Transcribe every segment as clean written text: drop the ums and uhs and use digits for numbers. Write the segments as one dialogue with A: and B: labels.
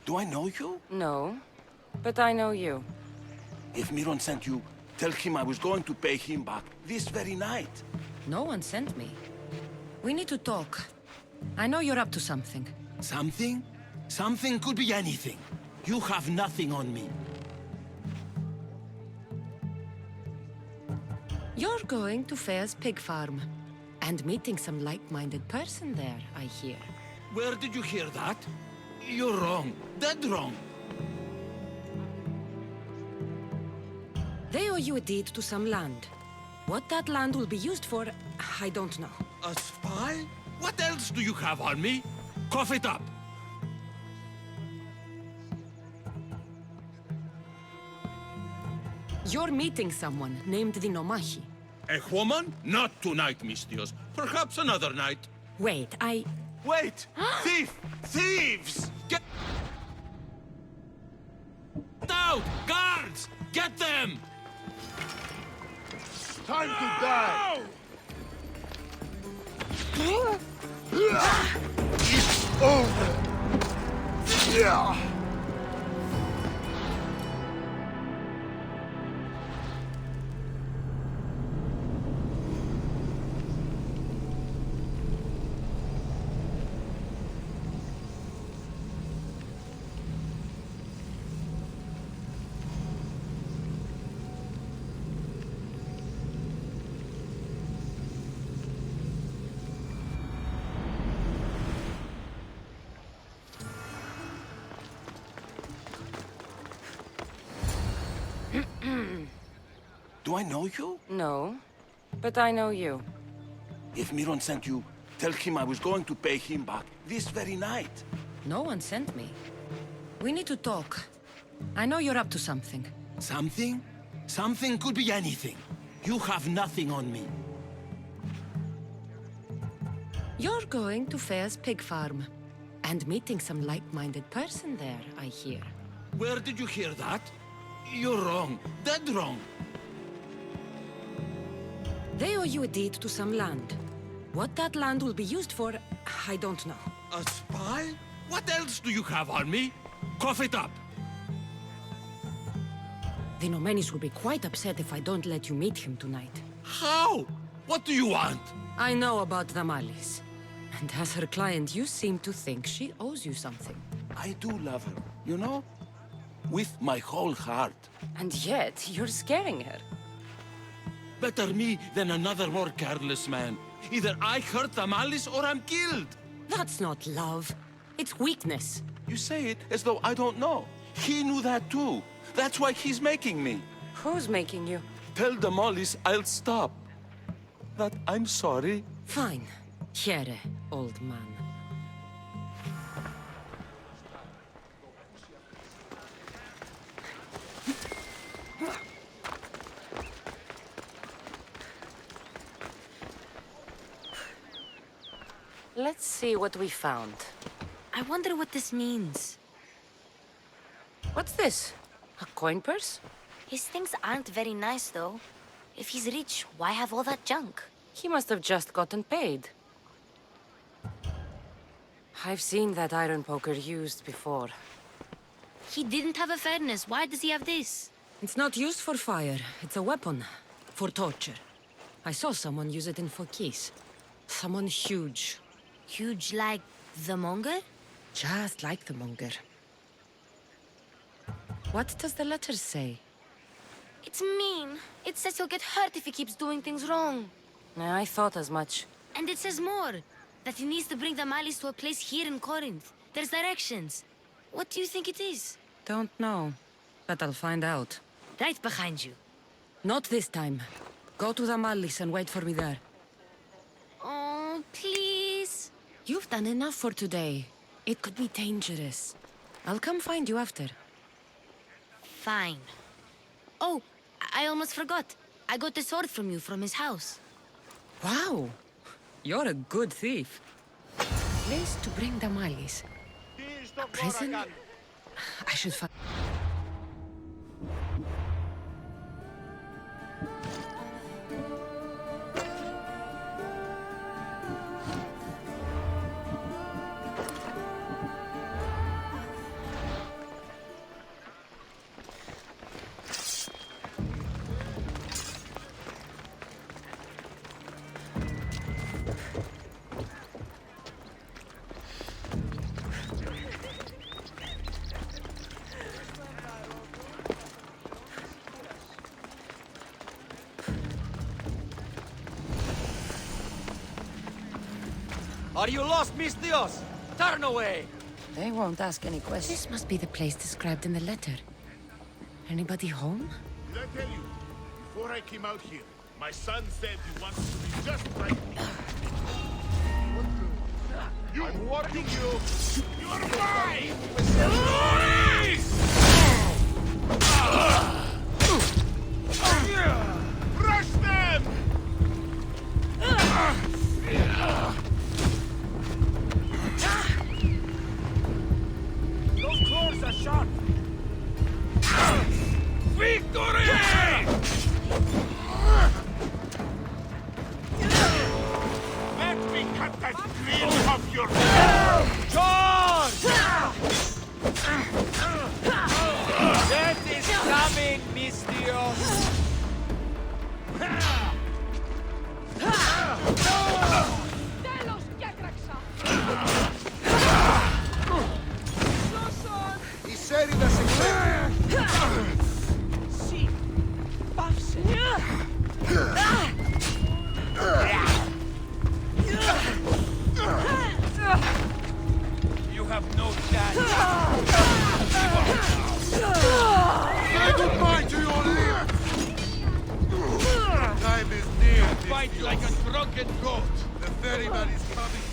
A: Do I know you?
B: No, but I know you.
A: If Miron sent you, tell him I was going to pay him back this very night.
B: No one sent me. We need to talk. I know you're up to something.
A: Something? Something could be anything. You have nothing on me.
B: You're going to Fair's pig farm. And meeting some like-minded person there, I hear.
A: Where did you hear that? You're wrong. Dead wrong.
B: They owe you a deed to some land. What that land will be used for, I don't know.
A: A spy? What else do you have on me? Cough it up.
B: You're meeting someone named the Nomachi.
A: A woman? Not tonight, Mistios. Perhaps another night.
B: Wait,
A: Wait! Thief! Thieves! Get out! Guards! Get them!
C: Time to die! It's over! Yeah!
A: Do I know you?
B: no, but I know you.
A: If Miron sent you, tell him I was going to pay him back this very night.
B: No one sent me. We need to talk. I know you're up to something.
A: Something? Something could be anything. You have nothing on me.
B: You're going to Fair's pig farm. And meeting some like-minded person there, I hear.
A: Where did you hear that? You're wrong. Dead wrong.
B: They owe you a deed to some land. What that land will be used for, I don't know.
A: A spy? What else do you have on me? Cough it up.
B: The Nomenis will be quite upset if I don't let you meet him tonight.
A: How? What do you want?
B: I know about the Malis. And as her client, you seem to think she owes you something.
A: I do love her, you know? With my whole heart.
B: And yet, you're scaring her.
A: Better me than another more careless man. Either I hurt the malice or I'm killed.
B: That's not love. It's weakness.
A: You say it as though I don't know. He knew that too. That's why he's making me.
B: Who's making you?
A: Tell the mollies I'll stop. That I'm sorry.
B: Fine. Here, old man. Let's see what we found.
D: I wonder what this means.
B: What's this? A coin purse?
D: His things aren't very nice, though. If he's rich, why have all that junk?
B: He must have just gotten paid. I've seen that iron poker used before.
D: He didn't have a furnace. Why does he have this?
B: It's not used for fire. It's a weapon. For torture. I saw someone use it in Phokis. Someone huge.
D: Huge like the Monger?
B: Just like the Monger. What does the letter say?
D: It's mean. It says he'll get hurt if he keeps doing things wrong.
B: I thought as much.
D: And it says more. That he needs to bring the Malis to a place here in Corinth. There's directions. What do you think it is?
B: Don't know. But I'll find out.
D: Right behind you.
B: Not this time. Go to the Malis and wait for me there.
D: Oh, please.
B: You've done enough for today. It could be dangerous. I'll come find you after.
D: Fine. Oh, I almost forgot. I got the sword from you from his house.
B: Wow. You're a good thief. Place to bring the Malis. A prison? I should find...
E: Are you lost, Mistios? Turn away!
B: They won't ask any questions. This must be the place described in the letter. Anybody home?
C: Did I tell you? Before I came out here, my son said he wants to be just like me. I'm warning you! You're mine! Rush them!
E: Those claws are sharp!
C: Victory! Let me cut that green off your
E: Charge! Death is coming, Mistios!
C: He said it doesn't matter.
E: Sí, pase. You have no chance.
C: Say goodbye to your leader. Time is near.
A: Fight like a drunken goat.
C: The ferryman is coming.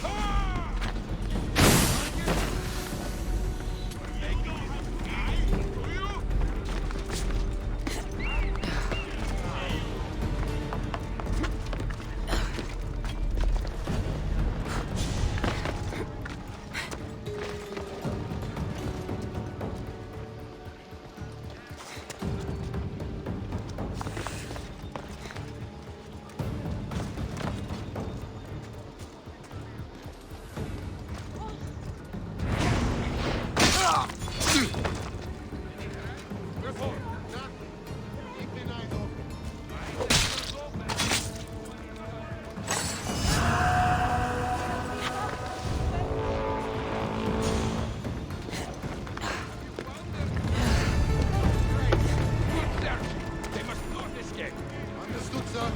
C: Understood, sir.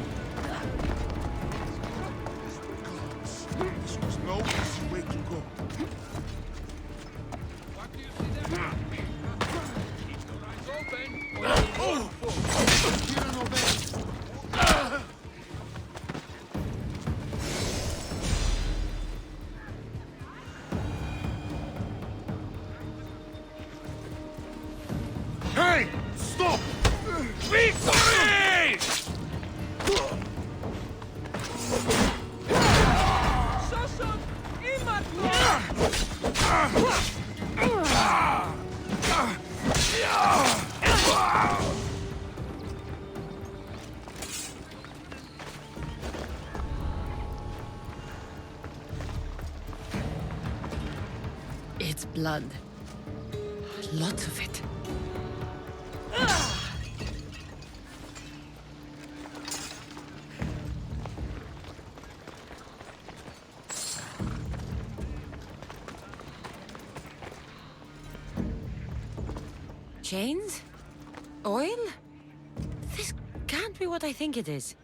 C: This was no easy way to go. Here and obey. Hey! Stop! Victory!
B: It's blood. Lots of it. Chains? Oil? This can't be what I think it is.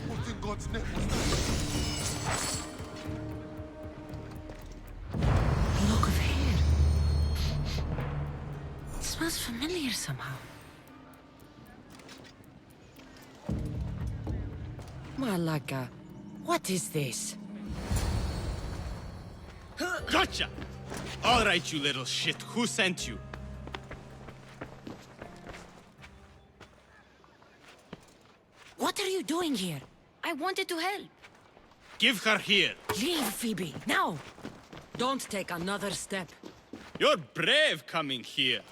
C: What in God's name was that?
B: A lock of hair. It smells familiar somehow. Malaka, what is this?
F: Gotcha! All right, you little shit. Who sent you?
B: What are you doing here?
D: I wanted to help.
F: Give her here.
B: Leave, Phoebe, now! Don't take another step.
F: You're brave coming here.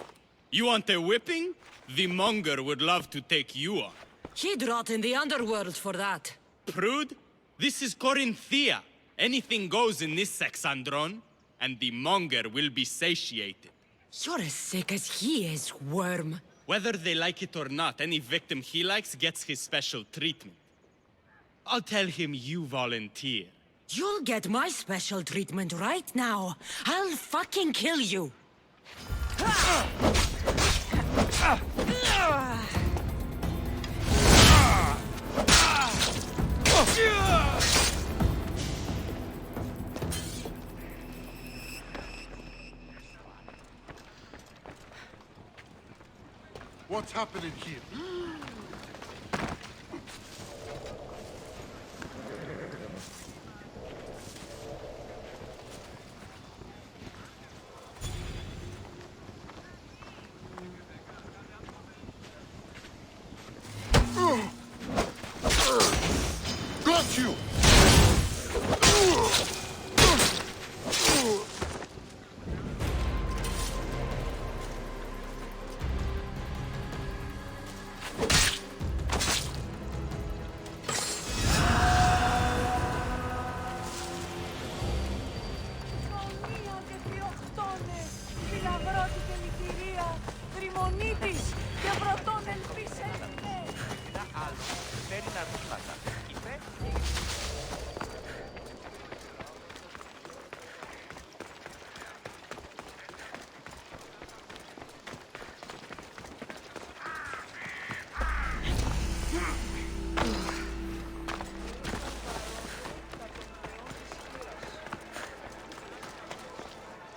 F: You want a whipping? The Monger would love to take you on.
B: He'd rot in the underworld for that.
F: Prude, this is Corinthia. Anything goes in this Sexandron, and the Monger will be satiated.
B: You're as sick as he is, worm.
F: Whether they like it or not, any victim he likes gets his special treatment. I'll tell him you volunteer.
B: You'll get my special treatment right now. I'll fucking kill you.
C: What's happening here? Got you!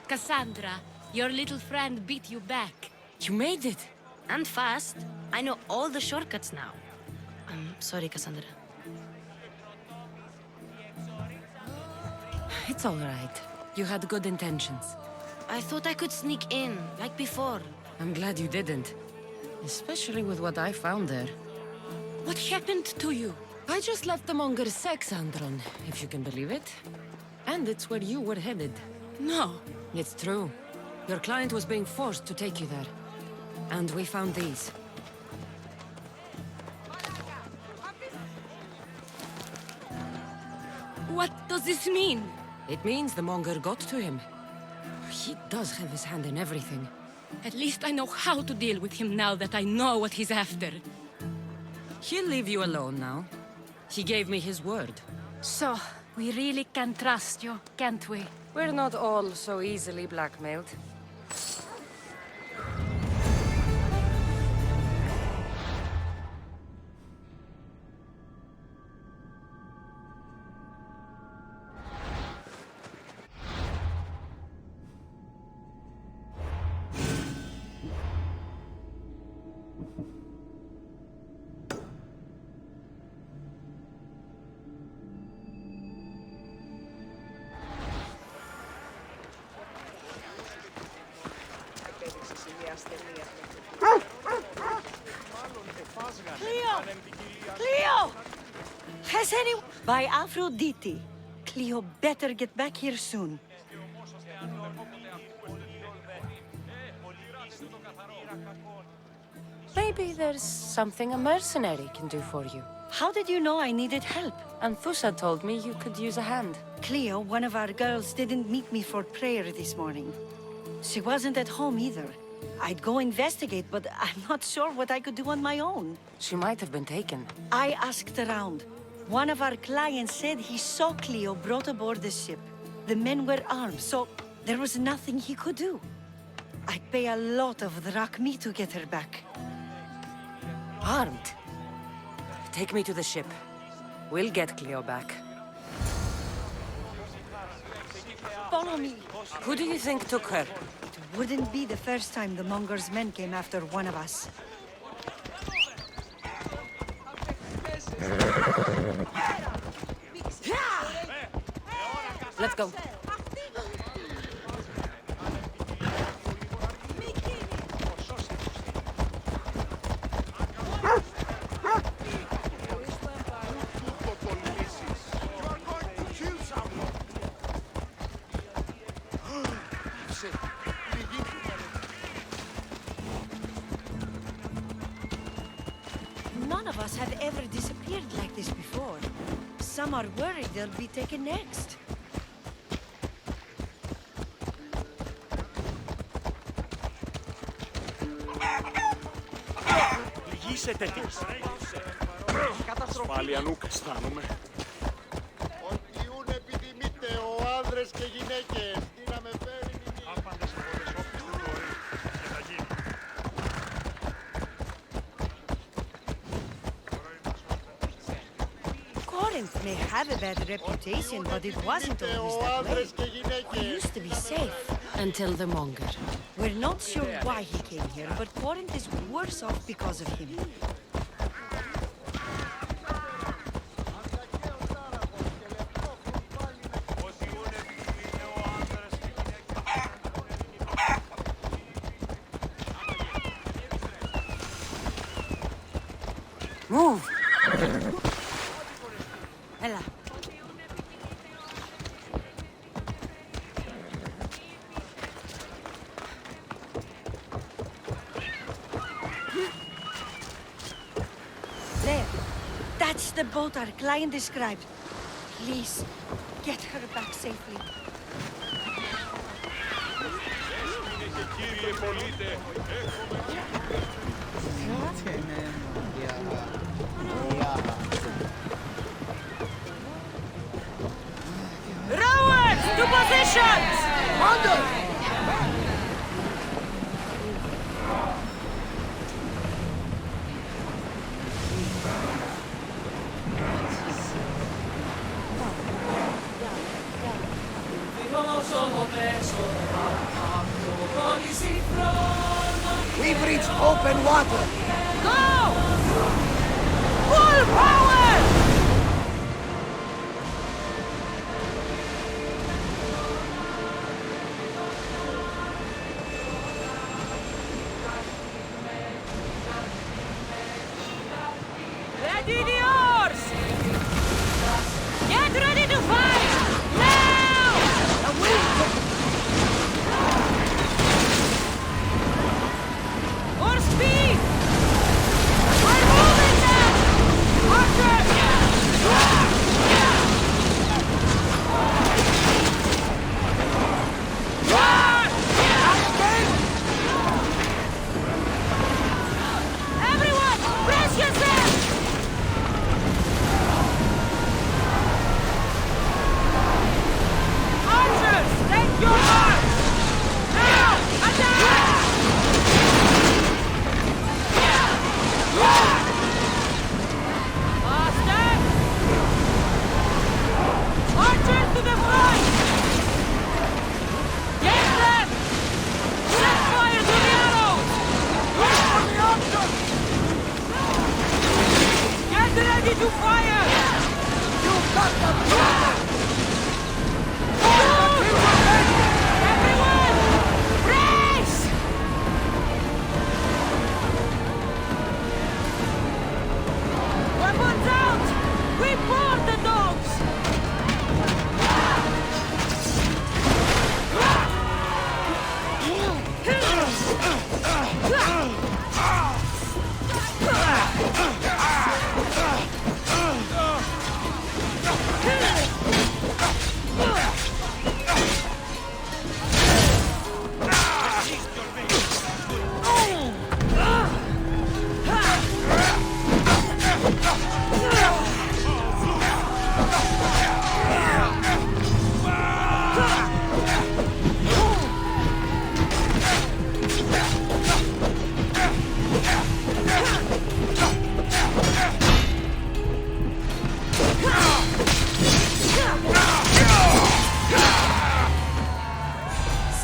D: Cassandra, your little friend beat you back.
B: You made it.
D: And fast. I know all the shortcuts now. I'm sorry, Cassandra.
B: It's all right. You had good intentions.
D: I thought I could sneak in, like before.
B: I'm glad you didn't. Especially with what I found there.
D: What happened to you?
B: I just left the Monger's sex, Andron, if you can believe it. And it's where you were headed.
D: No.
B: It's true. Your client was being forced to take you there. And we found these.
D: What does this mean?
B: It means the Monger got to him. He does have his hand in everything.
D: At least I know how to deal with him now that I know what he's after.
B: He'll leave you alone now. He gave me his word.
D: So, we really can trust you, can't we?
B: We're not all so easily blackmailed.
G: Cleo! Has anyone... By Aphrodite. Cleo better get back here soon.
B: Maybe there's something a mercenary can do for you.
G: How did you know I needed help?
B: Anthusa told me you could use a hand.
G: Cleo, one of our girls, didn't meet me for prayer this morning. She wasn't at home either. I'd go investigate, but I'm not sure what I could do on my own.
B: She might have been taken.
G: I asked around. One of our clients said he saw Cleo brought aboard the ship. The men were armed, so there was nothing he could do. I'd pay a lot of drachmi to get her back.
B: Armed? Take me to the ship. We'll get Cleo back.
G: Follow me.
B: Who do you think took her?
G: It wouldn't be the first time the Monger's men came after one of us.
B: Let's go.
G: None of us have ever disappeared like this before. Some are worried they'll be taken next.
E: Λυγίσετε τις. Ασφάλεια νουκ αισθάνομαι.
C: Οτιούν επιδημείτε ο άνδρες και γυναίκες. Τι να με φέρει νημή. Άπαντες από τις όποιες του μπορεί και θα γίνει.
G: Corinth! may have a bad reputation, but it wasn't always that way. We used to be safe.
B: Until the Monger.
G: We're not sure why he came here, but Corinth is worse off because of him. Move! Ella. There. That's the boat our client described. Please, get her back safely.
B: Rowers, to positions!
H: We've reached open water.
B: Go! Full power! Ready the oars! Get ready to fight! Now! More speed! We're moving them! Archer! Everyone, brace yourself! Archers, take your mark! Now, attack! Faster! Archers to the front! Get them! Set fire to the arrows! Get ready to fire! You got them! Everyone! Brace! Weapons out! We board the dogs!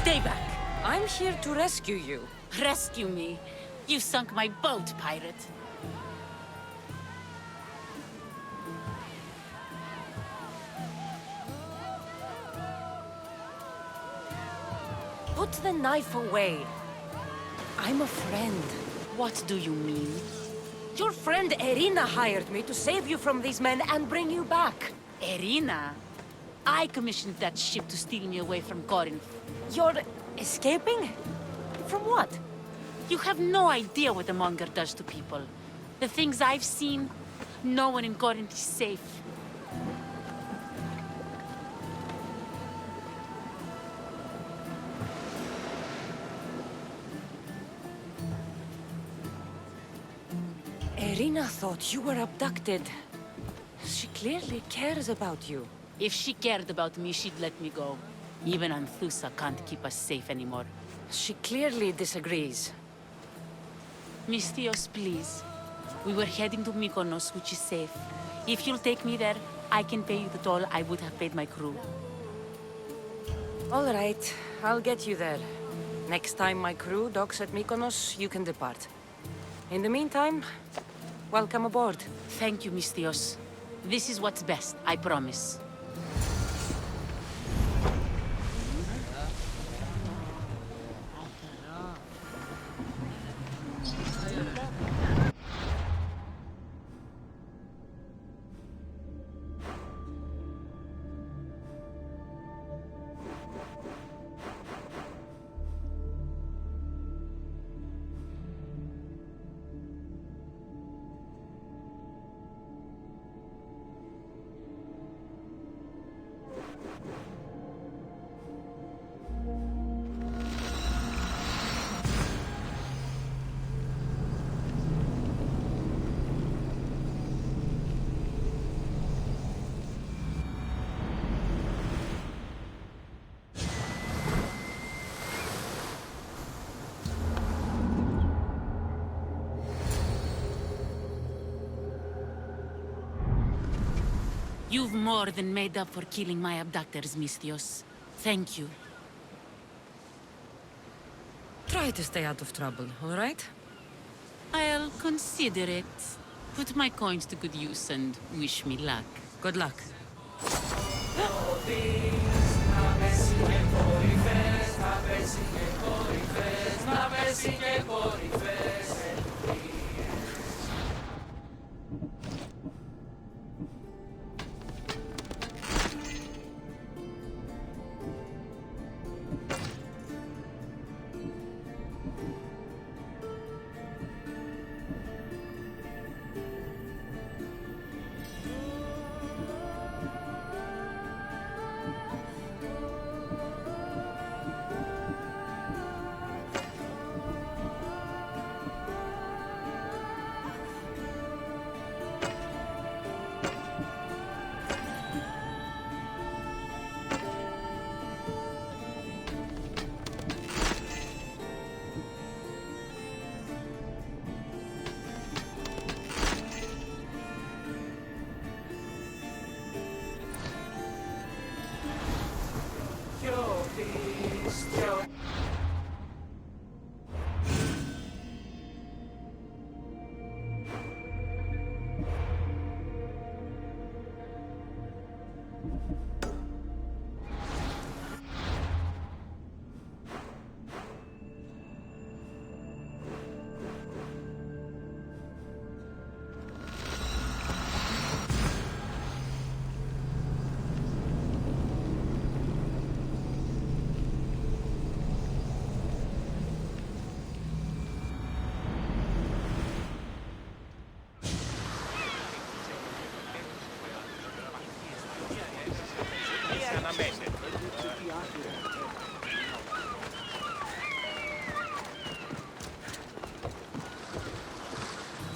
I: Stay back.
B: I'm here to rescue you.
I: Rescue me. You sunk my boat, pirate.
B: Put the knife away. I'm a friend.
I: What do you mean?
B: Your friend Irina hired me to save you from these men and bring you back.
I: Irina? I commissioned that ship to steal me away from Corinth.
B: You're escaping? From what?
I: You have no idea what the Monger does to people. The things I've seen, no one in Corinth is safe.
B: Irina thought you were abducted. She clearly cares about you.
I: If she cared about me, she'd let me go. Even Anthusa can't keep us safe anymore.
B: She clearly disagrees.
I: Misthios, please. We were heading to Mykonos, which is safe. If you'll take me there, I can pay you the toll I would have paid my crew.
B: All right, I'll get you there. Next time my crew docks at Mykonos, you can depart. In the meantime, welcome aboard.
I: Thank you, Misthios. This is what's best, I promise. You've more than made up for killing my abductors, Misthios. Thank you.
B: Try to stay out of trouble, all right?
I: I'll consider it. Put my coins to good use and wish me luck.
B: Good luck.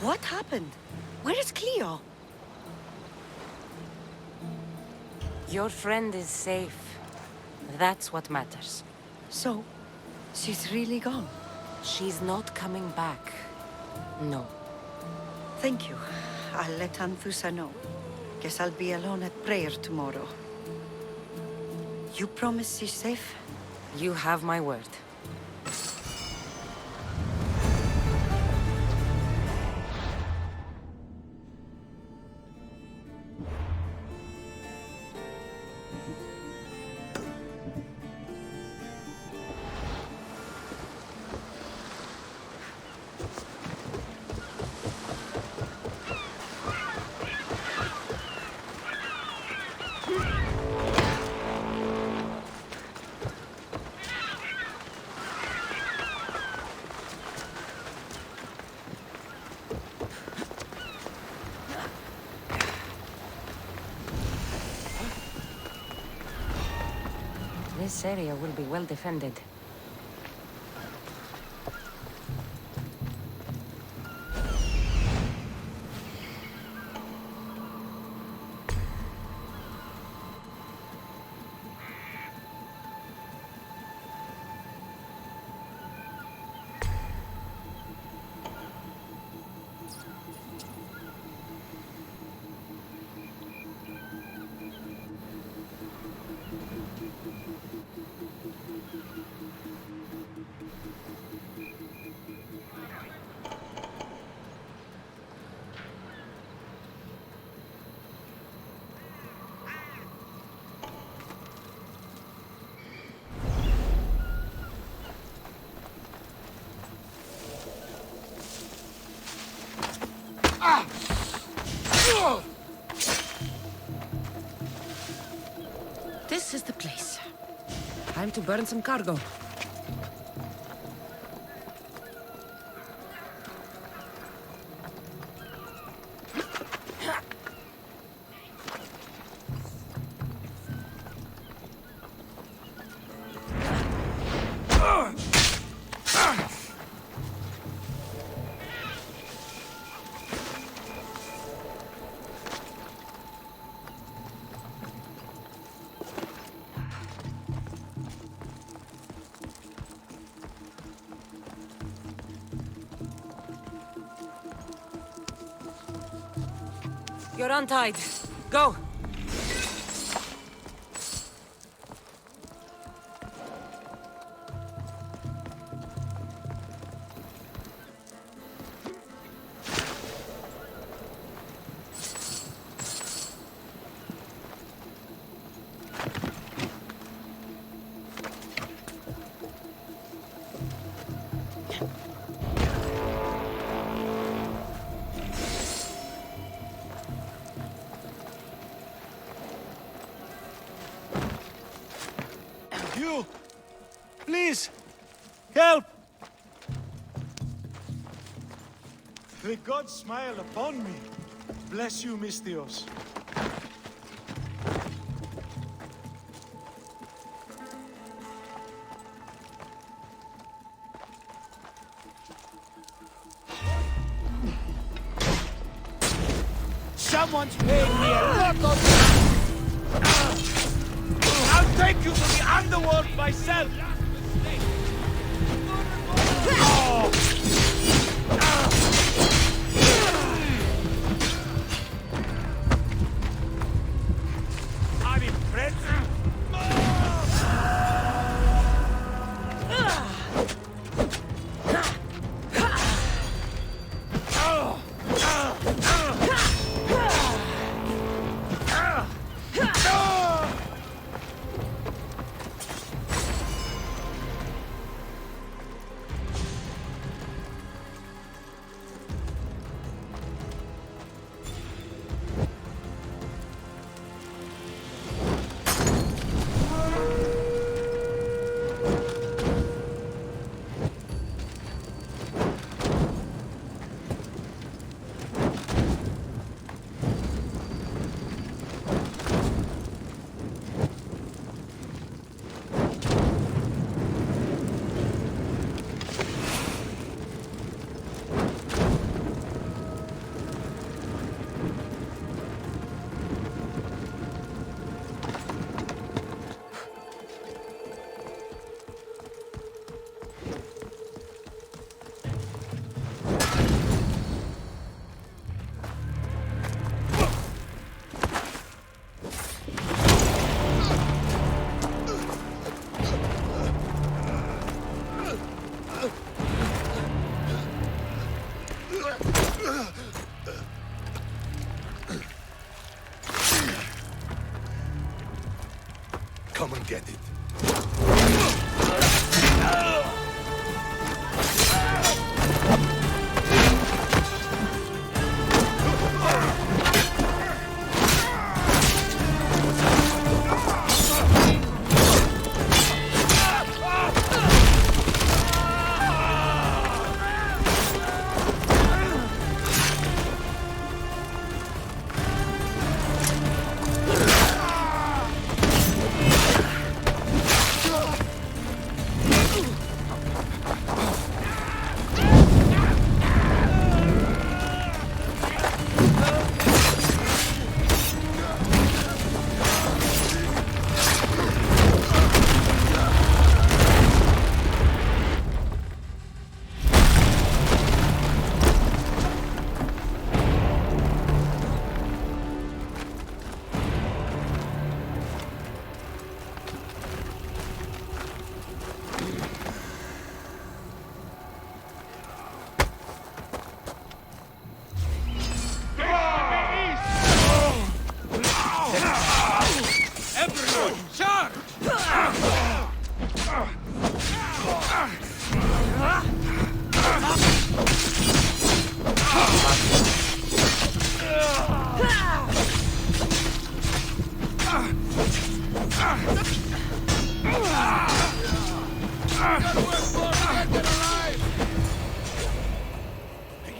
G: What happened? Where is Cleo?
B: Your friend is safe. That's what matters.
G: So, she's really gone?
B: She's not coming back. No.
G: Thank you. I'll let Anthusa know. Guess I'll be alone at prayer tomorrow. You promise she's safe?
B: You have my word. This area will be well defended. This is the place. Time to burn some cargo. You're untied. Go!
C: You! Please! Help! The gods smile upon me. Bless you, Mystios.
H: Someone's paying me a lot of... I'll take you to the underworld myself! I'm impressed.
C: Come and get it.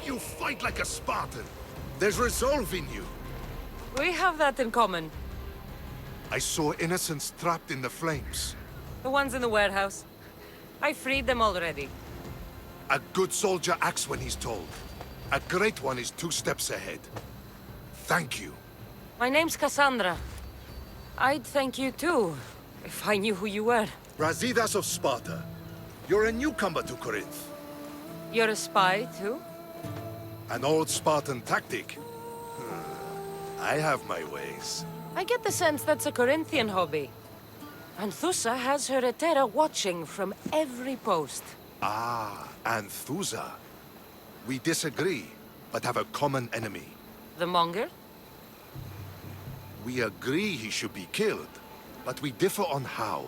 C: You fight like a Spartan. There's resolve in you.
B: We have that in common.
C: I saw innocents trapped in the flames.
B: The ones in the warehouse. I freed them already.
C: A good soldier acts when he's told. A great one is 2 steps ahead. Thank you.
B: My name's Cassandra. I'd thank you too, if I knew who you were.
C: Brasidas of Sparta. You're a newcomer to Corinth.
B: You're a spy too?
C: An old Spartan tactic. I have my ways.
B: I get the sense that's a Corinthian hobby. Anthusa has her Etera watching from every post.
C: Ah, Anthusa. We disagree, but have a common enemy.
B: The Monger?
C: We agree he should be killed, but we differ on how.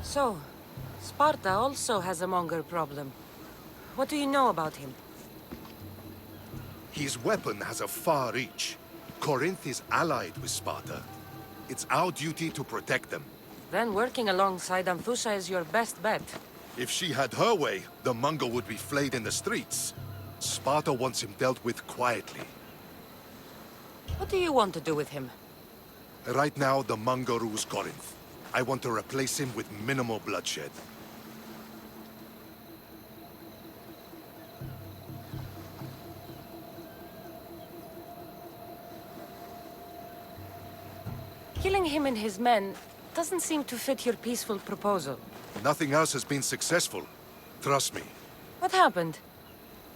B: So, Sparta also has a Monger problem. What do you know about him?
C: His weapon has a far reach. Corinth is allied with Sparta. It's our duty to protect them.
B: Then working alongside Anthusa is your best bet.
C: If she had her way, the Monger would be flayed in the streets. Sparta wants him dealt with quietly.
B: What do you want to do with him?
C: Right now, the Monger rules Corinth. I want to replace him with minimal bloodshed.
B: Killing him and his men doesn't seem to fit your peaceful proposal.
C: Nothing else has been successful. Trust me.
B: What happened?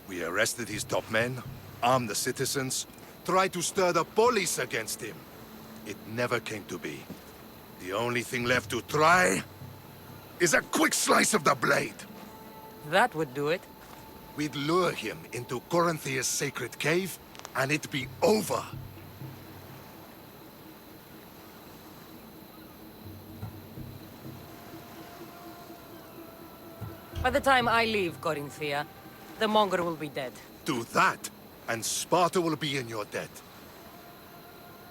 C: We arrested his top men, armed the citizens, tried to stir the police against him. It never came to be. The only thing left to try is a quick slice of the blade.
B: That would do it.
C: We'd lure him into Corinthia's sacred cave, and it'd be over.
B: By the time I leave Corinthia, the Monger will be dead.
C: Do that, and Sparta will be in your debt.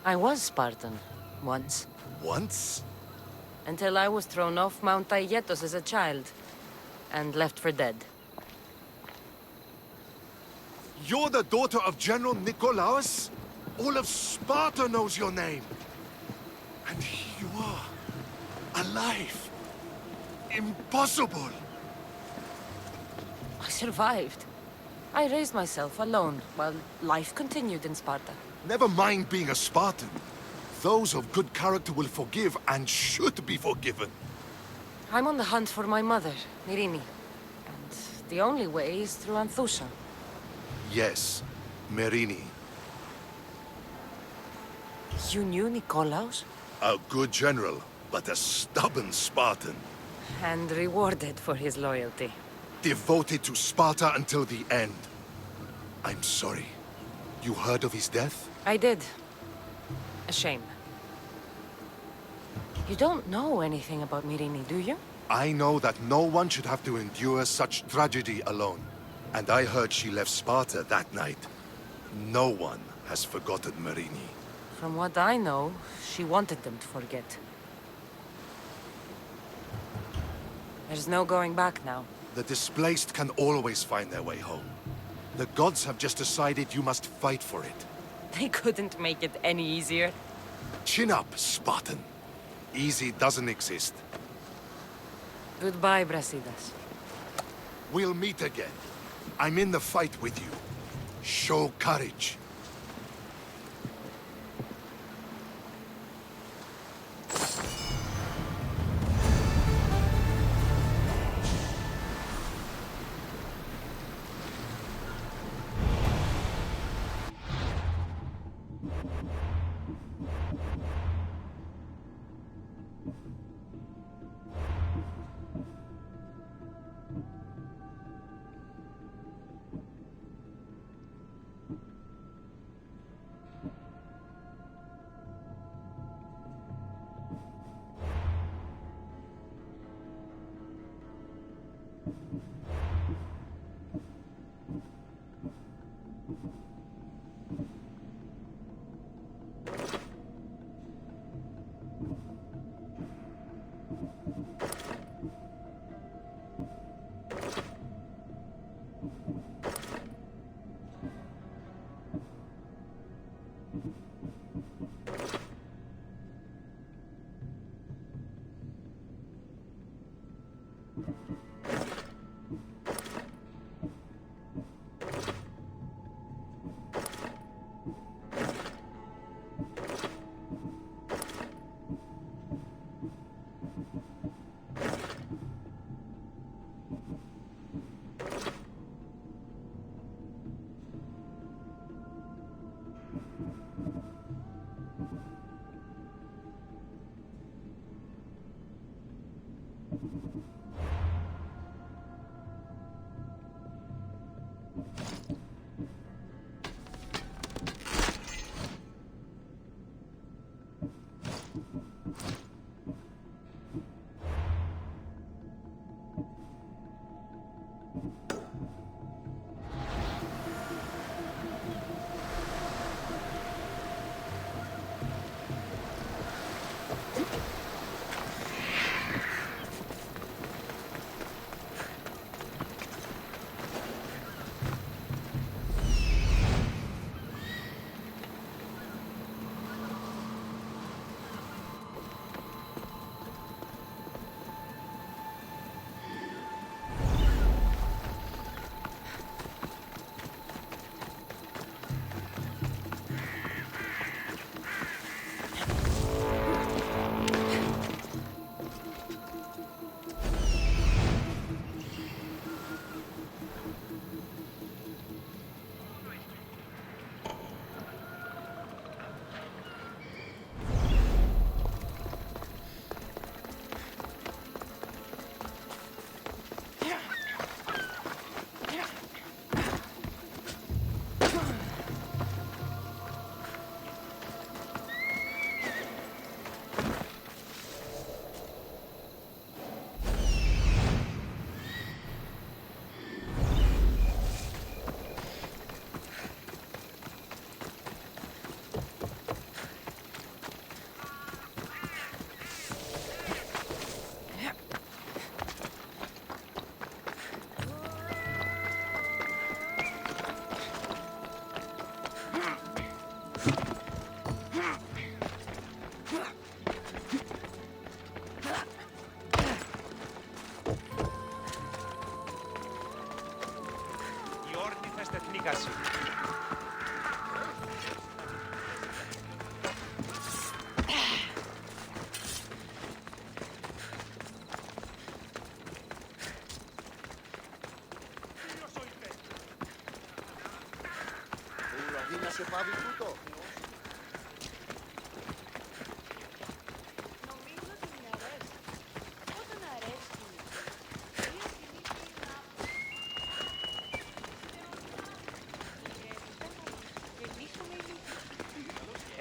B: I was Spartan, once.
C: Once?
B: Until I was thrown off Mount Aietos as a child, and left for dead.
C: You're the daughter of General Nikolaos? All of Sparta knows your name. And here you are, alive. Impossible.
B: I survived. I raised myself alone, while life continued in Sparta.
C: Never mind being a Spartan. Those of good character will forgive and should be forgiven.
B: I'm on the hunt for my mother, Myrini. And the only way is through Anthusa.
C: Yes, Myrini.
B: You knew Nikolaos?
C: A good general, but a stubborn Spartan.
B: And rewarded for his loyalty.
C: Devoted to Sparta until the end. I'm sorry. You heard of his death?
B: I did. A shame. You don't know anything about Myrini, do you?
C: I know that no one should have to endure such tragedy alone. And I heard she left Sparta that night. No one has forgotten Myrini.
B: From what I know, she wanted them to forget. There's no going back now.
C: The displaced can always find their way home. The gods have just decided you must fight for it.
B: They couldn't make it any easier.
C: Chin up, Spartan. Easy doesn't exist.
B: Goodbye, Brasidas.
C: We'll meet again. I'm in the fight with you. Show courage.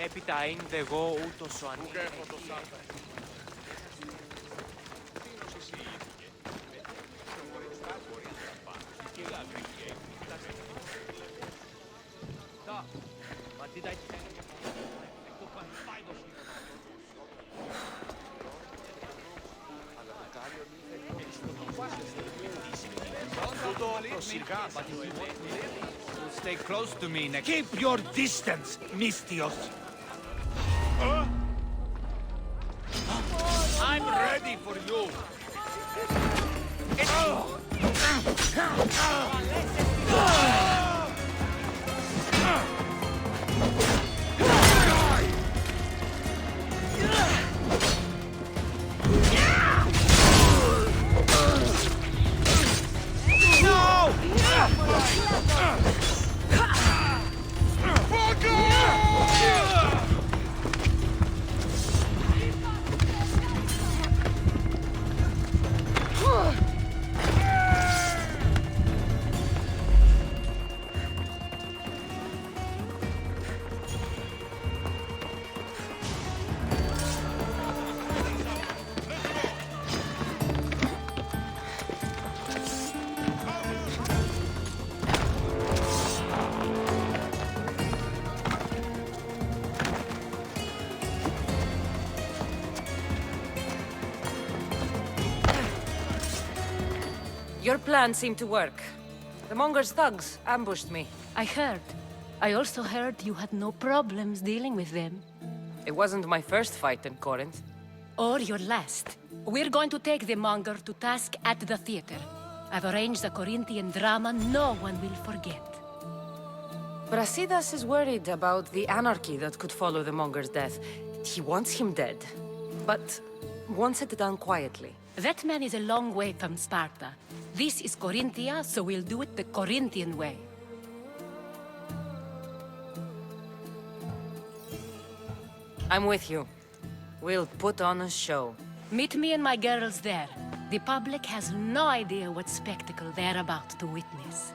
H: Έπειτα ειν δε εγώ ούτως ο ανήκει.
J: Stay close to me next.
H: Keep your distance, Mystios.
J: I'm ready for you.
B: Your plan seemed to work. The Monger's thugs ambushed me.
I: I heard. I also heard you had no problems dealing with them.
B: It wasn't my first fight in Corinth.
I: Or your last. We're going to take the Monger to task at the theater. I've arranged a Corinthian drama no one will forget.
B: Brasidas is worried about the anarchy that could follow the Monger's death. He wants him dead, but wants it done quietly.
I: That man is a long way from Sparta. This is Corinthia, so we'll do it the Corinthian way.
B: I'm with you. We'll put on a show.
I: Meet me and my girls there. The public has no idea what spectacle they're about to witness.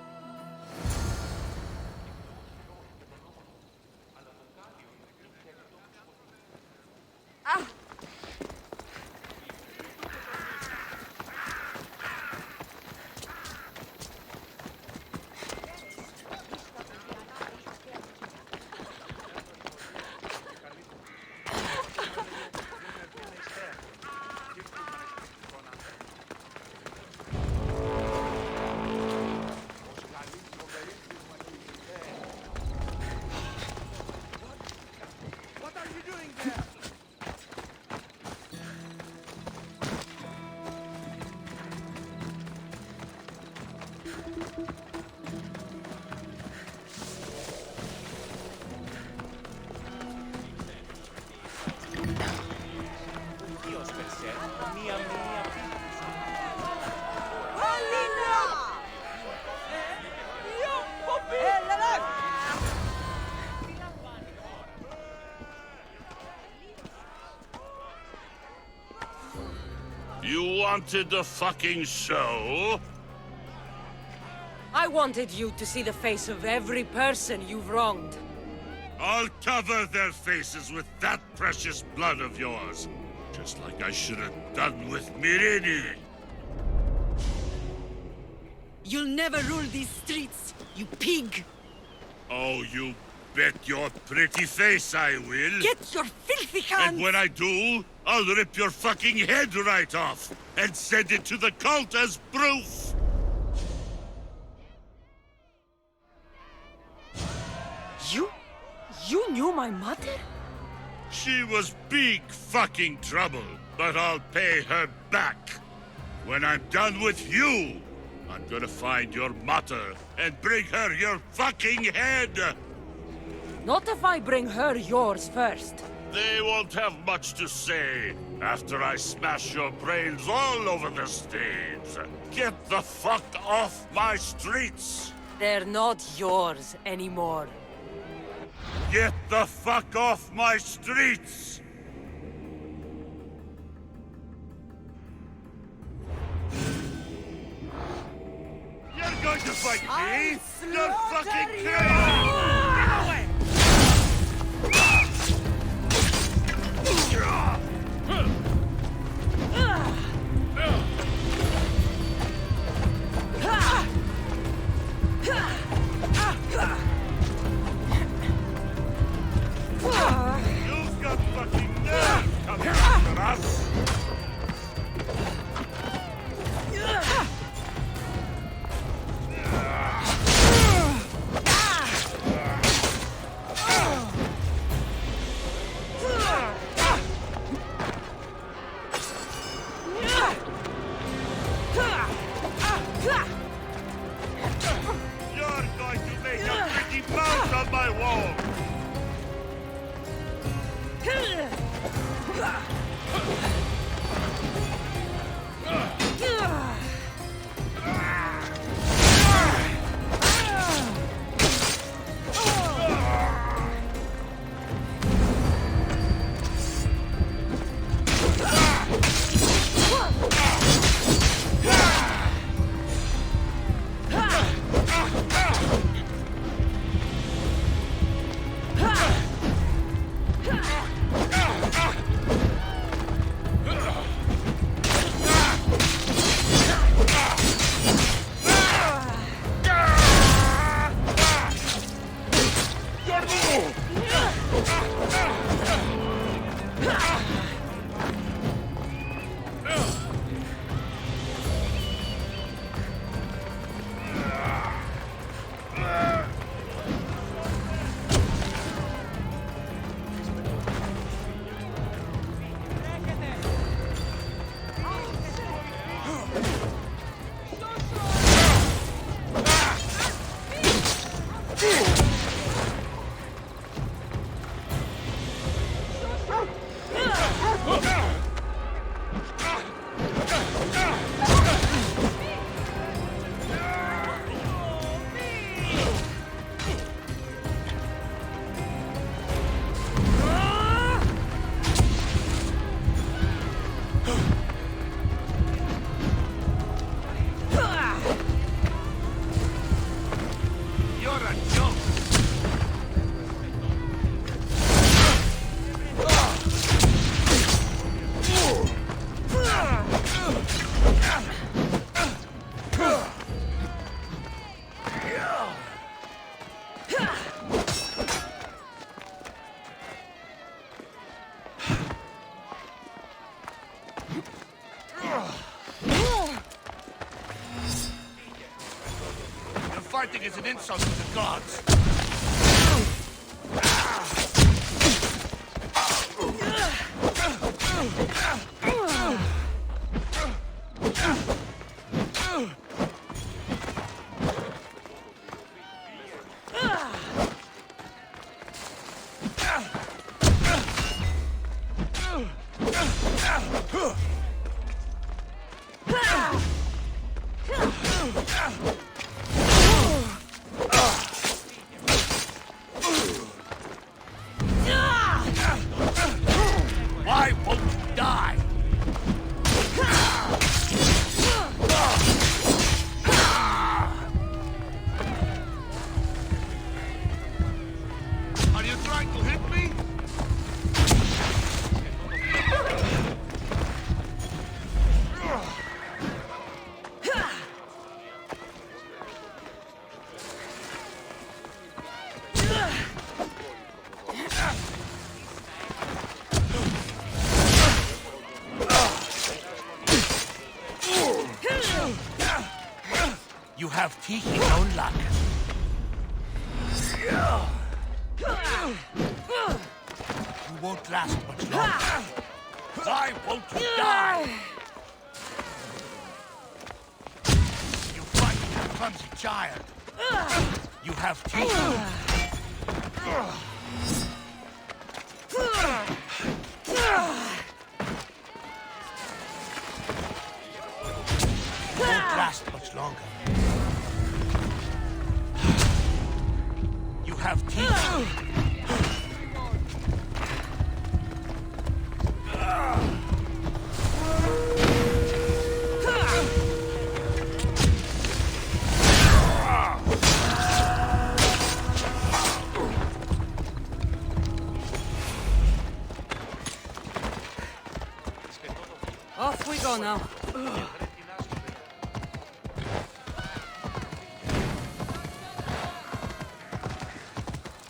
A: You wanted the fucking show?
B: I wanted you to see the face of every person you've wronged.
A: I'll cover their faces with that precious blood of yours. Just like I should have done with Myrini.
G: You'll never rule these streets, you pig!
A: Oh, you bet your pretty face I will.
G: Get your filthy hands!
A: And when I do, I'll rip your fucking head right off and send it to the cult as proof.
B: You knew my mother?
A: She was big fucking trouble, but I'll pay her back. When I'm done with you, I'm gonna find your mother and bring her your fucking head.
B: Not if I bring her yours first.
A: They won't have much to say after I smash your brains all over the stage. Get the fuck off my streets!
B: They're not yours anymore.
A: Get the fuck off my streets! You're going to fight me? You're fucking crazy! You've got fucking nerve coming after us! You're going to make a pretty mouth on my wall! Fighting is an insult to the gods. Why won't you die? Are you trying to hit me? You have teeth in your own luck. You won't last much longer. Why won't you die? You fight like a clumsy child. You have teeth. Won't last much longer. You have teeth.
B: Off we go now.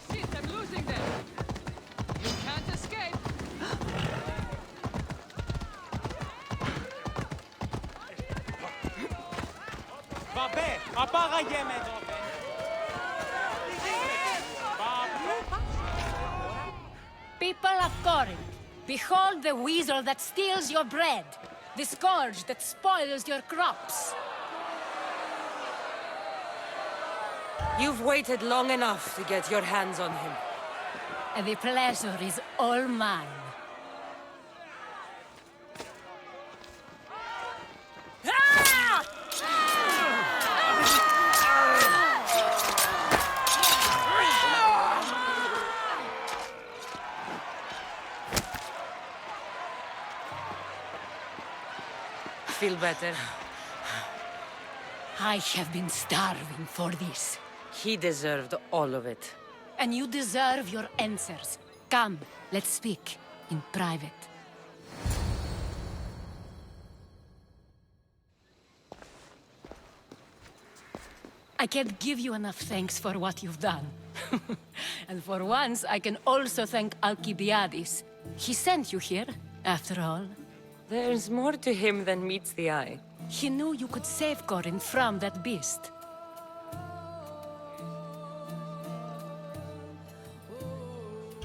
I: Shit, I'm losing them. You can't escape.
H: Βαμπέ, απάγαγε με εδώ.
I: People of Corinth, behold the weasel that steals your bread, the scourge that spoils your crops.
B: You've waited long enough to get your hands on him.
I: And the pleasure is all mine.
B: Feel better?
I: I have been starving for this.
B: He deserved all of it.
I: And you deserve your answers. Come, let's speak in private. I can't give you enough thanks for what you've done. And for once, I can also thank Alcibiades. He sent you here, after all.
B: There's more to him than meets the eye.
I: He knew you could save Corinth from that beast.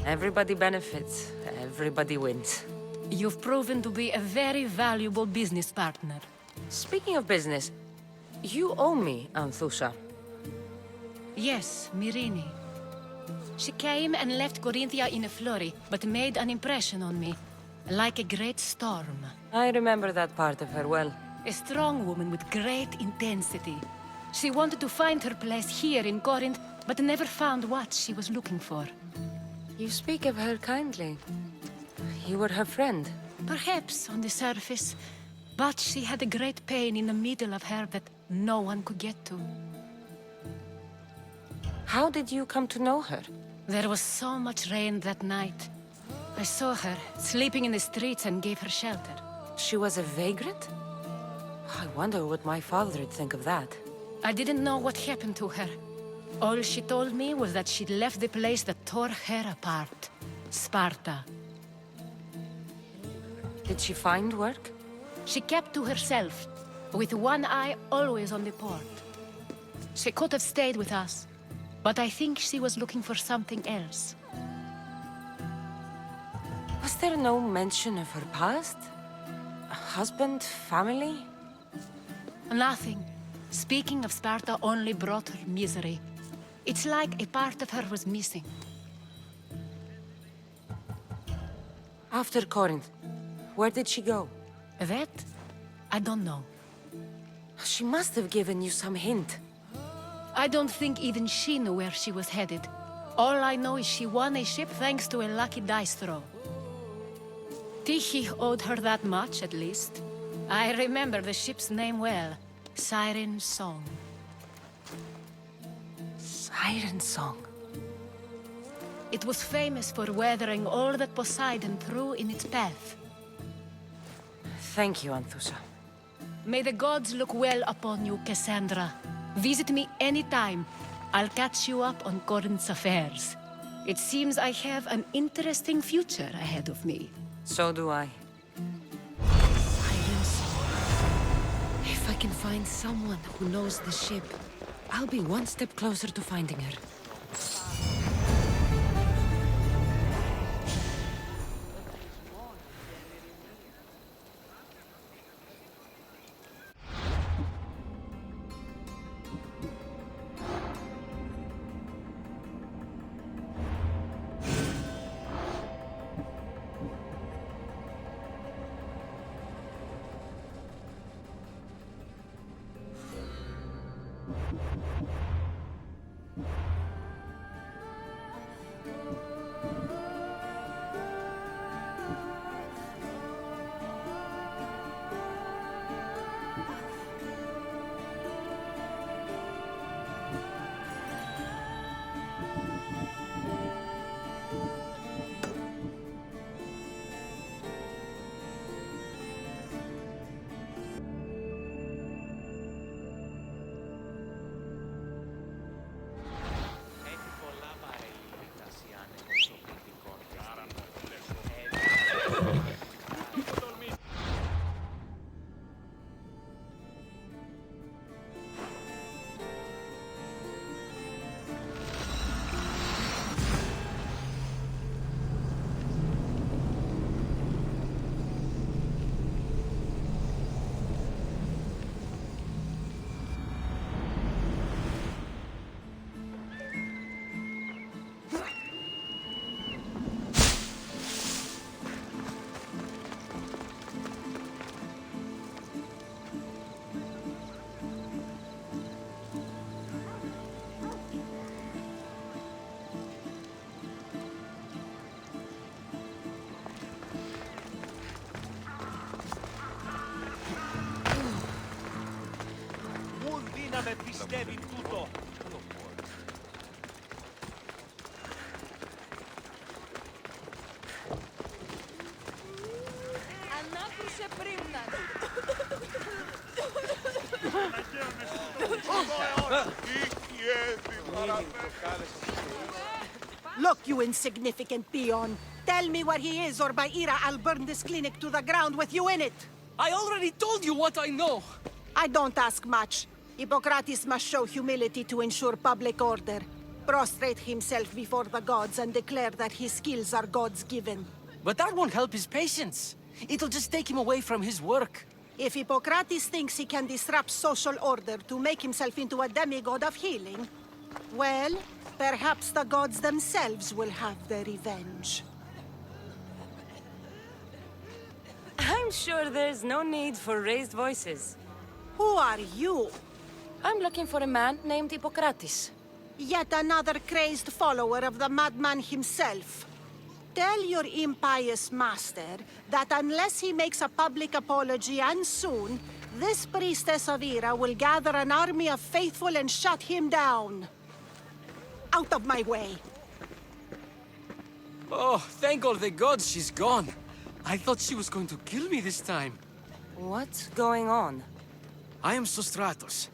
B: Everybody benefits, everybody wins.
I: You've proven to be a very valuable business partner.
B: Speaking of business, you owe me, Anthusha.
I: Yes, Myrine. She came and left Corinthia in a flurry, but made an impression on me. Like a great storm.
B: I remember that part of her well.
I: A strong woman with great intensity. She wanted to find her place here in Corinth, but never found what she was looking for.
B: You speak of her kindly. You were her friend.
I: Perhaps on the surface, but she had a great pain in the middle of her that no one could get to.
B: How did you come to know her?
I: There was so much rain that night. I saw her, sleeping in the streets, and gave her shelter.
B: She was a vagrant? I wonder what my father would think of that.
I: I didn't know what happened to her. All she told me was that she'd left the place that tore her apart. Sparta.
B: Did she find work?
I: She kept to herself, with one eye always on the port. She could have stayed with us, but I think she was looking for something else.
B: Was there no mention of her past? A husband, family?
I: Nothing. Speaking of Sparta only brought her misery. It's like a part of her was missing.
B: After Corinth, where did she go?
I: That? I don't know.
B: She must have given you some hint.
I: I don't think even she knew where she was headed. All I know is she won a ship thanks to a lucky dice throw. Tyche owed her that much, at least. I remember the ship's name well. Siren Song.
B: Siren Song.
I: It was famous for weathering all that Poseidon threw in its path.
B: Thank you, Anthusha.
I: May the gods look well upon you, Cassandra. Visit me anytime. I'll catch you up on Corinth's affairs. It seems I have an interesting future ahead of me.
B: So do I.
K: Siren Song. If I can find someone who knows the ship, I'll be one step closer to finding her.
H: πιστεύει τούτο.
G: Ανάκρουσε πρίμνα.
L: Look, you insignificant peon. Tell me where he is, or by Ira, I'll burn this clinic to the ground with you in it.
M: I already told you what I know.
L: I don't ask much. Hippocrates must show humility to ensure public order. Prostrate himself before the gods and declare that his skills are God's given.
M: But that won't help his patients. It'll just take him away from his work.
L: If Hippocrates thinks he can disrupt social order to make himself into a demigod of healing, well, perhaps the gods themselves will have their revenge.
B: I'm sure there's no need for raised voices.
L: Who are you?
B: I'm looking for a man named Hippocrates.
L: Yet another crazed follower of the madman himself. Tell your impious master that unless he makes a public apology, and soon, this priestess of Ira will gather an army of faithful and shut him down. Out of my way.
M: Oh, thank all the gods she's gone. I thought she was going to kill me this time.
B: What's going on?
M: I am Sostratos.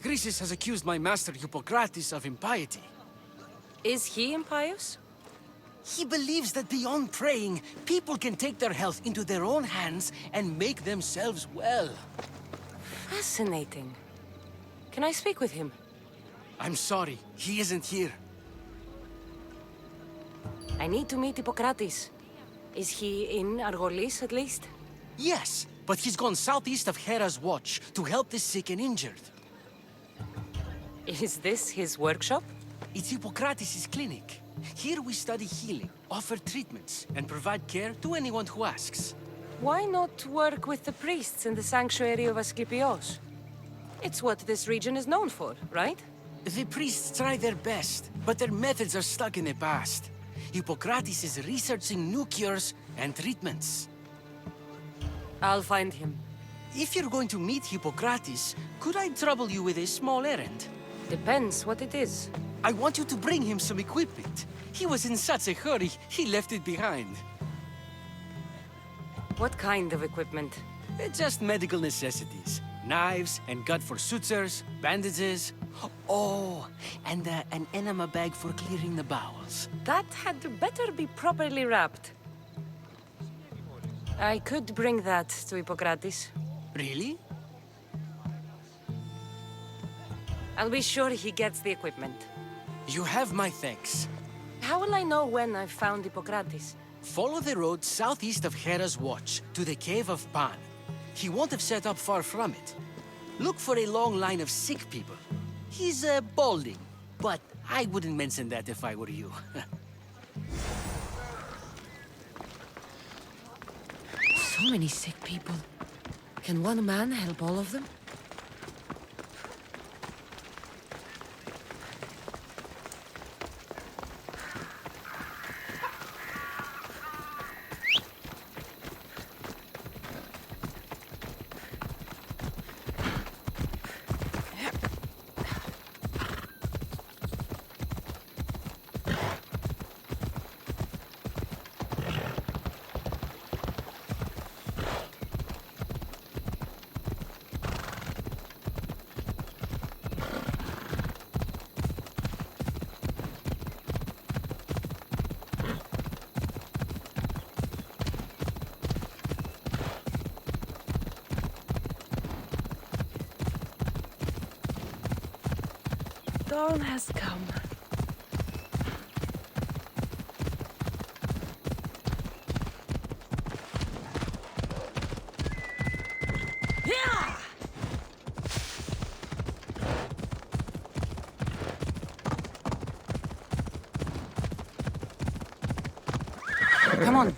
M: Chrysis has accused my master Hippocrates of impiety.
B: Is he impious?
M: He believes that beyond praying, people can take their health into their own hands and make themselves well.
B: Fascinating. Can I speak with him?
M: I'm sorry, he isn't here.
B: I need to meet Hippocrates. Is he in Argolis, at least?
M: Yes, but he's gone southeast of Hera's Watch to help the sick and injured.
B: Is this his workshop?
M: It's Hippocrates' clinic. Here we study healing, offer treatments, and provide care to anyone who asks.
B: Why not work with the priests in the sanctuary of Asklepios? It's what this region is known for, right?
M: The priests try their best, but their methods are stuck in the past. Hippocrates is researching new cures and treatments.
B: I'll find him.
M: If you're going to meet Hippocrates, could I trouble you with a small errand?
B: Depends what it is.
M: I want you to bring him some equipment. He was in such a hurry, he left it behind.
B: What kind of equipment?
M: Just medical necessities. Knives and gut for sutures, bandages. Oh, and an enema bag for clearing the bowels.
B: That had better be properly wrapped. I could bring that to Hippocrates.
M: Really?
B: I'll be sure he gets the equipment.
M: You have my thanks.
B: How will I know when I've found Hippocrates?
M: Follow the road southeast of Hera's Watch to the Cave of Pan. He won't have set up far from it. Look for a long line of sick people. He's balding, but I wouldn't mention that if I were you.
K: So many sick people. Can one man help all of them?
B: Dawn has come. Come on.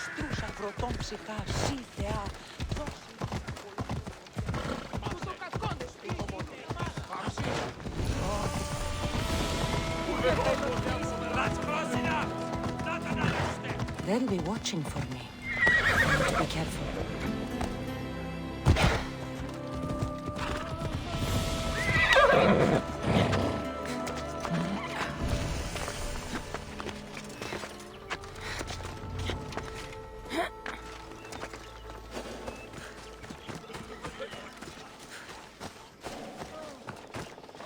H: Στρούσα κροτών ψυχά, σύ Θεά, δώσε.
B: They'll be watching for me. I need to be careful.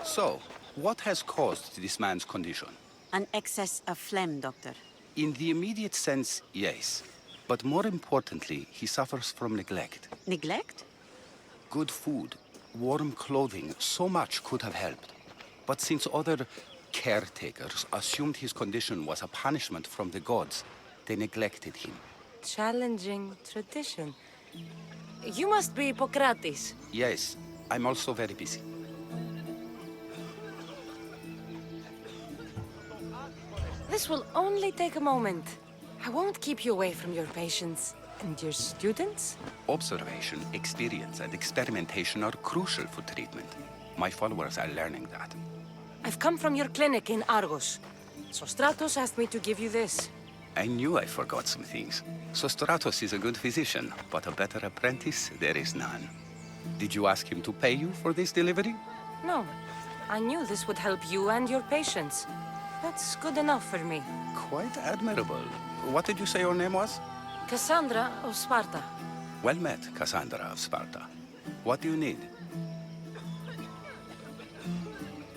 N: So, what has caused this man's condition?
O: An excess of phlegm, Doctor.
N: In the immediate sense, yes. But more importantly, he suffers from neglect.
O: Neglect?
N: Good food, warm clothing, so much could have helped. But since other caretakers assumed his condition was a punishment from the gods, they neglected him.
B: Challenging tradition. You must be Hippocrates.
N: Yes, I'm also very busy.
B: This will only take a moment. I won't keep you away from your patients. And your students?
N: Observation, experience, and experimentation are crucial for treatment. My followers are learning that.
B: I've come from your clinic in Argos. Sostratos asked me to give you this.
N: I knew I forgot some things. Sostratos is a good physician, but a better apprentice there is none. Did you ask him to pay you for this delivery?
B: No. I knew this would help you and your patients. That's good enough for me.
N: Quite admirable. What did you say your name was?
B: Cassandra of Sparta.
N: Well met, Cassandra of Sparta. What do you need?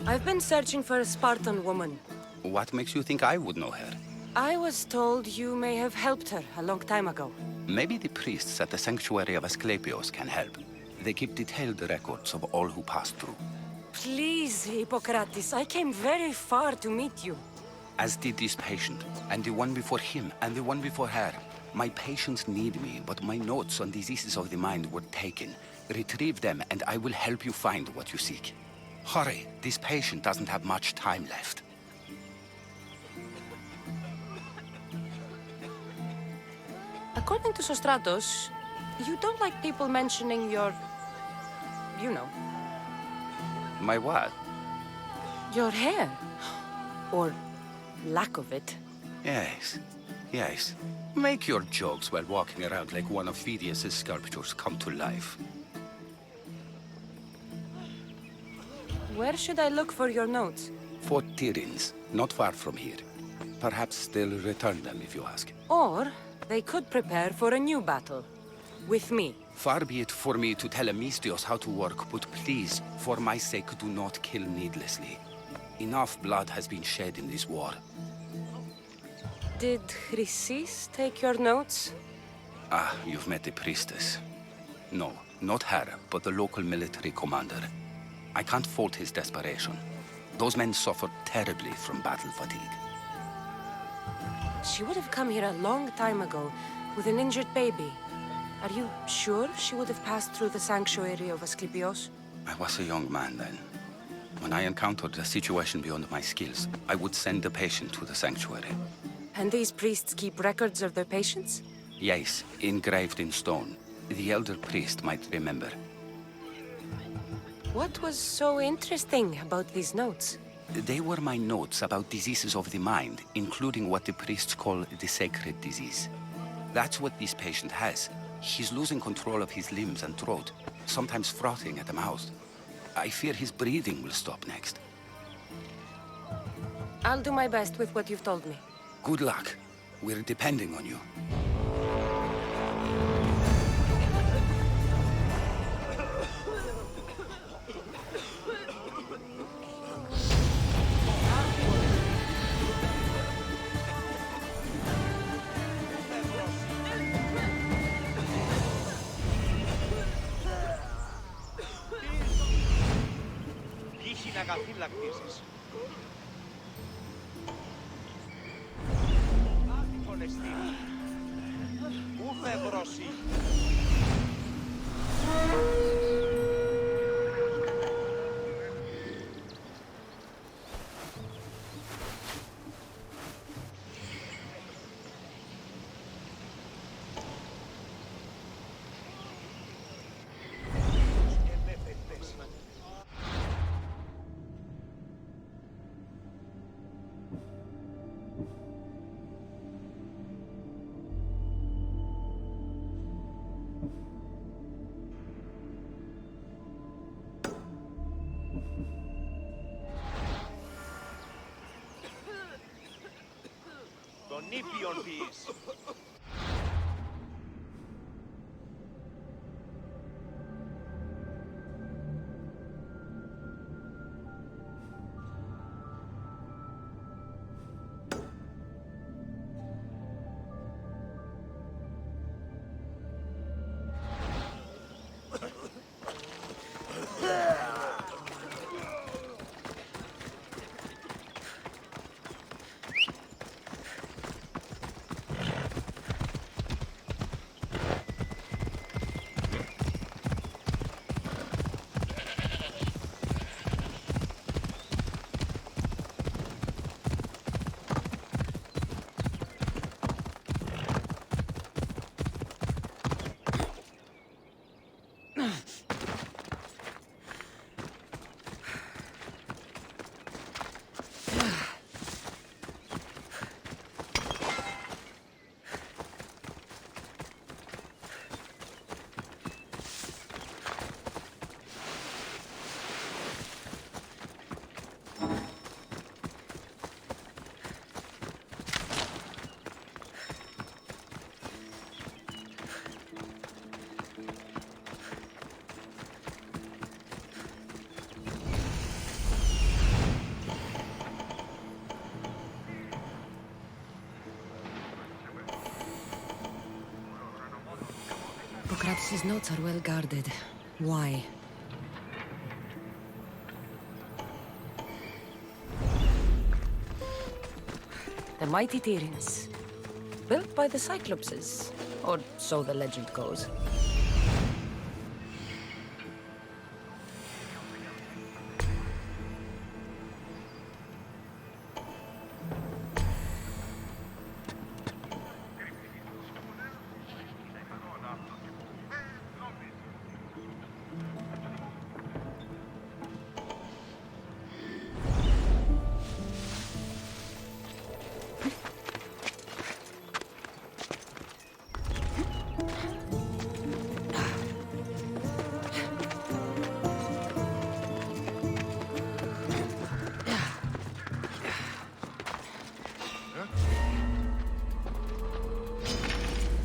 B: I've been searching for a Spartan woman.
N: What makes you think I would know her?
B: I was told you may have helped her a long time ago.
N: Maybe the priests at the sanctuary of Asklepios can help. They keep detailed records of all who passed through.
B: Please, Hippocrates, I came very far to meet you.
N: As did this patient, and the one before him, and the one before her. My patients need me, but my notes on diseases of the mind were taken. Retrieve them, and I will help you find what you seek. Hurry, this patient doesn't have much time left.
B: According to Sostratos, you don't like people mentioning your... you know.
N: My what?
B: Your hair. Or lack of it.
N: Yes, yes. Make your jokes while walking around like one of Phidias' sculptures come to life.
B: Where should I look for your notes?
N: Fort Tyrins, not far from here. Perhaps they'll return them if you ask.
B: Or they could prepare for a new battle. With me.
N: Far be it for me to tell Amistios how to work, but please, for my sake, do not kill needlessly. Enough blood has been shed in this war.
B: Did Chrysis take your notes?
N: Ah, you've met the priestess. No, not her, but the local military commander. I can't fault his desperation. Those men suffered terribly from battle fatigue.
B: She would have come here a long time ago with an injured baby. Are you sure she would have passed through the sanctuary of Asklepios?
N: I was a young man then. When I encountered a situation beyond my skills, I would send the patient to the sanctuary.
B: And these priests keep records of their patients?
N: Yes, engraved in stone. The elder priest might remember.
B: What was so interesting about these notes?
N: They were my notes about diseases of the mind, including what the priests call the sacred disease. That's what this patient has. He's losing control of his limbs and throat, sometimes frothing at the mouth. I fear his breathing will stop next.
B: I'll do my best with what you've told me.
N: Good luck. We're depending on you.
H: Αγαθήλακτησης. Άτυχον εστί. Ούθε βροσί. nippion piece.
K: Socrates' notes are well guarded. Why? The mighty Tyrrhens. Built by the Cyclopses. Or so the legend goes.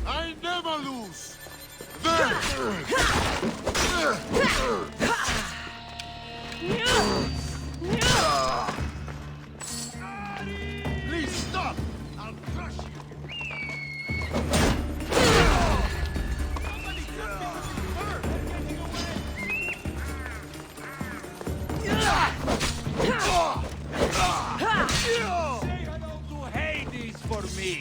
J: I never lose! Please stop! I'll crush you! Say hello to Hades for me!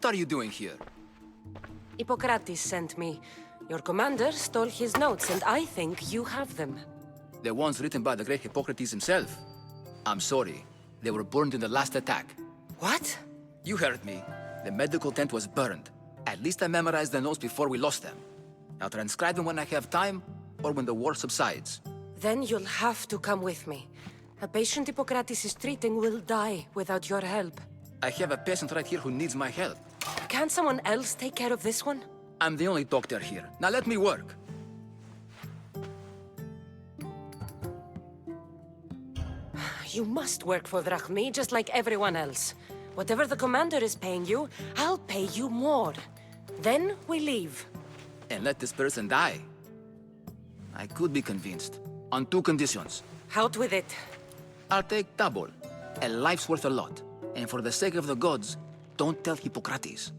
M: What are you doing here?
K: Hippocrates sent me. Your commander stole his notes, and I think you have them.
M: The ones written by the great Hippocrates himself. I'm sorry. They were burned in the last attack.
K: What?
M: You heard me. The medical tent was burned. At least I memorized the notes before we lost them. I'll transcribe them when I have time, or when the war subsides.
K: Then you'll have to come with me. A patient Hippocrates is treating will die without your help.
M: I have a patient right here who needs my help.
K: Can't someone else take care of this one?
M: I'm the only doctor here. Now let me work.
K: You must work for Drachmi, just like everyone else. Whatever the commander is paying you, I'll pay you more. Then we leave.
M: And let this person die. I could be convinced. On 2 conditions.
K: Out with it.
M: I'll take double. A life's worth a lot. And for the sake of the gods, don't tell Hippocrates.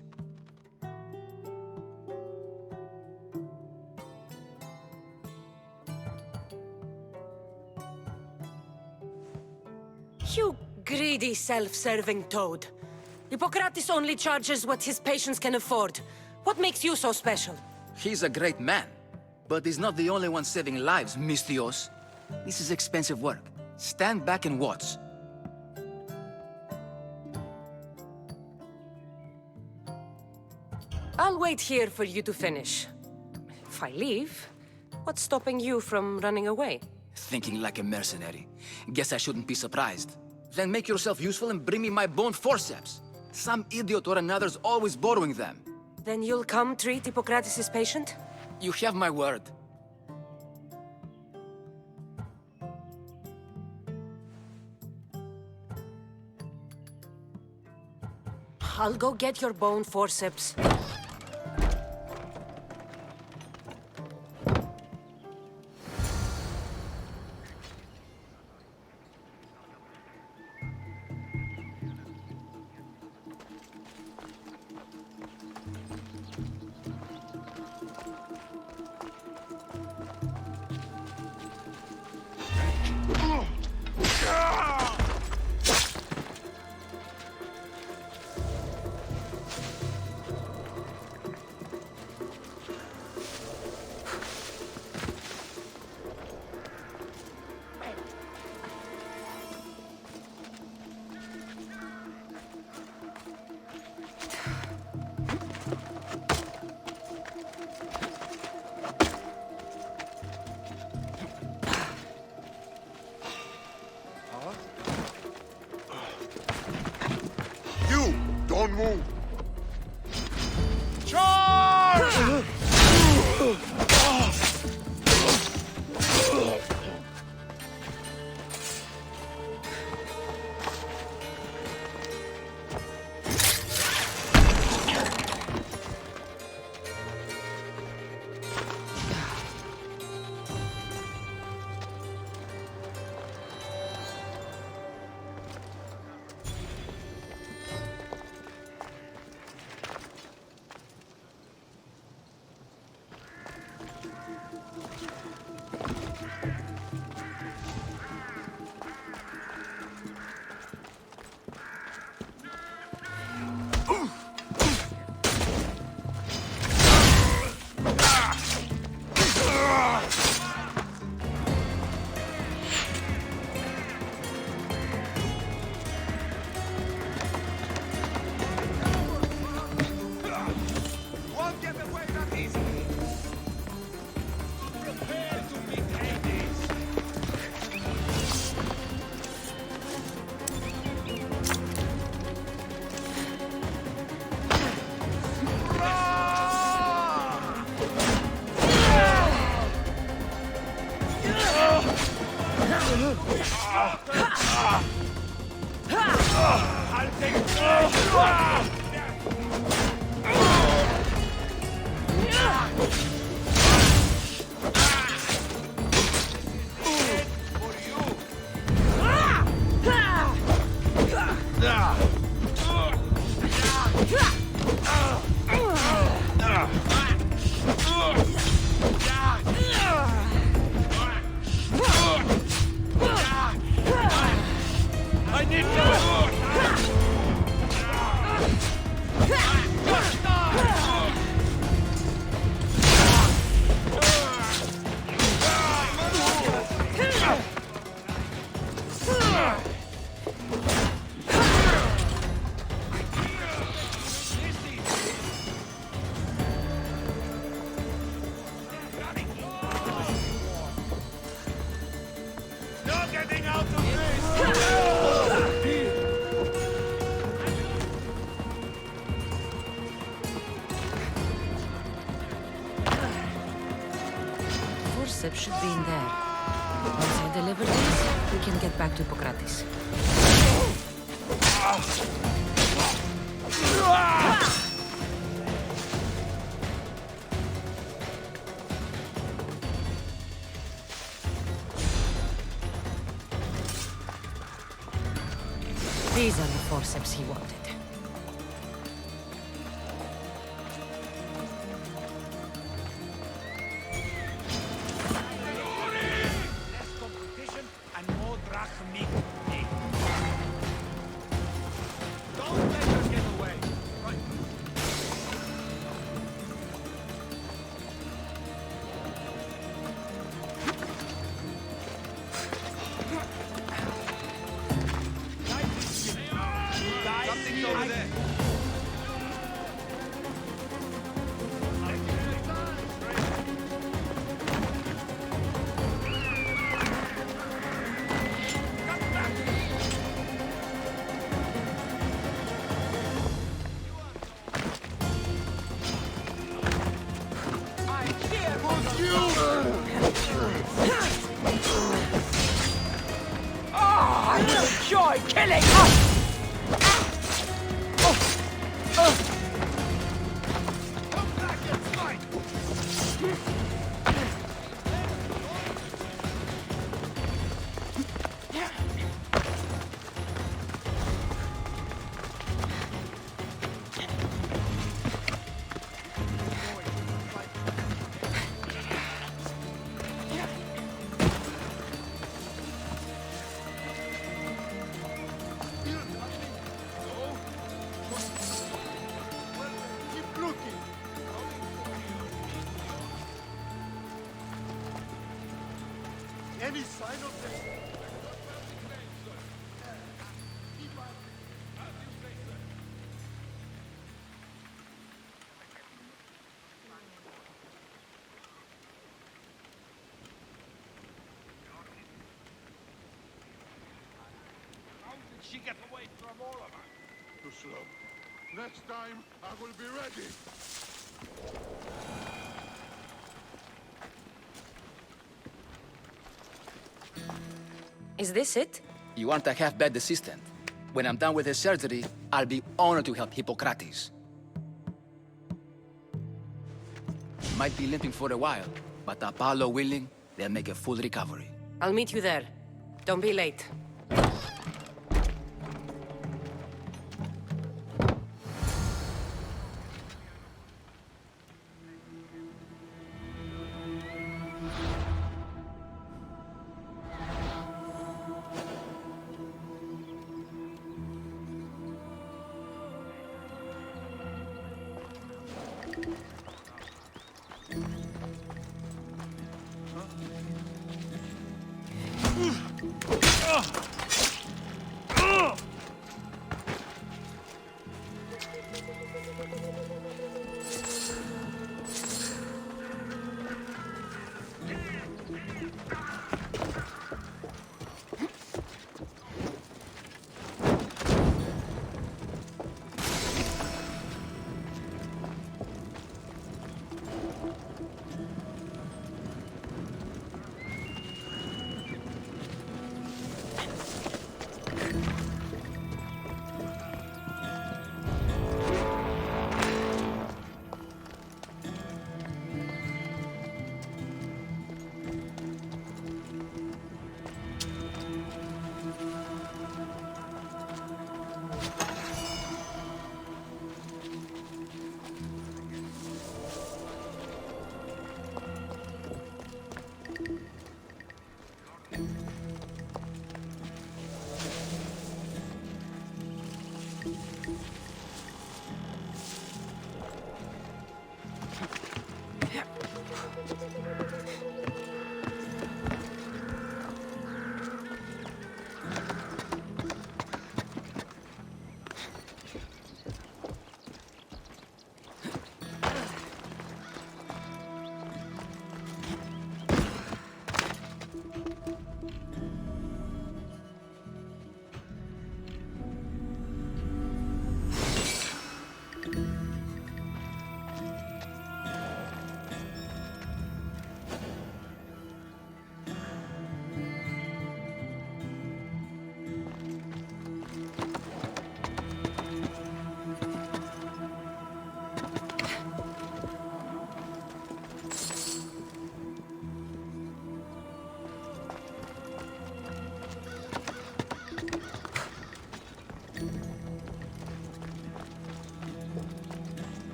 K: You greedy, self-serving toad. Hippocrates only charges what his patients can afford. What makes you so special?
M: He's a great man. But he's not the only one saving lives, Mystios. This is expensive work. Stand back and watch.
K: I'll wait here for you to finish. If I leave, what's stopping you from running away?
M: Thinking like a mercenary. Guess I shouldn't be surprised. Then make yourself useful and bring me my bone forceps. Some idiot or another's always borrowing them.
K: Then you'll come treat Hippocrates' patient?
M: You have my word.
K: I'll go get your bone forceps.
J: Don't move!
H: Charge! I need to...
B: forceps should be in there. Once I deliver these, we can get back to Hippocrates. These are the forceps he wanted.
J: Less competition and more drachmi. Don't let her get away. Right. Something's over there.
H: I will enjoy killing!
C: Any sign of this?
J: How did she get away from all of us?
C: Too slow. Next time, I will be ready.
K: Is this it?
M: You aren't a half-bad assistant. When I'm done with the surgery, I'll be honored to help Hippocrates. Might be limping for a while, but Apollo willing, they'll make a full recovery.
K: I'll meet you there. Don't be late.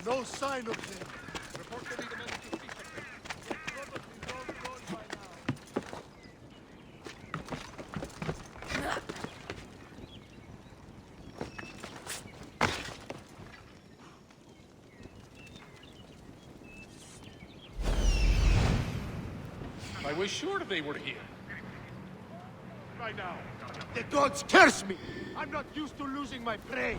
C: No sign of them. Report to me the men you speak of them. They're probably long gone by
J: I was sure they were here.
C: right now. The gods curse me! I'm not used to losing my prey.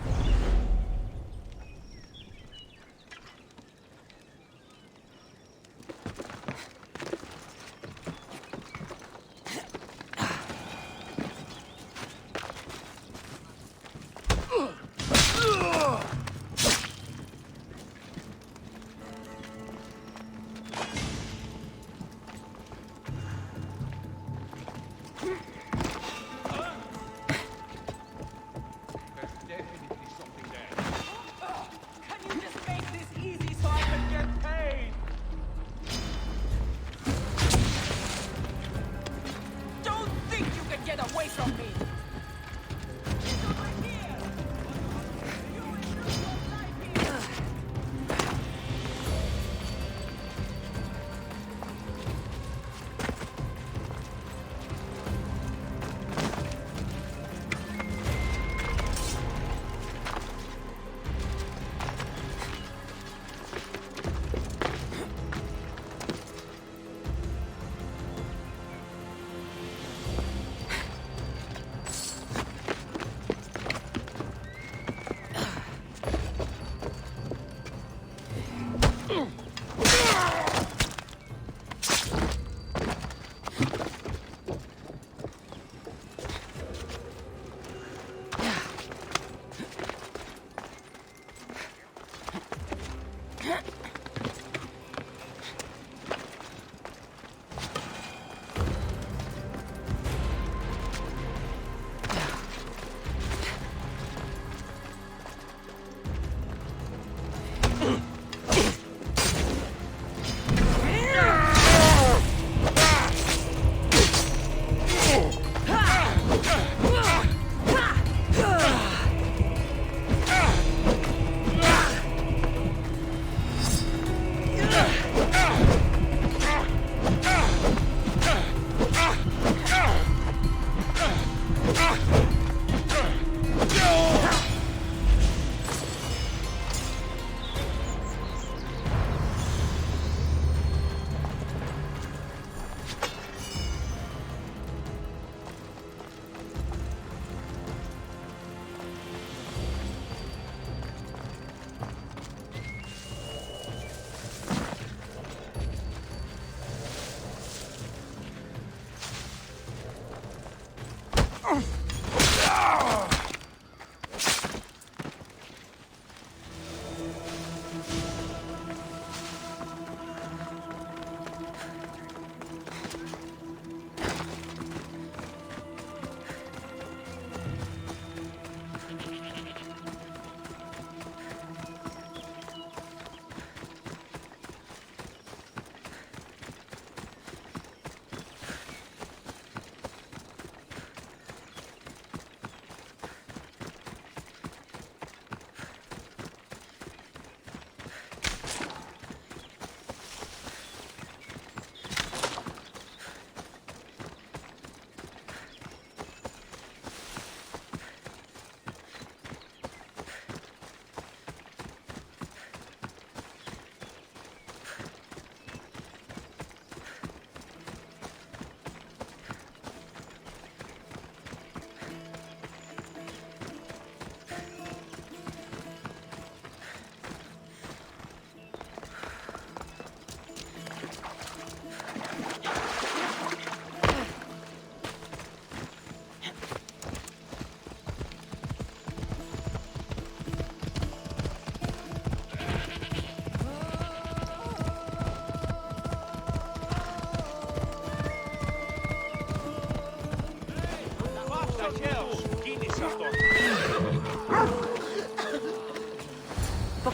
J: There's definitely something there.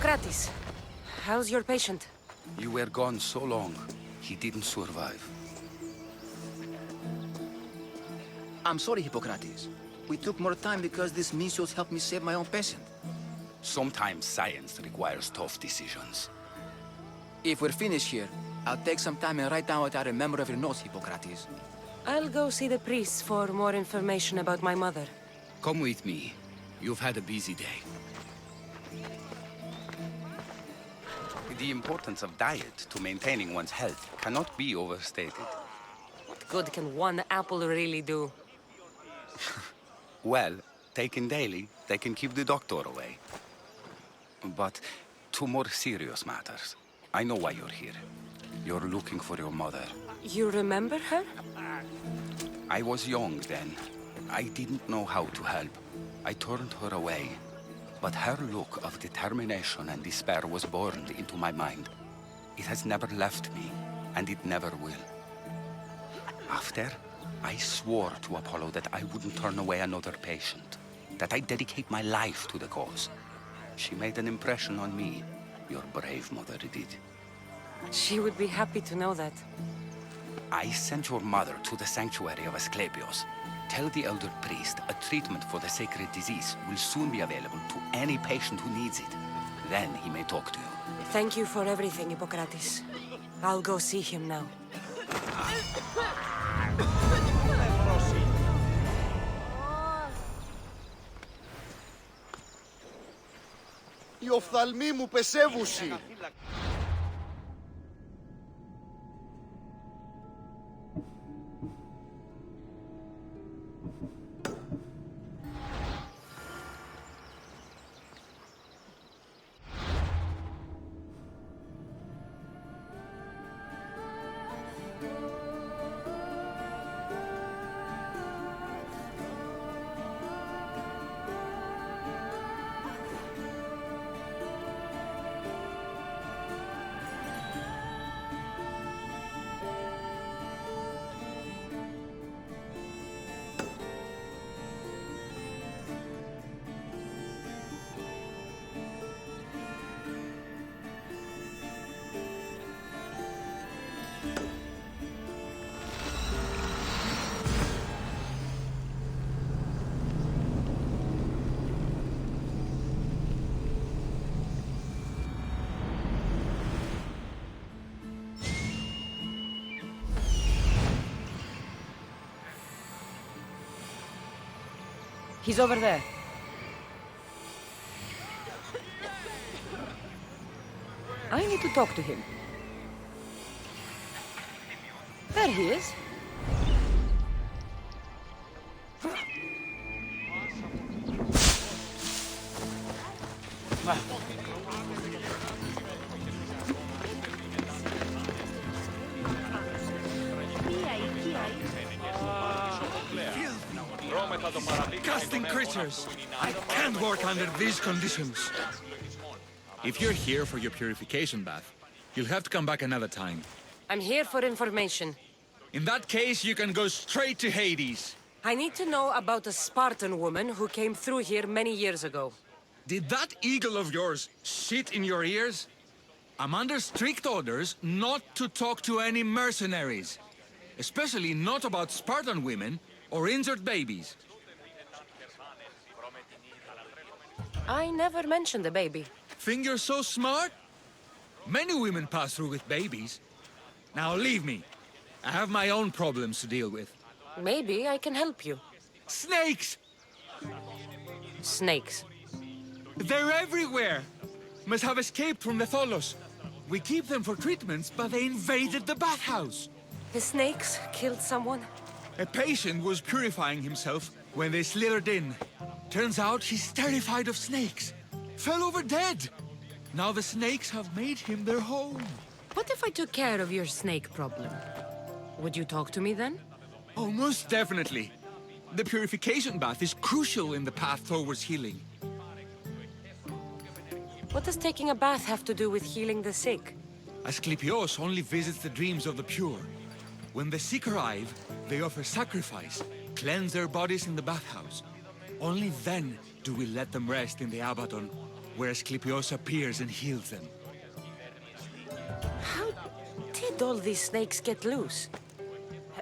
K: Hippocrates, how's your patient?
N: You were gone so long, he didn't survive.
P: I'm sorry, Hippocrates. We took more time because this measles helped me save my own patient.
N: Sometimes science requires tough decisions.
P: If we're finished here, I'll take some time and write down what I remember of your notes, Hippocrates.
K: I'll go see the priests for more information about my mother.
N: Come with me. You've had a busy day. The importance of diet to maintaining one's health cannot be overstated.
K: What good can one apple really do?
N: Well, taken daily, they can keep the doctor away. But to more serious matters, I know why you're here. You're looking for your mother.
K: You remember her?
N: I was young then. I didn't know how to help. I turned her away. But her look of determination and despair was burned into my mind. It has never left me, and it never will. After, I swore to Apollo that I wouldn't turn away another patient, that I'd dedicate my life to the cause. She made an impression on me. Your brave mother did.
K: She would be happy to know that.
N: I sent your mother to the sanctuary of Asklepios. Tell the elder priest a treatment for the sacred disease will soon be available to any patient who needs it. Then he may talk to you.
K: Thank you for everything, Hippocrates. I'll go see him now.
J: Οι οφθαλμοί μου πεσεύουσι.
K: He's over there. I need to talk to him. There he is.
Q: Disgusting creatures! I can't work under these conditions. If you're here for your purification bath, you'll have to come back another time.
K: I'm here for information.
Q: In that case, you can go straight to Hades.
K: I need to know about a Spartan woman who came through here many years ago.
Q: Did that eagle of yours shit in your ears? I'm under strict orders not to talk to any mercenaries. Especially not about Spartan women or injured babies.
K: I never mentioned a baby.
Q: Think you're so smart? Many women pass through with babies. Now leave me. I have my own problems to deal with.
K: Maybe I can help you.
Q: Snakes!
K: Snakes.
Q: They're everywhere! Must have escaped from the Tholos. We keep them for treatments, but they invaded the bathhouse.
K: The snakes killed someone?
Q: A patient was purifying himself when they slithered in. Turns out he's terrified of snakes. Fell over dead. Now the snakes have made him their home.
K: What if I took care of your snake problem? Would you talk to me then?
Q: Oh, most definitely. The purification bath is crucial in the path towards healing.
K: What does taking a bath have to do with healing the sick?
Q: Asklepios only visits the dreams of the pure. When the sick arrive, they offer sacrifice, cleanse their bodies in the bathhouse. Only then do we let them rest in the Abaddon. where Asklepios appears and heals them.
K: How did all these snakes get loose?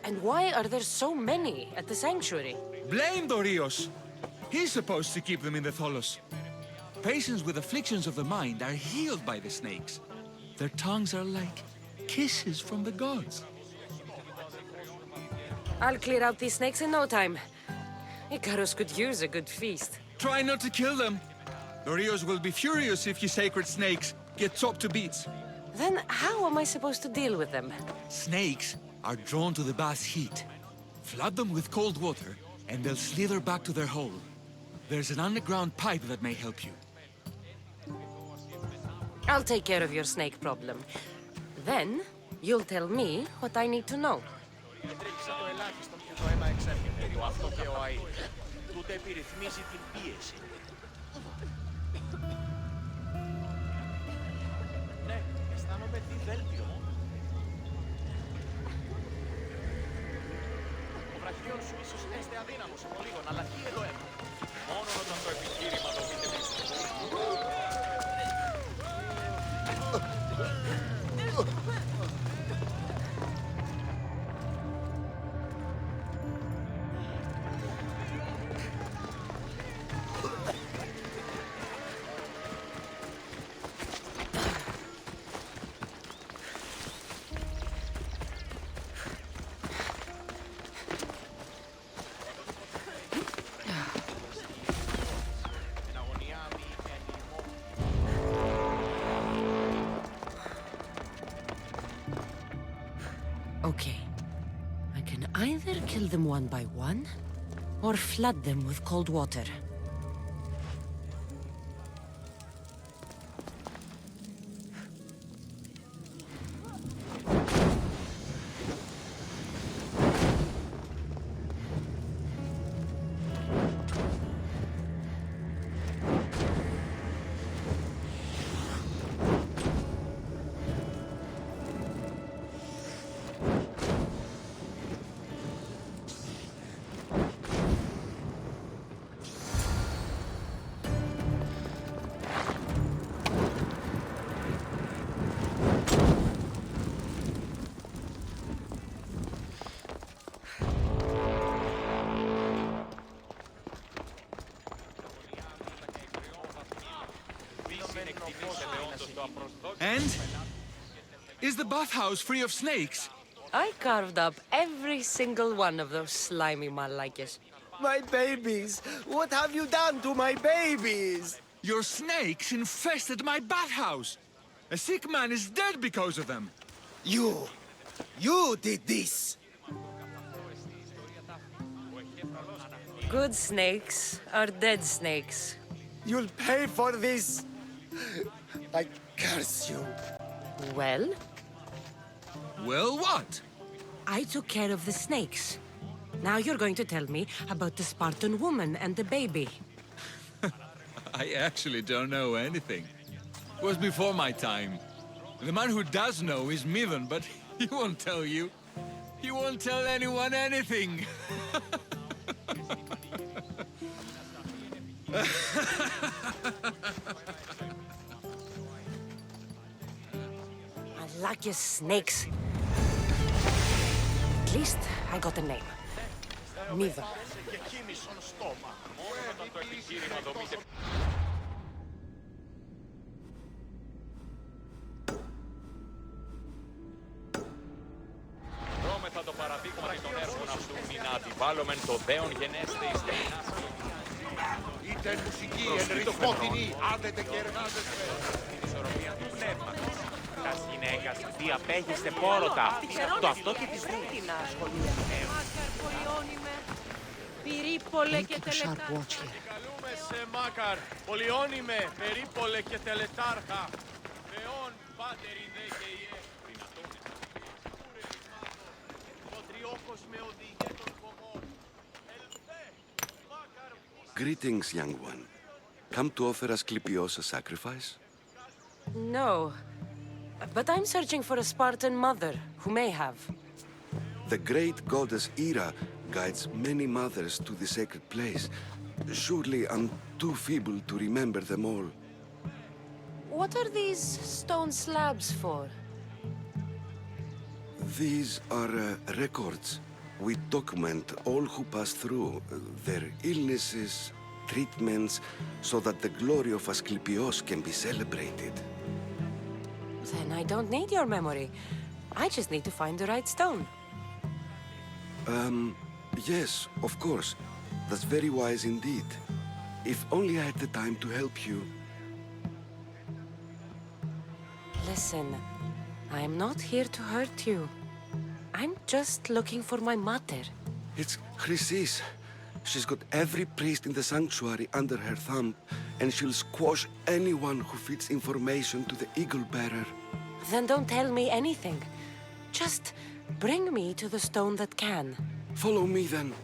K: And why are there so many at the sanctuary?
Q: Blame Dorios! He's supposed to keep them in the Tholos. Patients with afflictions of the mind are healed by the snakes. Their tongues are like kisses from the gods.
K: I'll clear out these snakes in no time. Icarus could use a good feast.
Q: Try not to kill them. Dorios will be furious if you sacred snakes get chopped to bits.
K: Then how am I supposed to deal with them?
Q: Snakes are drawn to the bath's heat. Flood them with cold water, and they'll slither back to their hole. There's an underground pipe that may help you.
K: I'll take care of your snake problem. Then, you'll tell me what I need to know. Okay. I can either kill them one by one, or flood them with cold water.
Q: And? Is the bathhouse free of snakes?
K: I carved up every single one of those slimy malakes.
R: My babies! What have you done to my babies?
Q: Your snakes infested my bathhouse! A sick man is dead because of them!
R: You did this!
K: Good snakes are dead snakes.
R: You'll pay for this! I curse you.
K: Well?
Q: Well, what?
K: I took care of the snakes. Now you're going to tell me about the Spartan woman and the baby.
Q: I actually don't know anything. It was before my time. The man who does know is Midon, but he won't tell you. He won't tell anyone anything.
K: I like your snakes. At least I got a name. Midon.
S: Δρόμεθα το παραδείγμα των έργων αυτού, μην αντιβάλλομεν το δέον γενέστε εις τεχνάς.
J: Είτε μουσική, εν ρυθμότινη, άδετε και εργάζεστε.
S: Την ισορροπία του πνεύματος. Τας γυναίκας, τι απέχεστε πόρωτα. Το αυτό και τις δούλες.
L: Πυρίπολε και τελετάρχα.
J: Καλούμε σε Μάκαρ, πολυώνυμε, περίπολε και τελετάρχα. Θεόν, πάτερη δε και ιέ.
T: Greetings, young one. Come to offer Asklepios a sacrifice?
K: No. But I'm searching for a Spartan mother who may have.
T: The great goddess Ira guides many mothers to the sacred place. Surely I'm too feeble to remember them all.
K: What are these stone slabs for?
T: These are records. We document all who pass through, their illnesses, treatments, so that the glory of Asklepios can be celebrated.
K: Then I don't need your memory. I just need to find the right stone.
T: Yes, of course. That's very wise indeed. If only I had the time to help you.
K: Listen, I'm not here to hurt you. I'm just looking for my mother.
T: It's Chrysis. She's got every priest in the sanctuary under her thumb, and she'll squash anyone who feeds information to the Eagle Bearer.
K: Then don't tell me anything. Just bring me to the stone that can.
T: Follow me then.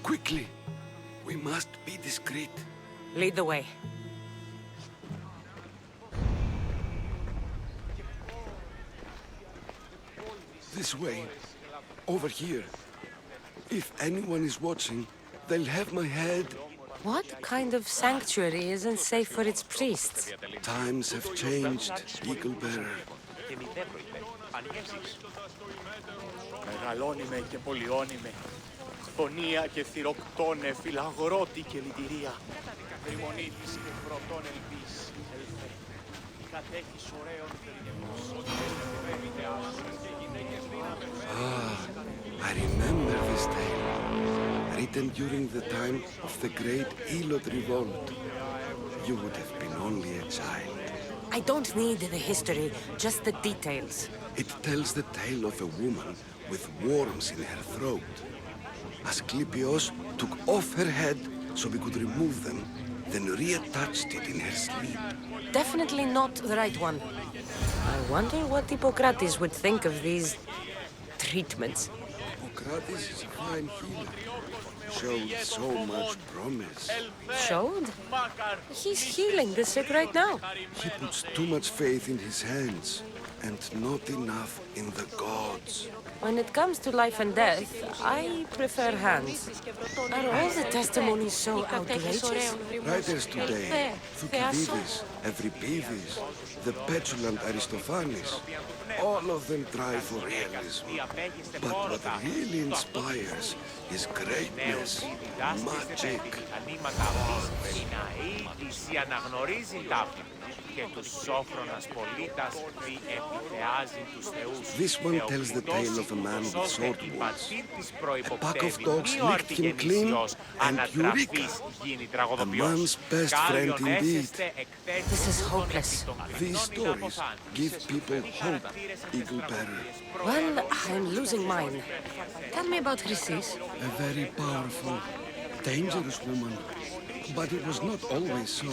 T: Quickly. We must be discreet.
K: Lead the way.
T: This way. Over here. If anyone is watching, they'll have my head.
K: What kind of sanctuary isn't safe for its priests?
T: Times have changed, Eagle Bearer.
J: Μεγαλώνει και πολιώνει με. Χθονία και θυροκτώνε, φυλαγρώτη και λυτηρία. Τριμονή της και πρωτών ελπίς, ελφέ. Κατέχεις ωραίων θερινούς, ότι δεν άσου και γυναίκες δύναμες.
T: I remember this tale. Written during the time of the Great Elot Revolt. You would have been only a child.
K: I don't need the history, just the details.
T: It tells the tale of a woman with worms in her throat. Asklepios took off her head so we could remove them, then reattached it in her sleep.
K: Definitely not the right one. I wonder what Hippocrates would think of these treatments.
T: Hippocrates is a fine healer. Showed so much promise.
K: Showed? He's healing the sick right now.
T: He puts too much faith in his hands, and not enough in the gods.
K: When it comes to life and death, I prefer hands. Are all the testimonies so outrageous?
T: Writers today, Thucydides, Euripides, the petulant Aristophanes, all of them try for realism. But what really inspires is greatness, magic. This one tells the tale of a man with sword wounds. A pack of dogs licked him clean, and Eureka, a man's best friend indeed.
K: This is hopeless.
T: These stories give people hope, Eagle Bearer.
K: Well, I'm losing mine. Tell me about Chrysis.
T: A very powerful, dangerous woman. But it was not always so.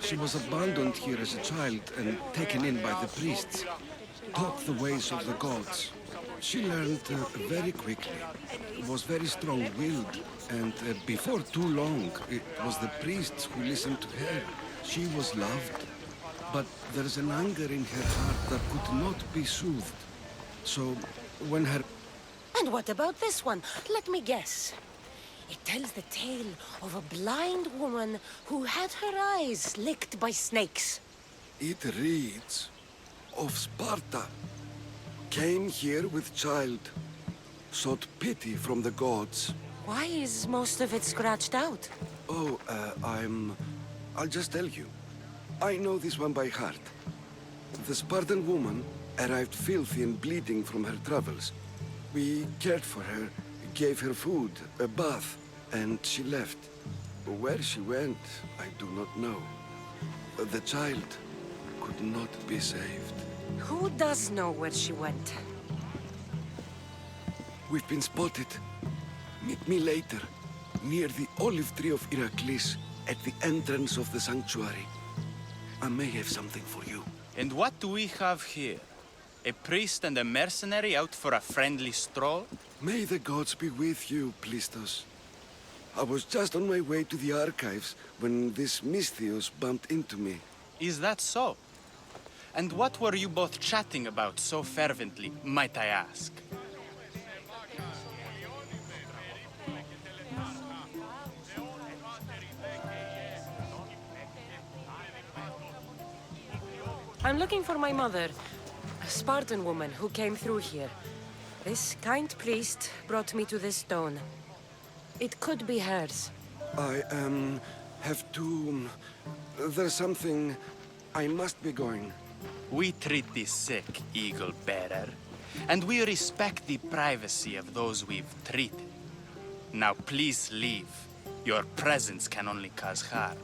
T: She was abandoned here as a child and taken in by the priests, taught the ways of the gods. She learned very quickly, was very strong-willed, and before too long, it was the priests who listened to her. She was loved, but there's an anger in her heart that could not be soothed. So, when her...
K: And what about this one? Let me guess. It tells the tale of a blind woman who had her eyes licked by snakes.
T: It reads of Sparta. Came here with child, sought pity from the gods.
K: Why is most of it scratched out?
T: Oh, I'll just tell you. I know this one by heart. The Spartan woman arrived filthy and bleeding from her travels. We cared for her, gave her food, a bath, and she left. Where she went, I do not know. The child could not be saved.
K: Who does know where she went?
T: We've been spotted. Meet me later, near the olive tree of Iraklis, at the entrance of the sanctuary. I may have something for you.
F: And what do we have here? A priest and a mercenary out for a friendly stroll?
T: May the gods be with you, Plistos. I was just on my way to the archives when this Misthios bumped into me.
F: Is that so? And what were you both chatting about so fervently, might I ask?
K: I'm looking for my mother, a Spartan woman who came through here. This kind priest brought me to this stone. It could be hers.
T: I, have to... There's something... I must be going.
F: We treat the sick, Eagle Bearer, and we respect the privacy of those we've treated. Now please leave. Your presence can only cause harm.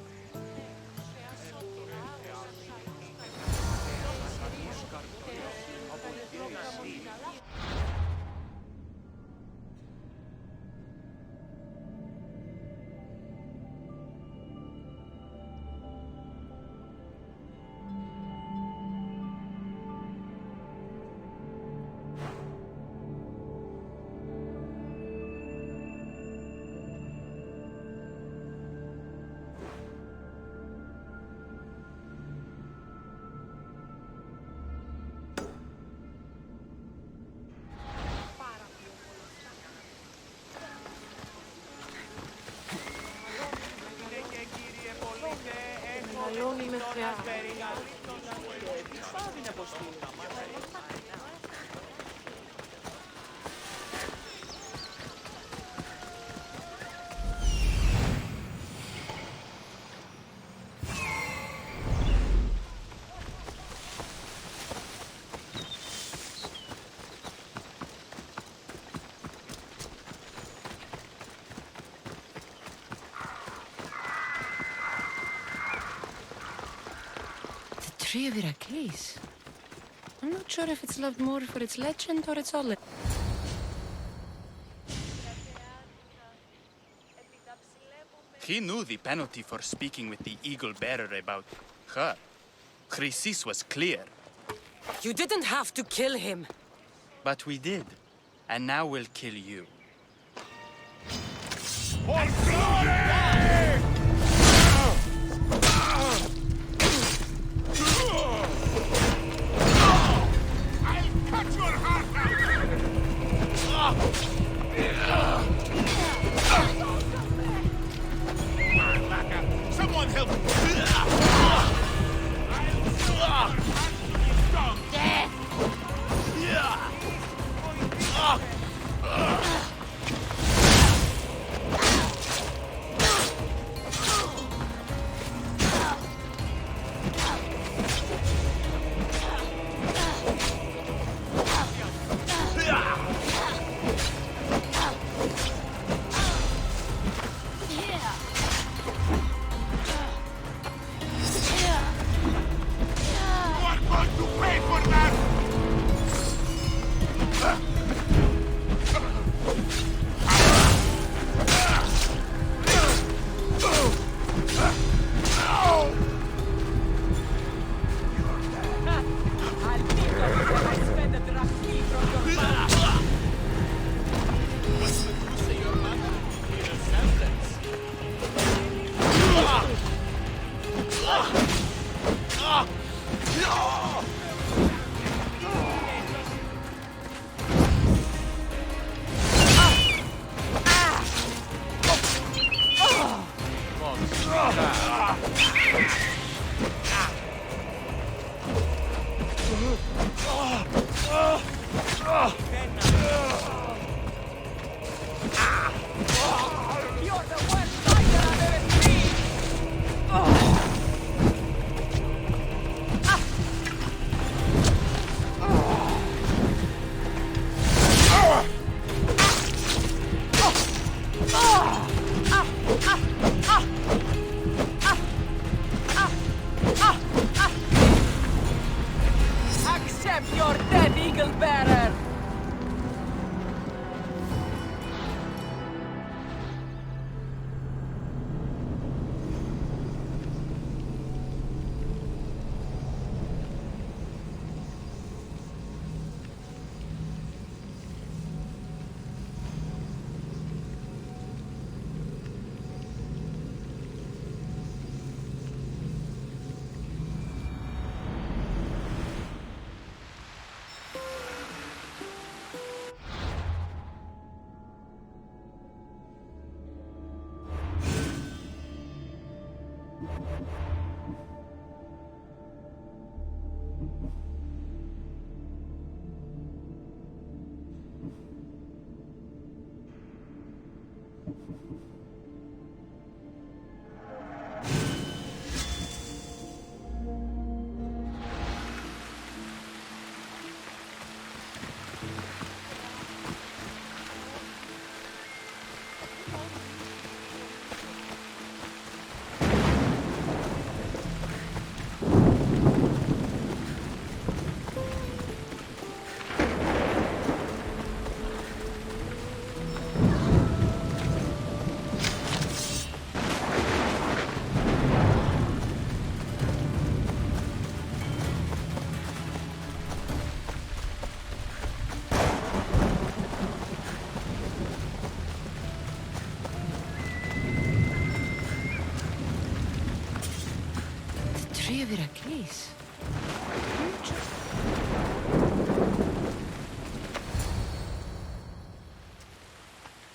B: Tree of Iraklis. I'm not sure if it's loved more for its legend or its olive.
F: He knew the penalty for speaking with the Eagle Bearer about her. Chrysis was clear.
K: You didn't have to kill him.
F: But we did. And now we'll kill you.
A: Someone help me!
B: Tree of Iraklis.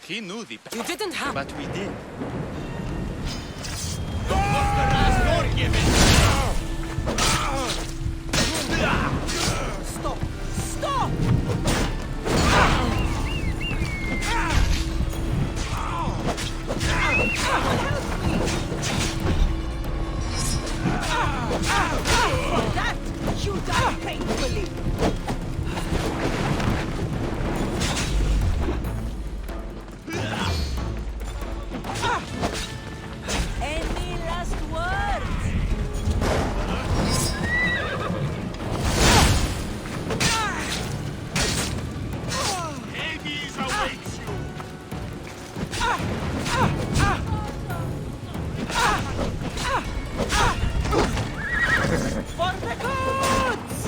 F: He knew the...
K: You didn't have...
F: But we did.
H: Stop! Stop! For that, you die painfully! Any last words?
A: Hades awaits you!
H: For the gods!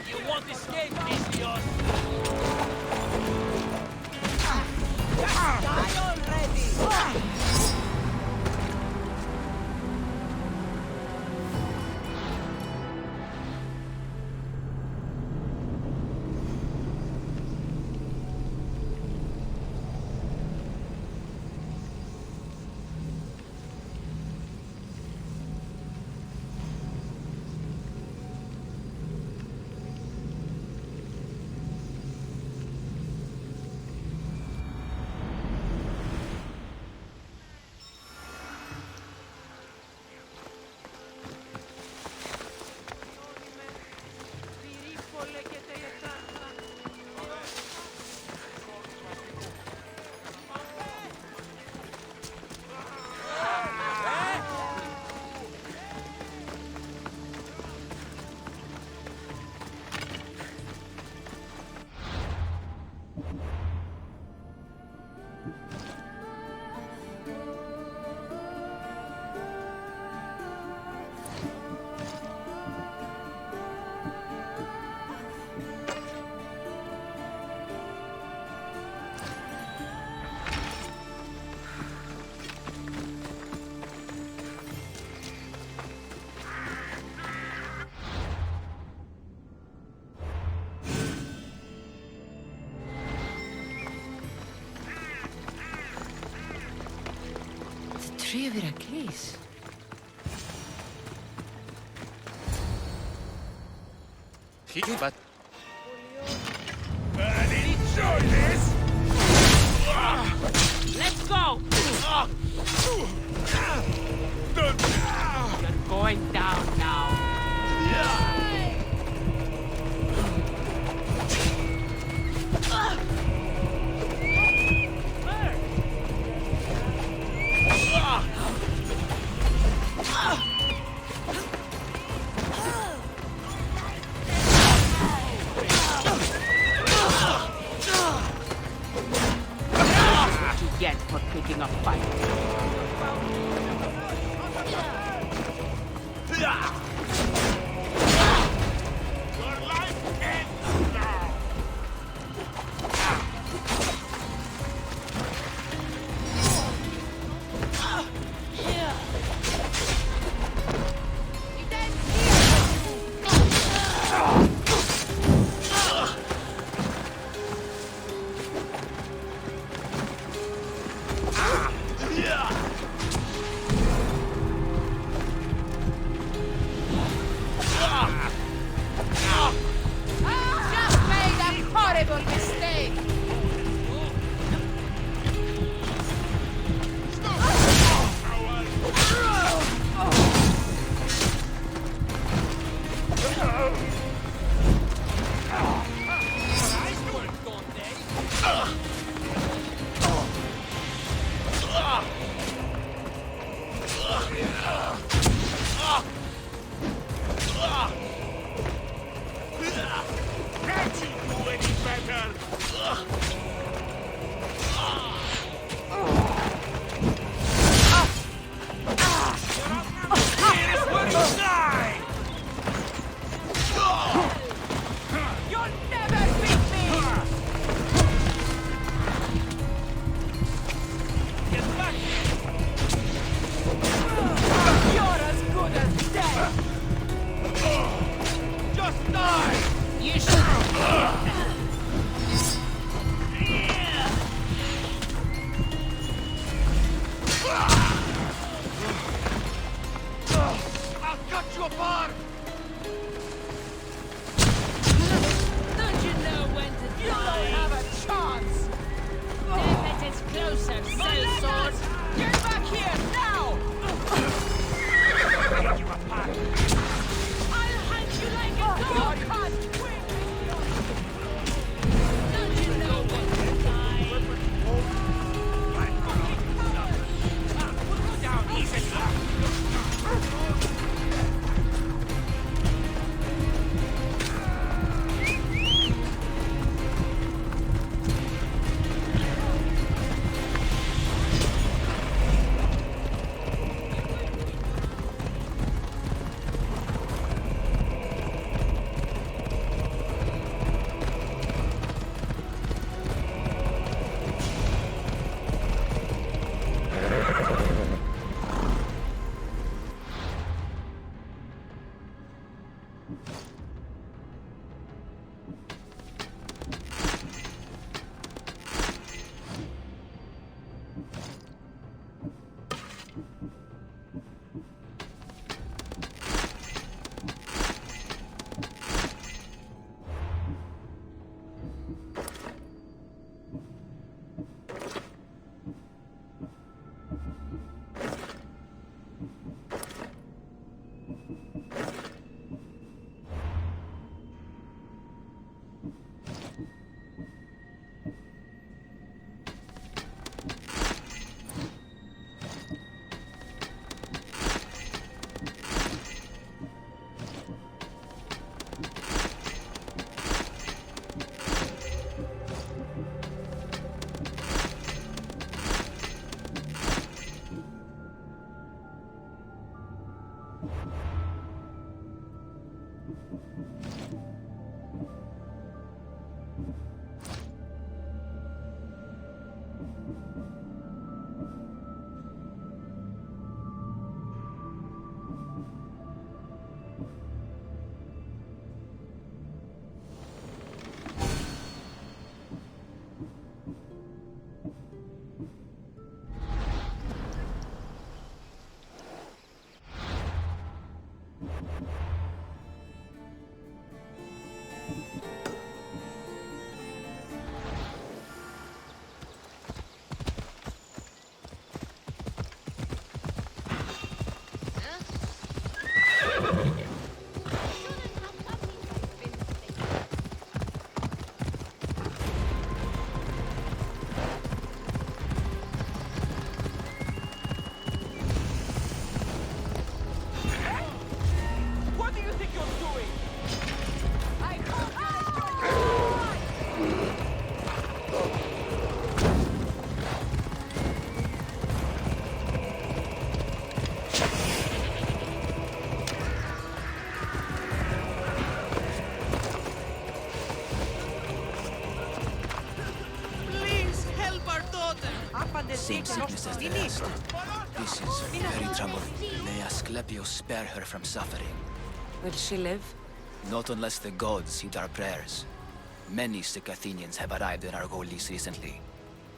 H: You won't escape, Misios! Just die already!
B: Tree of Iraklis.
F: But...
H: Enjoy this! Let's go! You're going down now. Get for picking a fight.
A: Your life ends now!
J: I'll cut you apart!
H: Don't you know when to die?
J: You don't have a chance!
H: Death is closer, sellsword!
J: Get back here, now!
H: I'll hunt you like a dog! Don't you know when to die?
J: We'll go down easy.
P: Same sickness as the rest. This is very troubling. May Asklepios spare her from suffering.
K: Will she live?
P: Not unless the gods heed our prayers. Many sick Athenians have arrived in our Golis recently,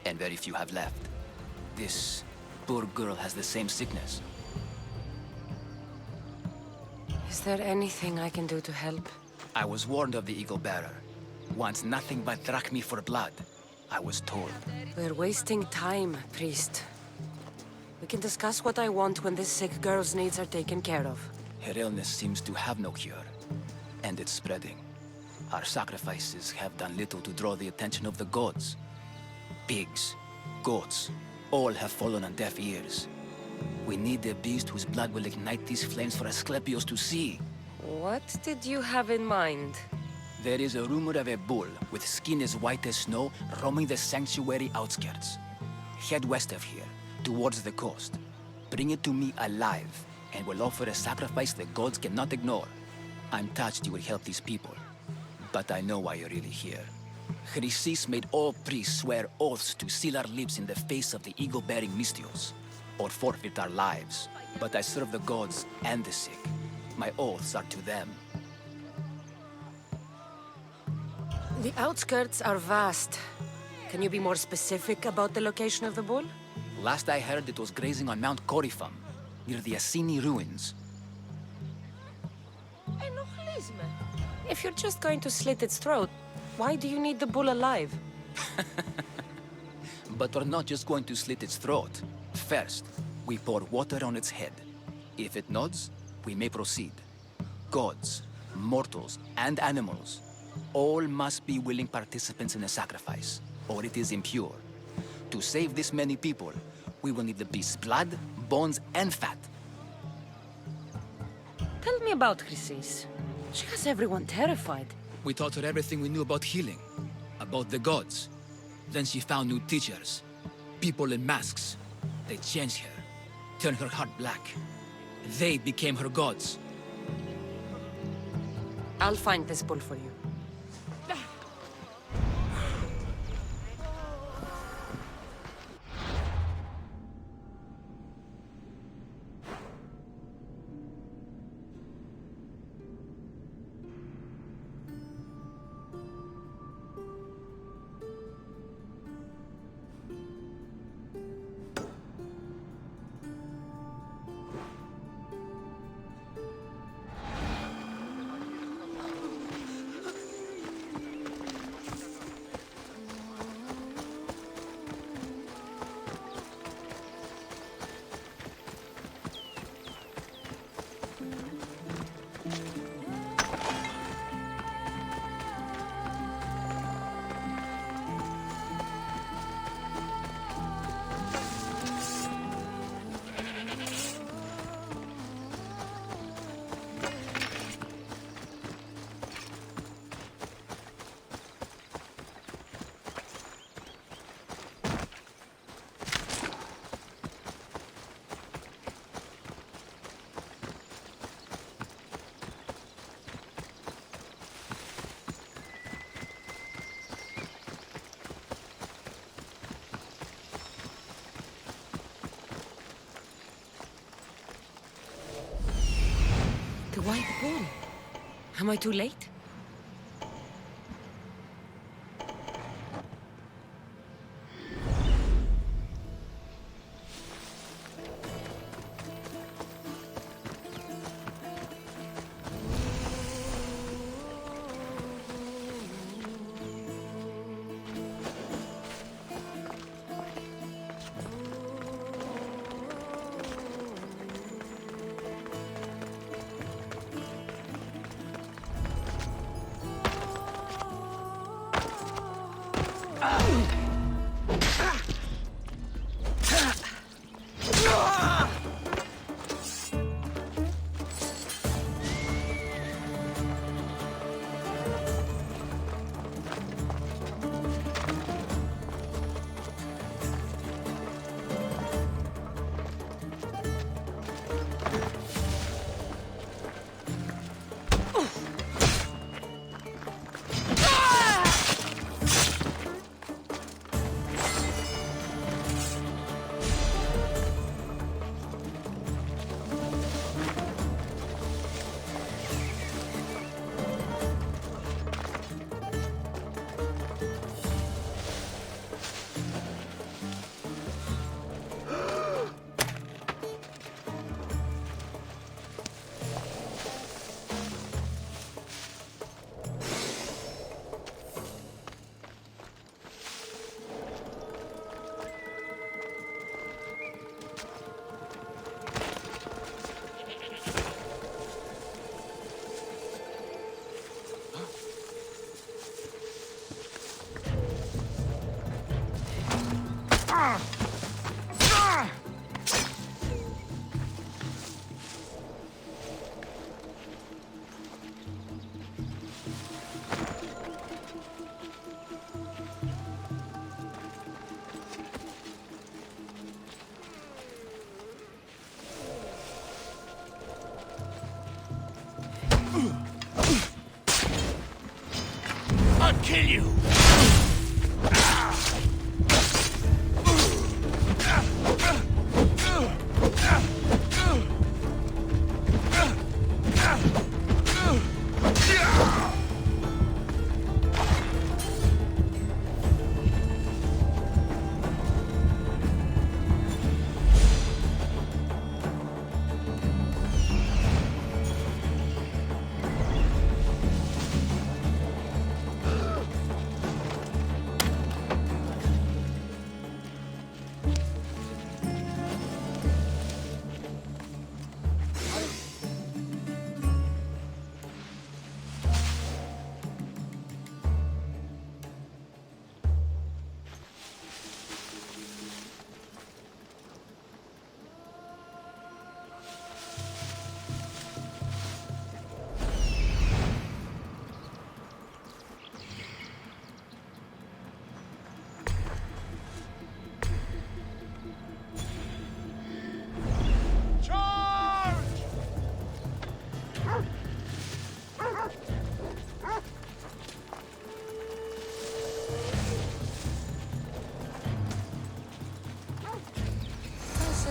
P: and very few have left. This poor girl has the same sickness.
K: Is there anything I can do to help?
P: I was warned of the Eagle Bearer. Wants nothing but drachmi for blood, I was told.
K: We're wasting time, priest. We can discuss what I want when this sick girl's needs are taken care of.
P: Her illness seems to have no cure, and it's spreading. Our sacrifices have done little to draw the attention of the gods. Pigs, goats, all have fallen on deaf ears. We need a beast whose blood will ignite these flames for Asklepios to see.
K: What did you have in mind?
P: There is a rumor of a bull with skin as white as snow roaming the sanctuary outskirts. Head west of here, towards the coast. Bring it to me alive, and we'll offer a sacrifice the gods cannot ignore. I'm touched you will help these people, but I know why you're really here. Chrysis made all priests swear oaths to seal our lips in the face of the eagle-bearing Mystios, or forfeit our lives. But I serve the gods and the sick. My oaths are to them.
K: The outskirts are vast. Can you be more specific about the location of the bull?
P: Last I heard, it was grazing on Mount Corifum, near the Assini ruins.
K: If you're just going to slit its throat, why do you need the bull alive?
P: But we're not just going to slit its throat. First, we pour water on its head. If it nods, we may proceed. Gods, mortals, and animals, all must be willing participants in the sacrifice, or it is impure. To save this many people, we will need the beast's blood, bones, and fat.
K: Tell me about Chrysis. She has everyone terrified.
P: We taught her everything we knew about healing, about the gods. Then she found new teachers, people in masks. They changed her, turned her heart black. They became her gods.
K: I'll find this bull for you. The white bull. Am I too late?
A: I'll kill you!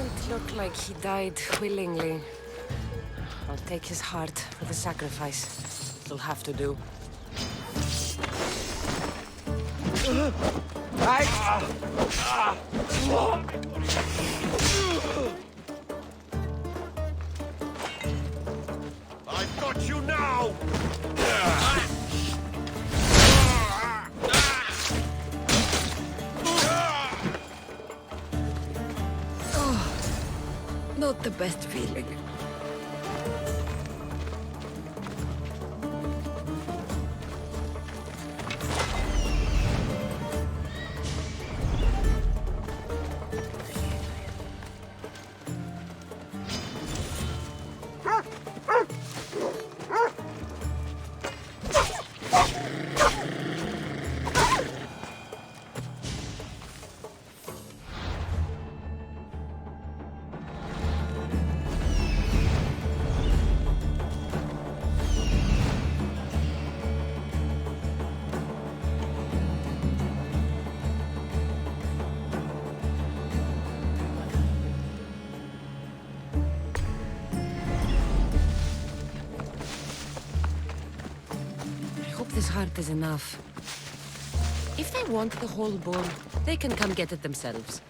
K: Doesn't look like he died willingly. I'll take his heart for the sacrifice. It'll have to do.
R: I've got you now!
B: Not the best feeling. This heart is enough. If they want the whole bull, they can come get it themselves.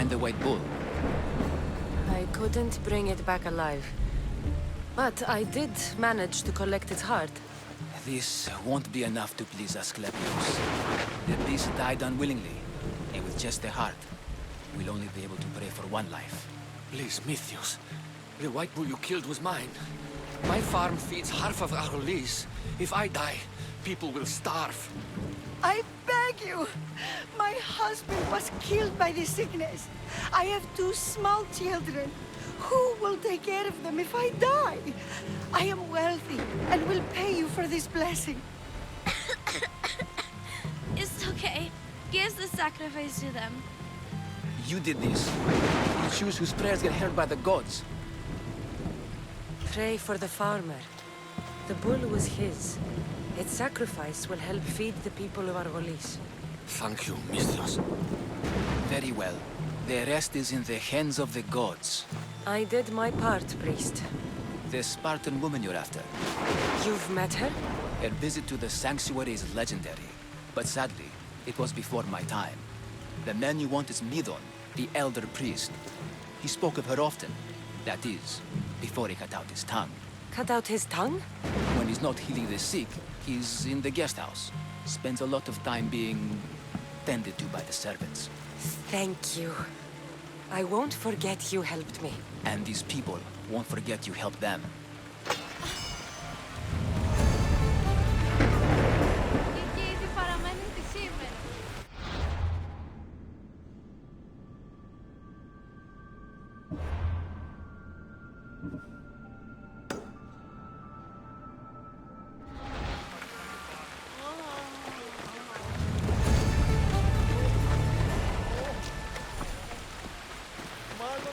P: The white bull.
K: I couldn't bring it back alive. But I did manage to collect its heart.
P: This won't be enough to please Asklepios. The beast died unwillingly, and with just the heart, we'll only be able to pray for one life.
M: Please, Mythios. The white bull you killed was mine. My farm feeds half of our lease. If I die, people will starve.
G: I beg you! My husband was killed by this sickness. I have 2 small children. Who will take care of them if I die? I am wealthy and will pay you for this blessing.
D: It's okay. Give the sacrifice to them.
P: You did this. You choose whose prayers get heard by the gods.
K: Pray for the farmer. The bull was his. Its sacrifice will help feed the people of Argolis.
M: Thank you, Mythios.
P: Very well. The rest is in the hands of the gods.
K: I did my part, priest.
P: The Spartan woman you're after.
K: You've met her?
P: Her visit to the sanctuary is legendary. But sadly, it was before my time. The man you want is Midon, the elder priest. He spoke of her often. That is, before he cut out his tongue.
K: Cut out his tongue?
P: When he's not healing the sick, he's in the guest house. Spends a lot of time being tended to by the servants.
K: Thank you. I won't forget you helped me.
P: And these people won't forget you helped them.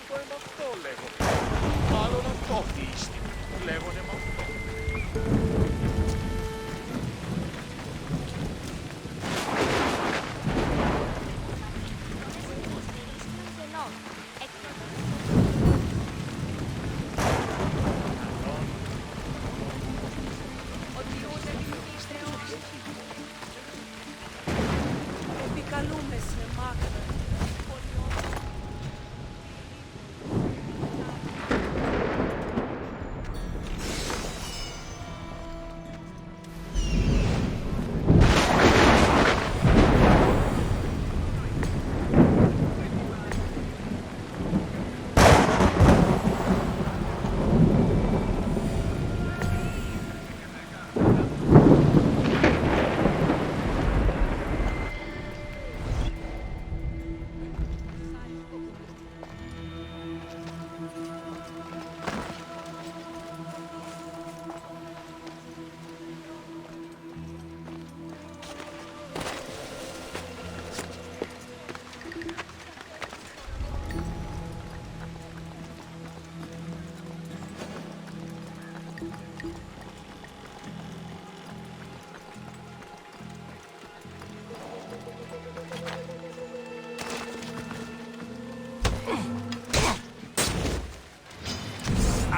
J: Μάλλον αυτό λέγω. Μάλλον αυτό τι είστε.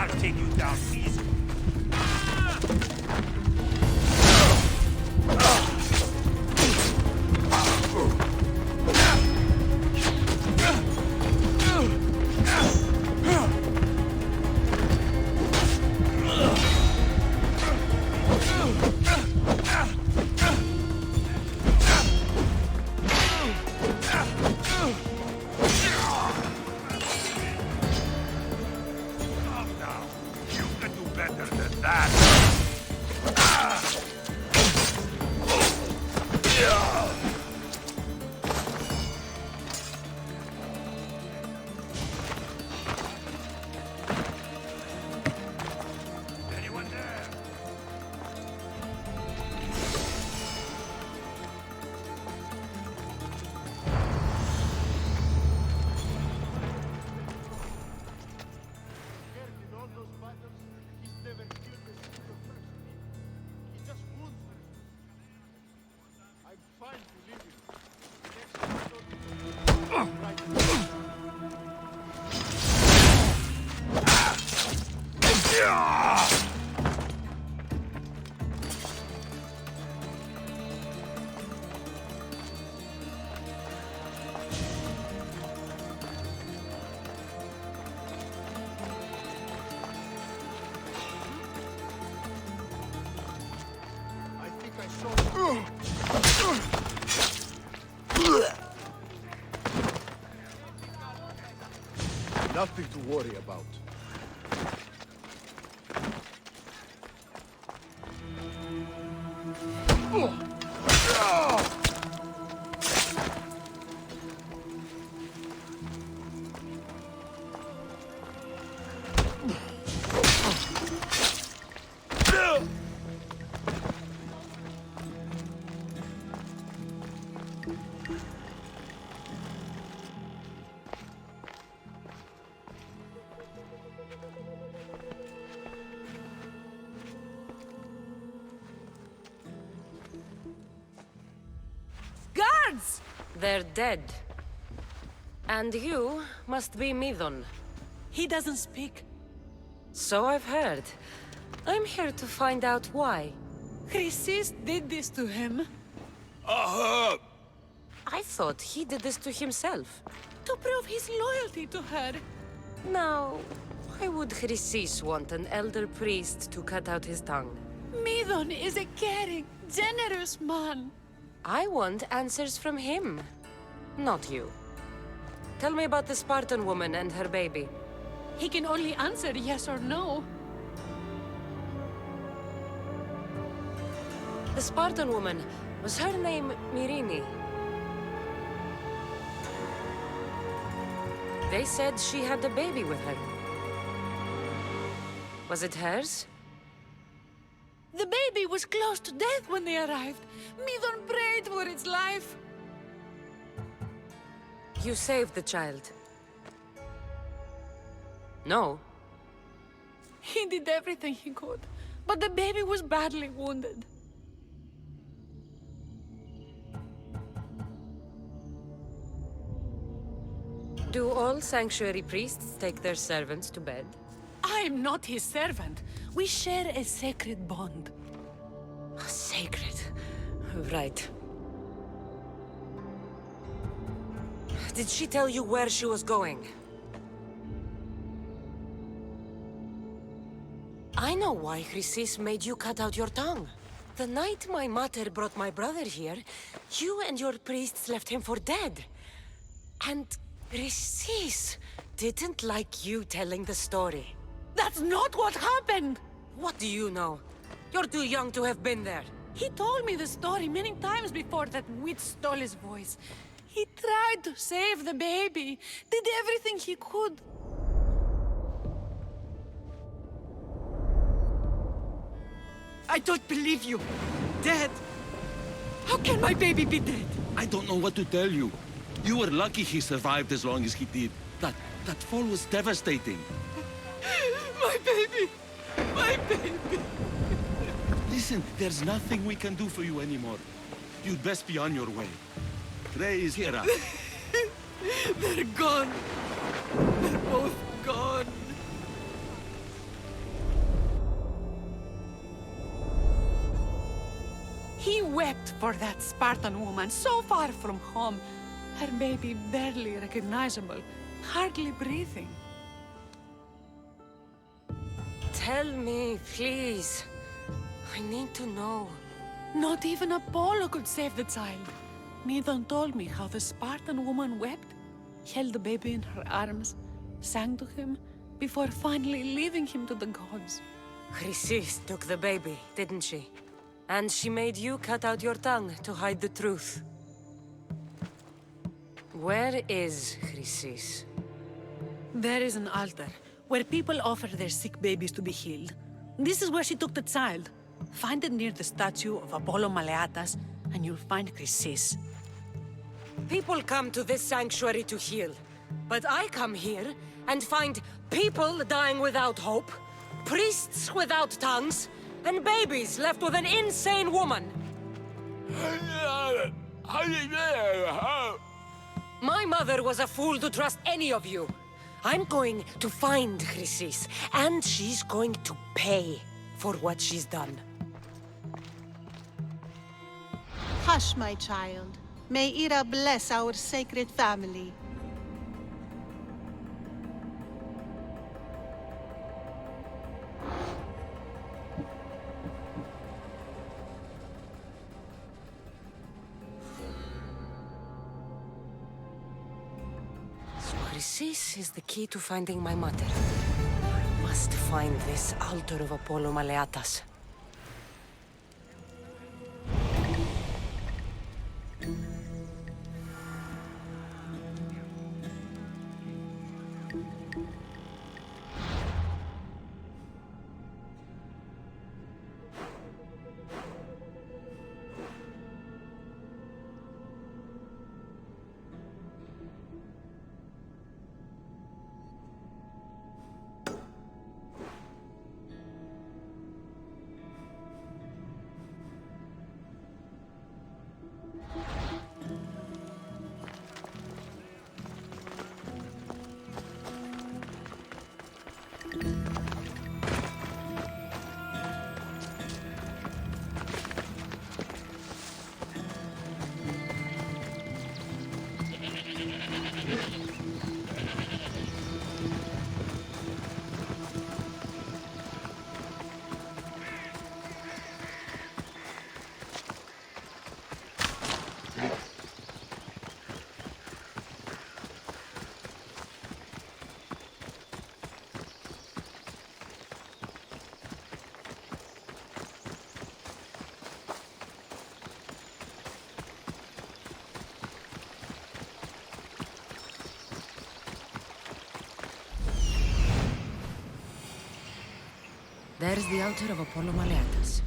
S: not take you down easy.
R: Nothing to worry about.
K: Guards! They're dead. And you must be Midon.
G: He doesn't speak.
K: So I've heard. I'm here to find out why.
G: Chrysis did this to him.
K: I thought he did this to himself.
G: To prove his loyalty to her.
K: Now, why would Chrysis want an elder priest to cut out his tongue?
G: Midon is a caring, generous man.
K: I want answers from him, not you. Tell me about the Spartan woman and her baby.
G: He can only answer yes or no.
K: The Spartan woman, was her name Myrine? They said she had a baby with her. Was it hers?
G: The baby was close to death when they arrived. Midon prayed for its life.
K: You saved the child. No.
G: He did everything he could, but the baby was badly wounded.
K: Do all sanctuary priests take their servants to bed?
G: I am not his servant. We share a sacred bond.
K: Sacred. Right. Did she tell you where she was going? I know why Chrysis made you cut out your tongue. The night my mater brought my brother here, you and your priests left him for dead. And Chrysis didn't like you telling the story.
G: That's not what happened!
K: What do you know? You're too young to have been there.
G: He told me the story many times before that witch stole his voice. He tried to save the baby, did everything he could.
M: I don't believe you. Dead?
G: How can my baby be dead?
T: I don't know what to tell you. You were lucky he survived as long as he did. That fall was devastating.
G: My baby! My baby!
T: Listen, there's nothing we can do for you anymore. You'd best be on your way. Trey is here.
G: They're gone. They're both gone.
U: wept for that Spartan woman so far from home. Her baby barely recognizable, hardly breathing.
K: Tell me, please. I need to know.
U: Not even Apollo could save the child. Medon told me how the Spartan woman wept, held the baby in her arms, sang to him, before finally leaving him to the gods.
K: Chrysis took the baby, didn't she? And she made you cut out your tongue to hide the truth. Where is Chrysis?
U: There is an altar, where people offer their sick babies to be healed. This is where she took the child. Find it near the statue of Apollo Maleatas, and you'll find Chrysis.
K: People come to this sanctuary to heal. But I come here and find people dying without hope, priests without tongues, and babies left with an insane woman. My mother was a fool to trust any of you. I'm going to find Chrysis, and she's going to pay for what she's done.
L: Hush, my child. May Ira bless our sacred family.
K: So Chrysis is the key to finding my mother. I must find this altar of Apollo Maleatas.
B: There's the altar of Apollo Maleatas.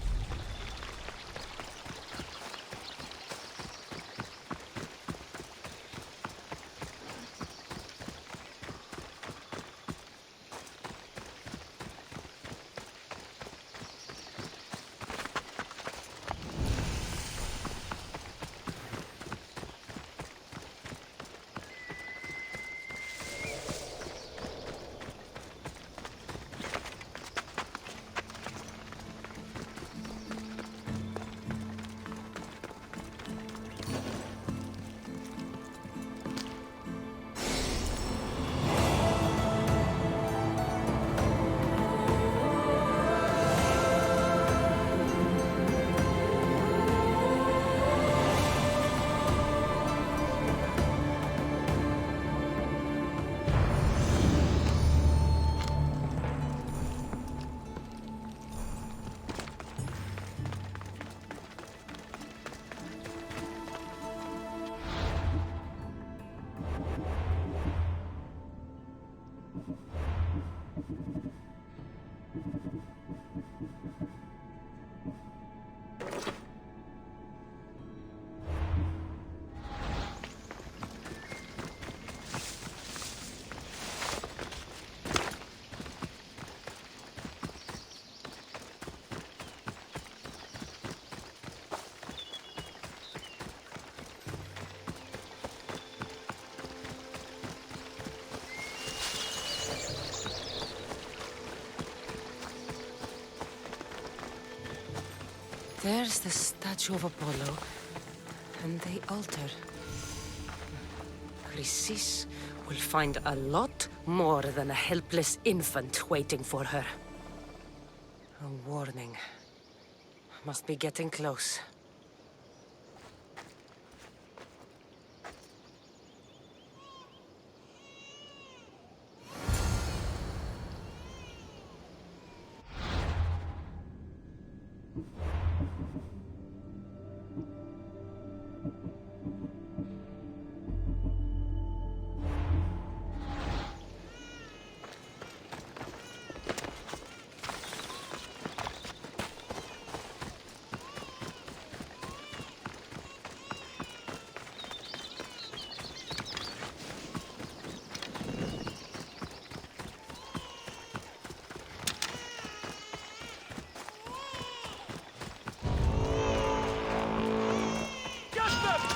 K: There's the statue of Apollo, and the altar. Chrysis will find a lot more than a helpless infant waiting for her. A warning. Must be getting close.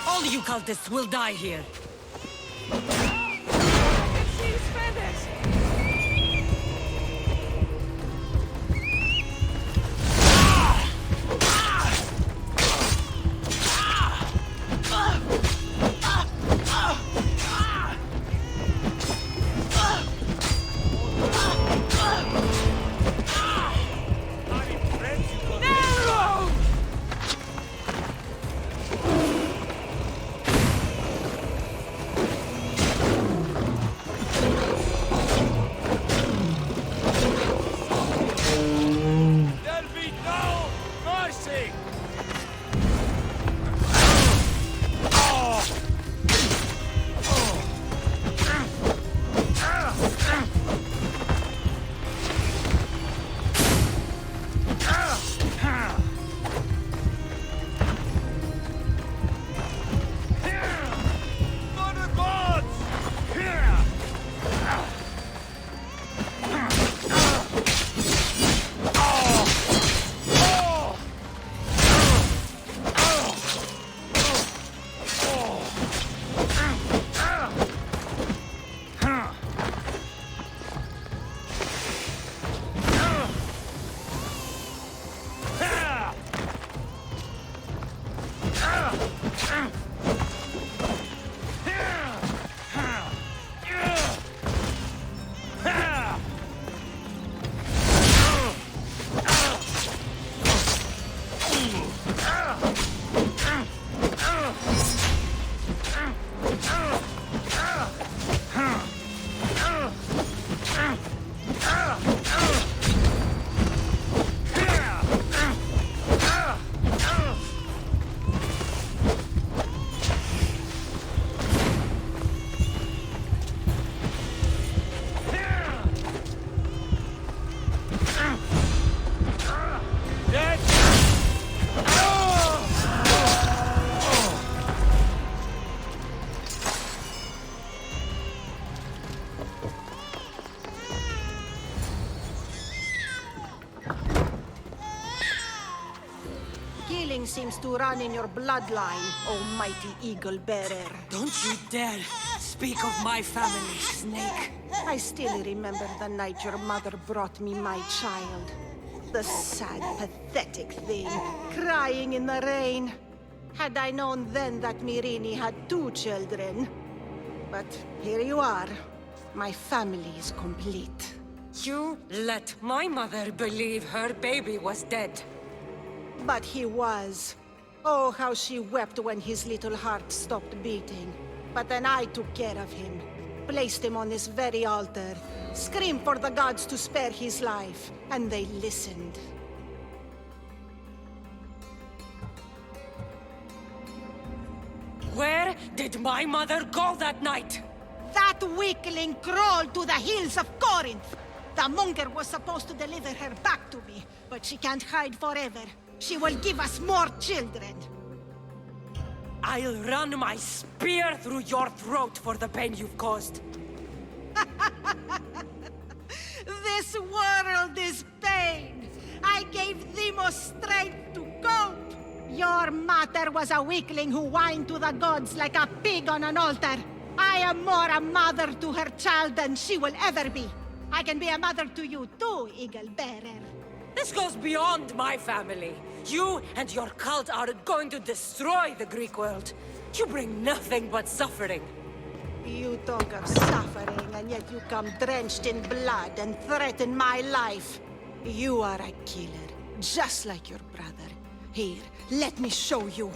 K: All you cultists will die here.
H: She's finished!
L: Killing seems to run in your bloodline, almighty eagle bearer.
K: Don't you dare speak of my family, Snake.
L: I still remember the night your mother brought me my child. The sad, pathetic thing, crying in the rain. Had I known then that Myrini had 2 children. But here you are. My family is complete.
K: You let my mother believe her baby was dead.
L: But he was. Oh, how she wept when his little heart stopped beating. But then I took care of him. Placed him on this very altar. Screamed for the gods to spare his life. And they listened.
K: Where did my mother go that night?
L: That weakling crawled to the hills of Corinth. The Monger was supposed to deliver her back to me. But she can't hide forever. She will give us more children.
K: I'll run my spear through your throat for the pain you've caused.
L: This world is pain. I gave Demos strength to cope. Your mother was a weakling who whined to the gods like a pig on an altar. I am more a mother to her child than she will ever be. I can be a mother to you too, Eagle Bearer.
K: This goes beyond my family. You and your cult are going to destroy the Greek world. You bring nothing but suffering.
L: You talk of suffering, and yet you come drenched in blood and threaten my life. You are a killer, just like your brother. Here, let me show you.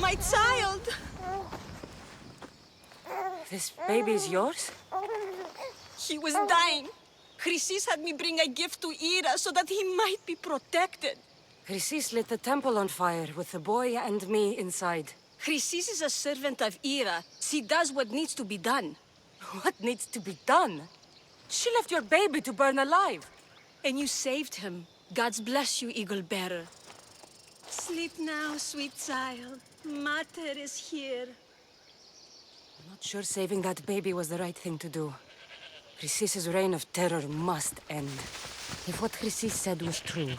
G: My child!
K: This baby is yours?
G: He was dying. Chrysis had me bring a gift to Ira so that he might be protected.
K: Chrysis lit the temple on fire with the boy and me inside.
G: Chrysis is a servant of Ira. She does what needs to be done.
K: What needs to be done? She left your baby to burn alive.
G: And you saved him. God's bless you, Eagle Bearer. Sleep now, sweet child. Mater is here.
K: I'm not sure saving that baby was the right thing to do. Chrysis' reign of terror must end. If what Chrysis said was true,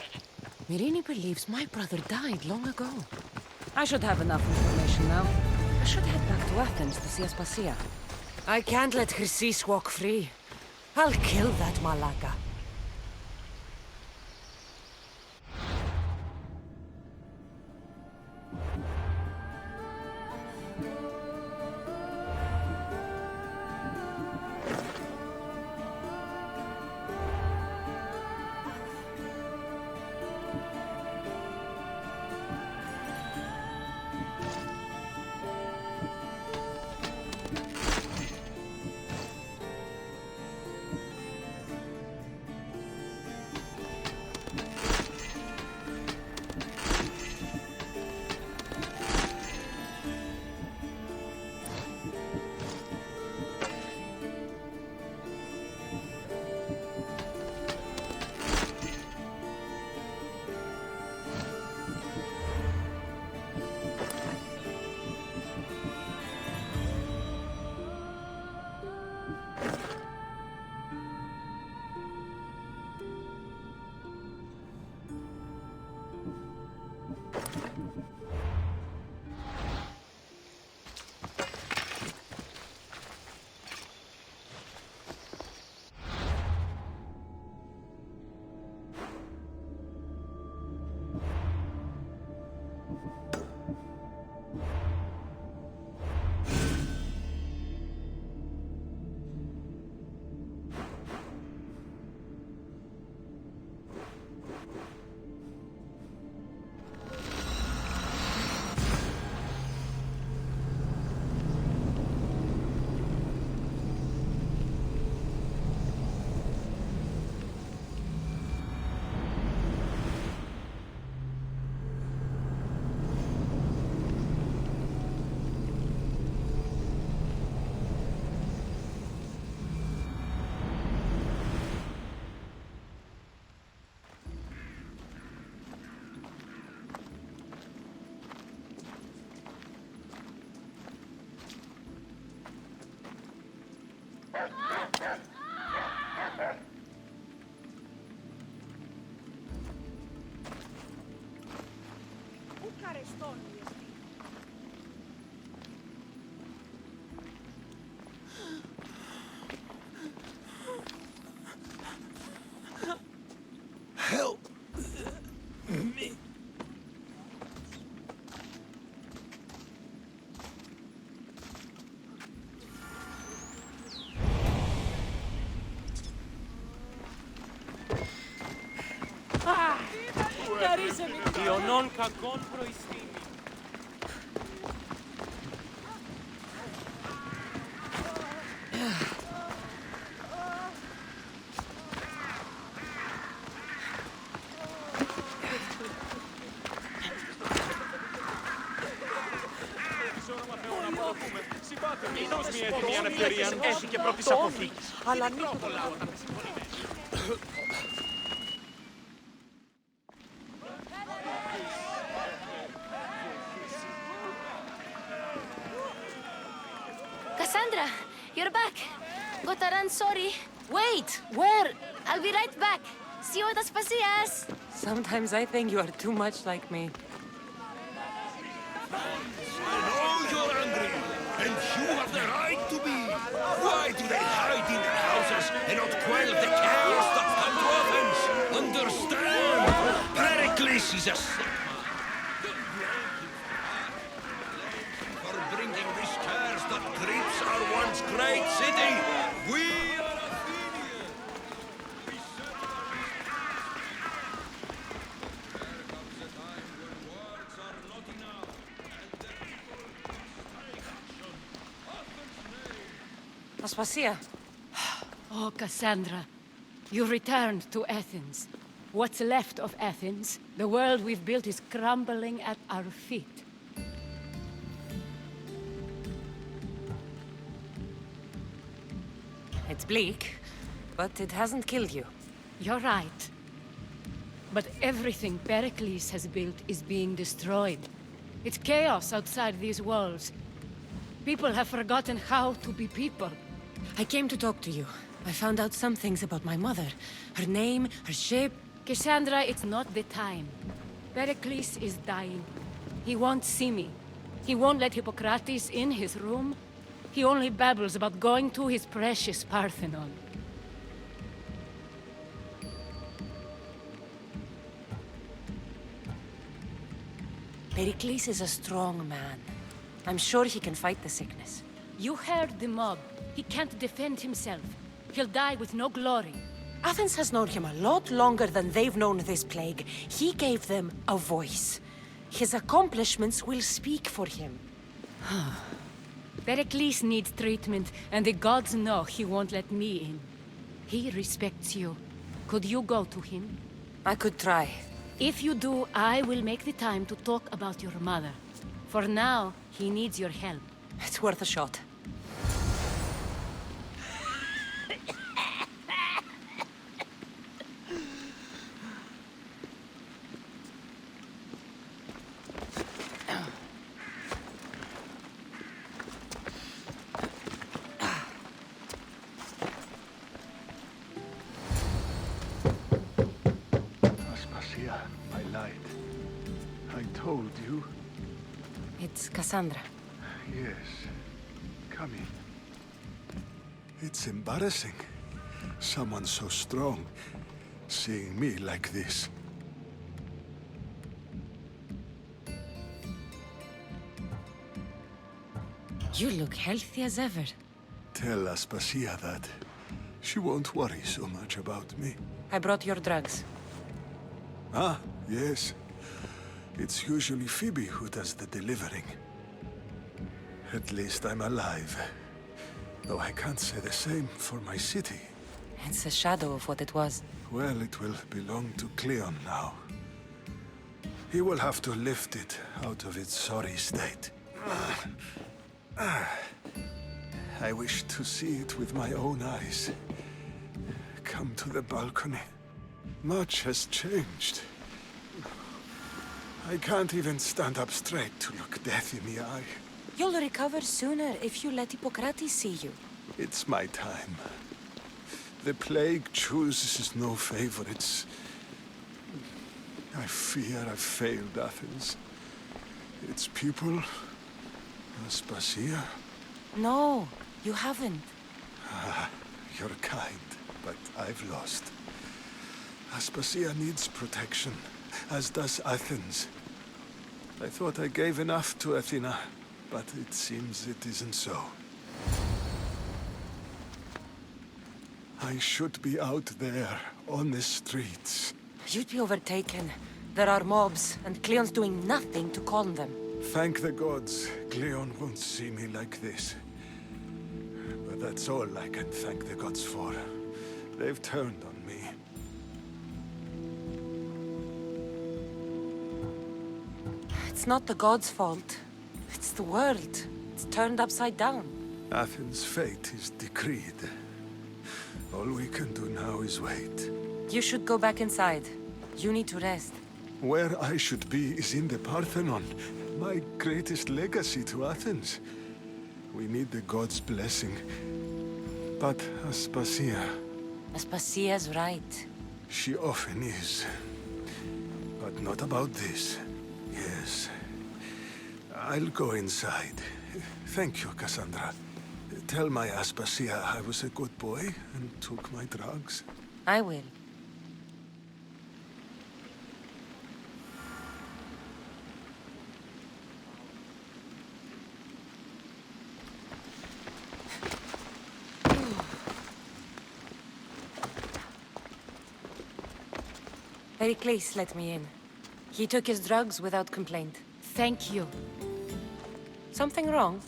K: Myrine believes my brother died long ago. I should have enough information now. I should head back to Athens to see Aspasia. I can't let Chrysis walk free. I'll kill that Malaka.
T: Help me.
S: Ιωνών κακών προϊστήμη.
J: Μια ευκαιρία έχει και πρώτης αποθήκης. Αλλά ανοίγω το λαό να με συμφωνεί.
D: Cassandra, you're back. Gotta run, sorry. Wait, where? I'll be right back. See you at Aspasias.
K: Sometimes I think you are too much like me.
A: I know you're angry,
C: And you have the right to be! Why do they hide in their houses and not quell the chaos that come to Athens? Understand! Pericles is a sick man. For bringing this curse that grips our once great city! We are Athenians! There comes a time when words are not enough, and the people must take action.
K: Aspasia.
I: Oh, Cassandra. You returned to Athens. What's left of Athens, the world we've built is crumbling at our feet.
K: It's bleak, but it hasn't killed you.
I: You're right. But everything Pericles has built is being destroyed. It's chaos outside these walls. People have forgotten how to be people.
K: I came to talk to you. I found out some things about my mother. Her name, her ship.
I: Cassandra, it's not the time. Pericles is dying. He won't see me. He won't let Hippocrates in his room. He only babbles about going to his precious Parthenon.
K: Pericles is a strong man. I'm sure he can fight the sickness.
I: You heard the mob. He can't defend himself. He'll die with no glory.
K: Athens has known him a lot longer than they've known this plague. He gave them a voice. His accomplishments will speak for him.
I: Pericles needs treatment, and the gods know he won't let me in. He respects you. Could you go to him?
K: I could try.
I: If you do, I will make the time to talk about your mother. For now, he needs your help.
K: It's worth a shot.
T: Aspasia, my light. I told you.
K: It's Cassandra.
T: Yes. Come in. It's embarrassing. Someone so strong, seeing me like this.
K: You look healthy as ever.
T: Tell Aspasia that. She won't worry so much about me.
K: I brought your drugs.
T: Ah, yes. It's usually Phoebe who does the delivering. At least I'm alive. Though I can't say the same for my city.
K: It's a shadow of what it was.
T: Well, it will belong to Cleon now. He will have to lift it out of its sorry state. I wish to see it with my own eyes. Come to the balcony. Much has changed. I can't even stand up straight to look death in the eye.
K: You'll recover sooner if you let Hippocrates see you.
T: It's my time. The plague chooses no favorites. I fear I've failed Athens. Its people, Aspasia.
K: No, you haven't.
T: Ah, you're kind, but I've lost. Aspasia needs protection, as does Athens. I thought I gave enough to Athena, but it seems it isn't so. I should be out there, on the streets.
K: You'd be overtaken. There are mobs, and Cleon's doing nothing to calm them.
T: Thank the gods, Cleon won't see me like this. But that's all I can thank the gods for. They've turned on me.
K: It's not the gods' fault. It's the world. It's turned upside down.
T: Athens' fate is decreed. All we can do now is wait.
K: You should go back inside. You need to rest.
T: Where I should be is in the Parthenon, my greatest legacy to Athens. We need the gods' blessing. But Aspasia...
K: Aspasia's right.
T: She often is. But not about this. Yes. I'll go inside. Thank you, Cassandra. Tell my Aspasia I was a good boy and took my drugs.
K: I will. Pericles let me in. He took his drugs without complaint.
I: Thank you.
K: Something wrong?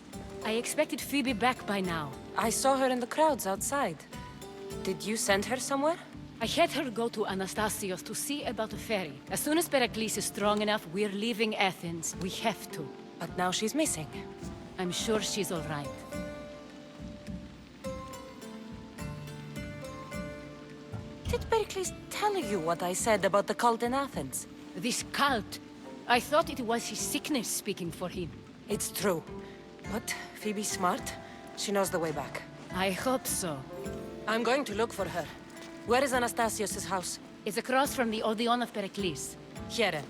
I: I expected Phoebe back by now.
K: I saw her in the crowds outside. Did you send her somewhere?
I: I had her go to Anastasios to see about a ferry. As soon as Pericles is strong enough, we're leaving Athens. We have to.
K: But now she's missing.
I: I'm sure she's all right.
K: Did Pericles tell you what I said about the cult in Athens?
I: This cult? I thought it was his sickness speaking for him.
K: It's true. But Phoebe's smart. She knows the way back.
I: I hope so.
K: I'm going to look for her. Where is Anastasios' house?
I: It's across from the Odeon of Pericles.
K: Here.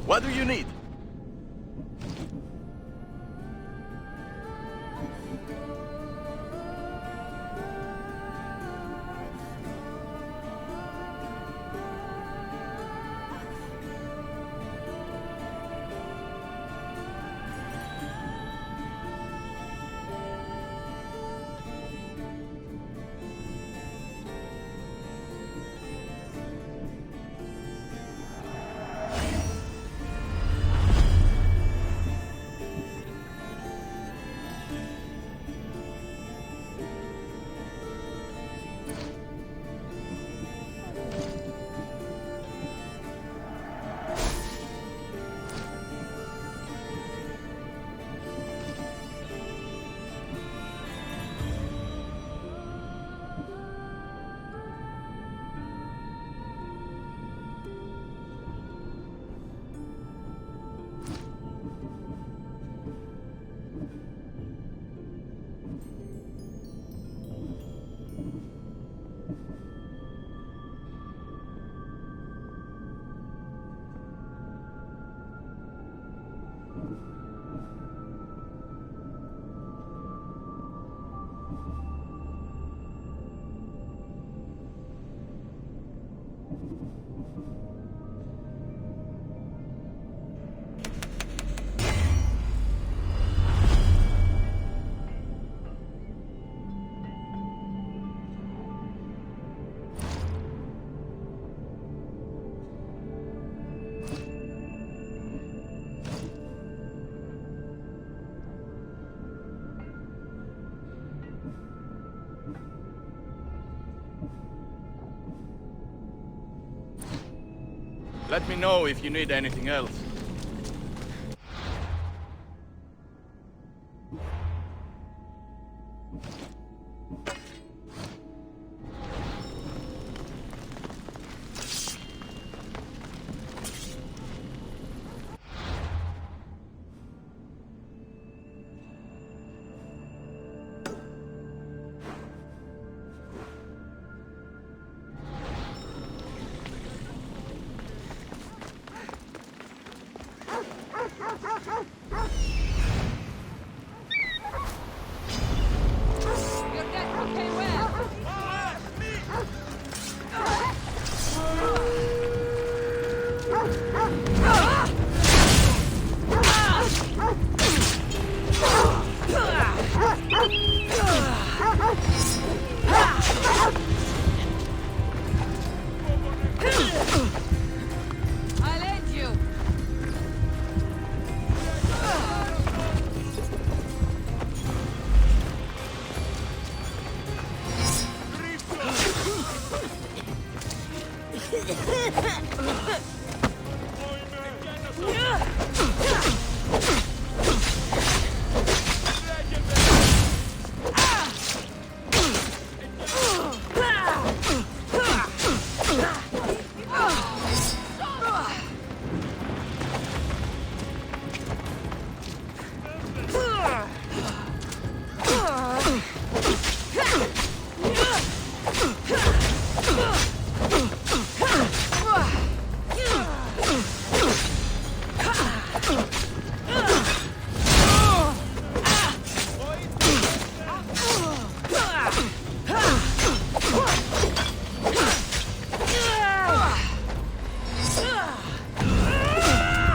J: What do you need? Let me know if you need anything else.
H: Your death became well. I'll end you.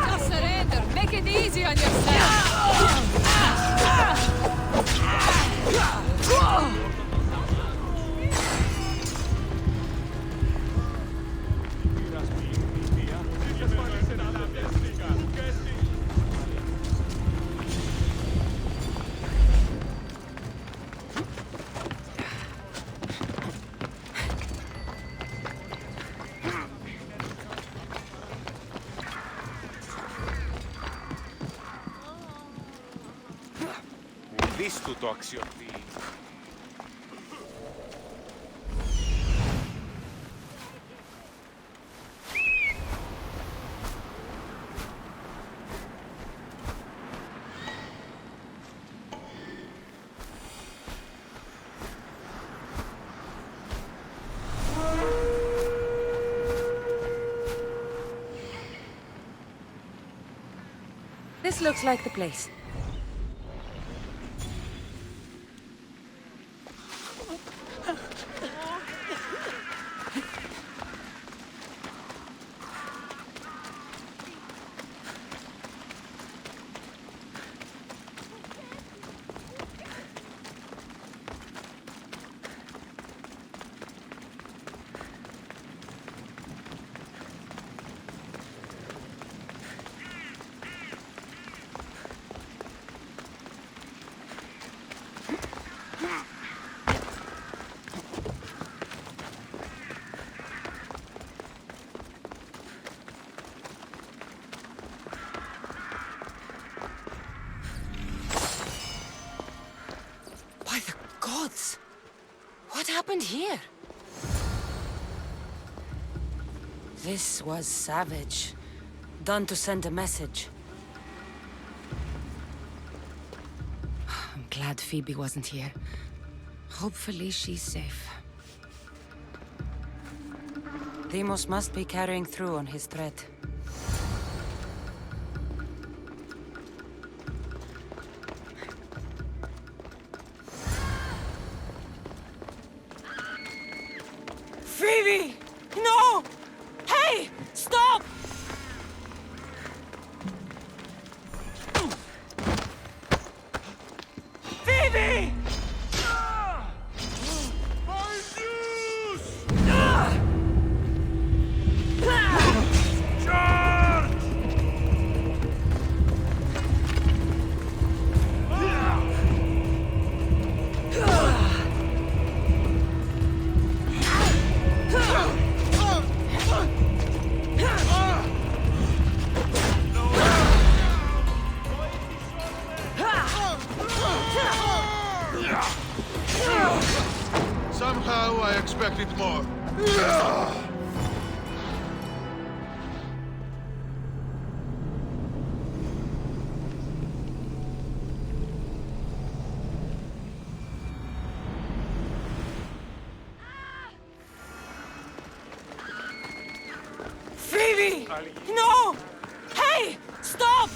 H: Just surrender. Make it easy on yourself.
S: Ουδής του το αξιοποιεί.
B: This looks like the place.
K: By the gods! What happened here? This was savage. Done to send a message.
B: I'm glad Phoebe wasn't here. Hopefully she's safe.
K: Deimos must be carrying through on his threat. Phoebe! No! Hey! Stop! Phoebe!
C: Somehow I expected more.
K: Phoebe! No! Hey! Stop!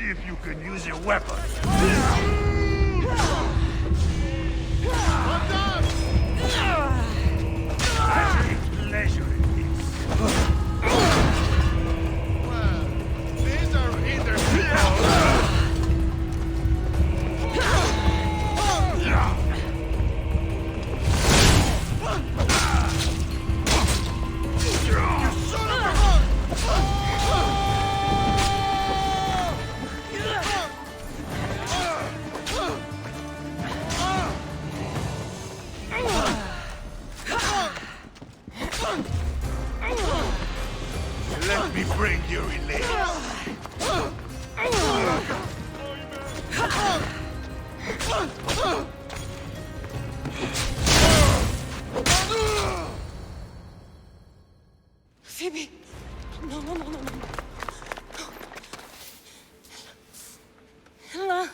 A: See if you can use your weapon. Pleasure in this. Well, these are either let me bring you relief.
K: Phoebe! No, no, no, no, no. Ella.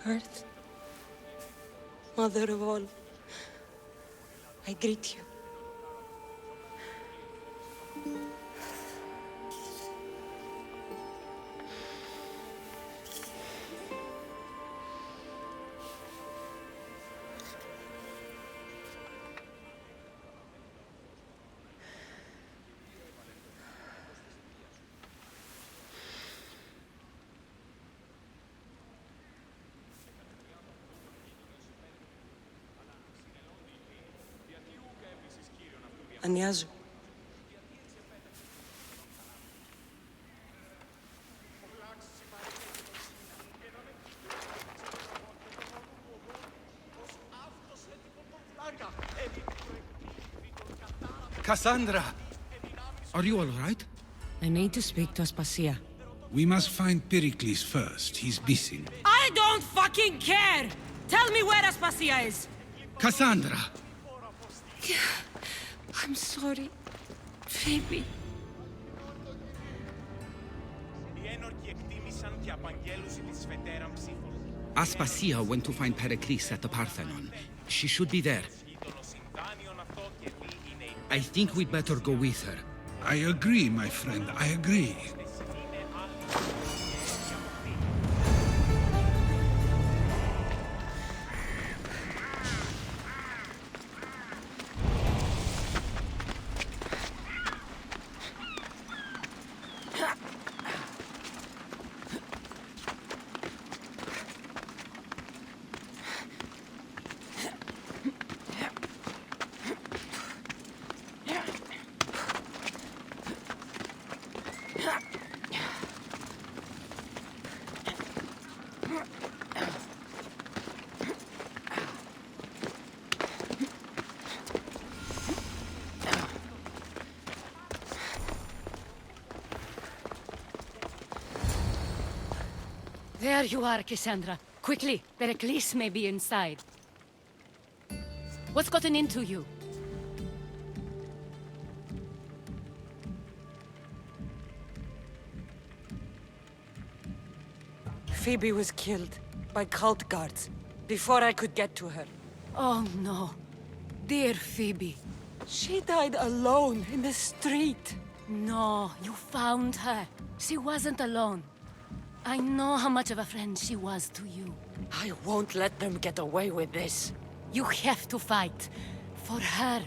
K: Earth, Mother of all, I greet you. Ανιάζω.
E: Cassandra!
V: Are you all right?
B: I need to speak to Aspasia.
V: We must find Pericles first. He's missing.
W: I don't fucking care! Tell me where Aspasia is!
V: Cassandra!
W: I'm sorry, Phoebe.
E: Aspasia went to find Pericles at the Parthenon. She should be there. I think we'd better go with her.
V: I agree, my friend. I agree.
I: There you are, Cassandra. Quickly, Pericles may be inside. What's gotten into you?
K: Phoebe was killed by cult guards before I could get to her.
I: Oh no. Dear Phoebe.
K: She died alone in the street.
I: No, you found her. She wasn't alone. I know how much of a friend she was to you.
K: I won't let them get away with this.
I: You have to fight. For her.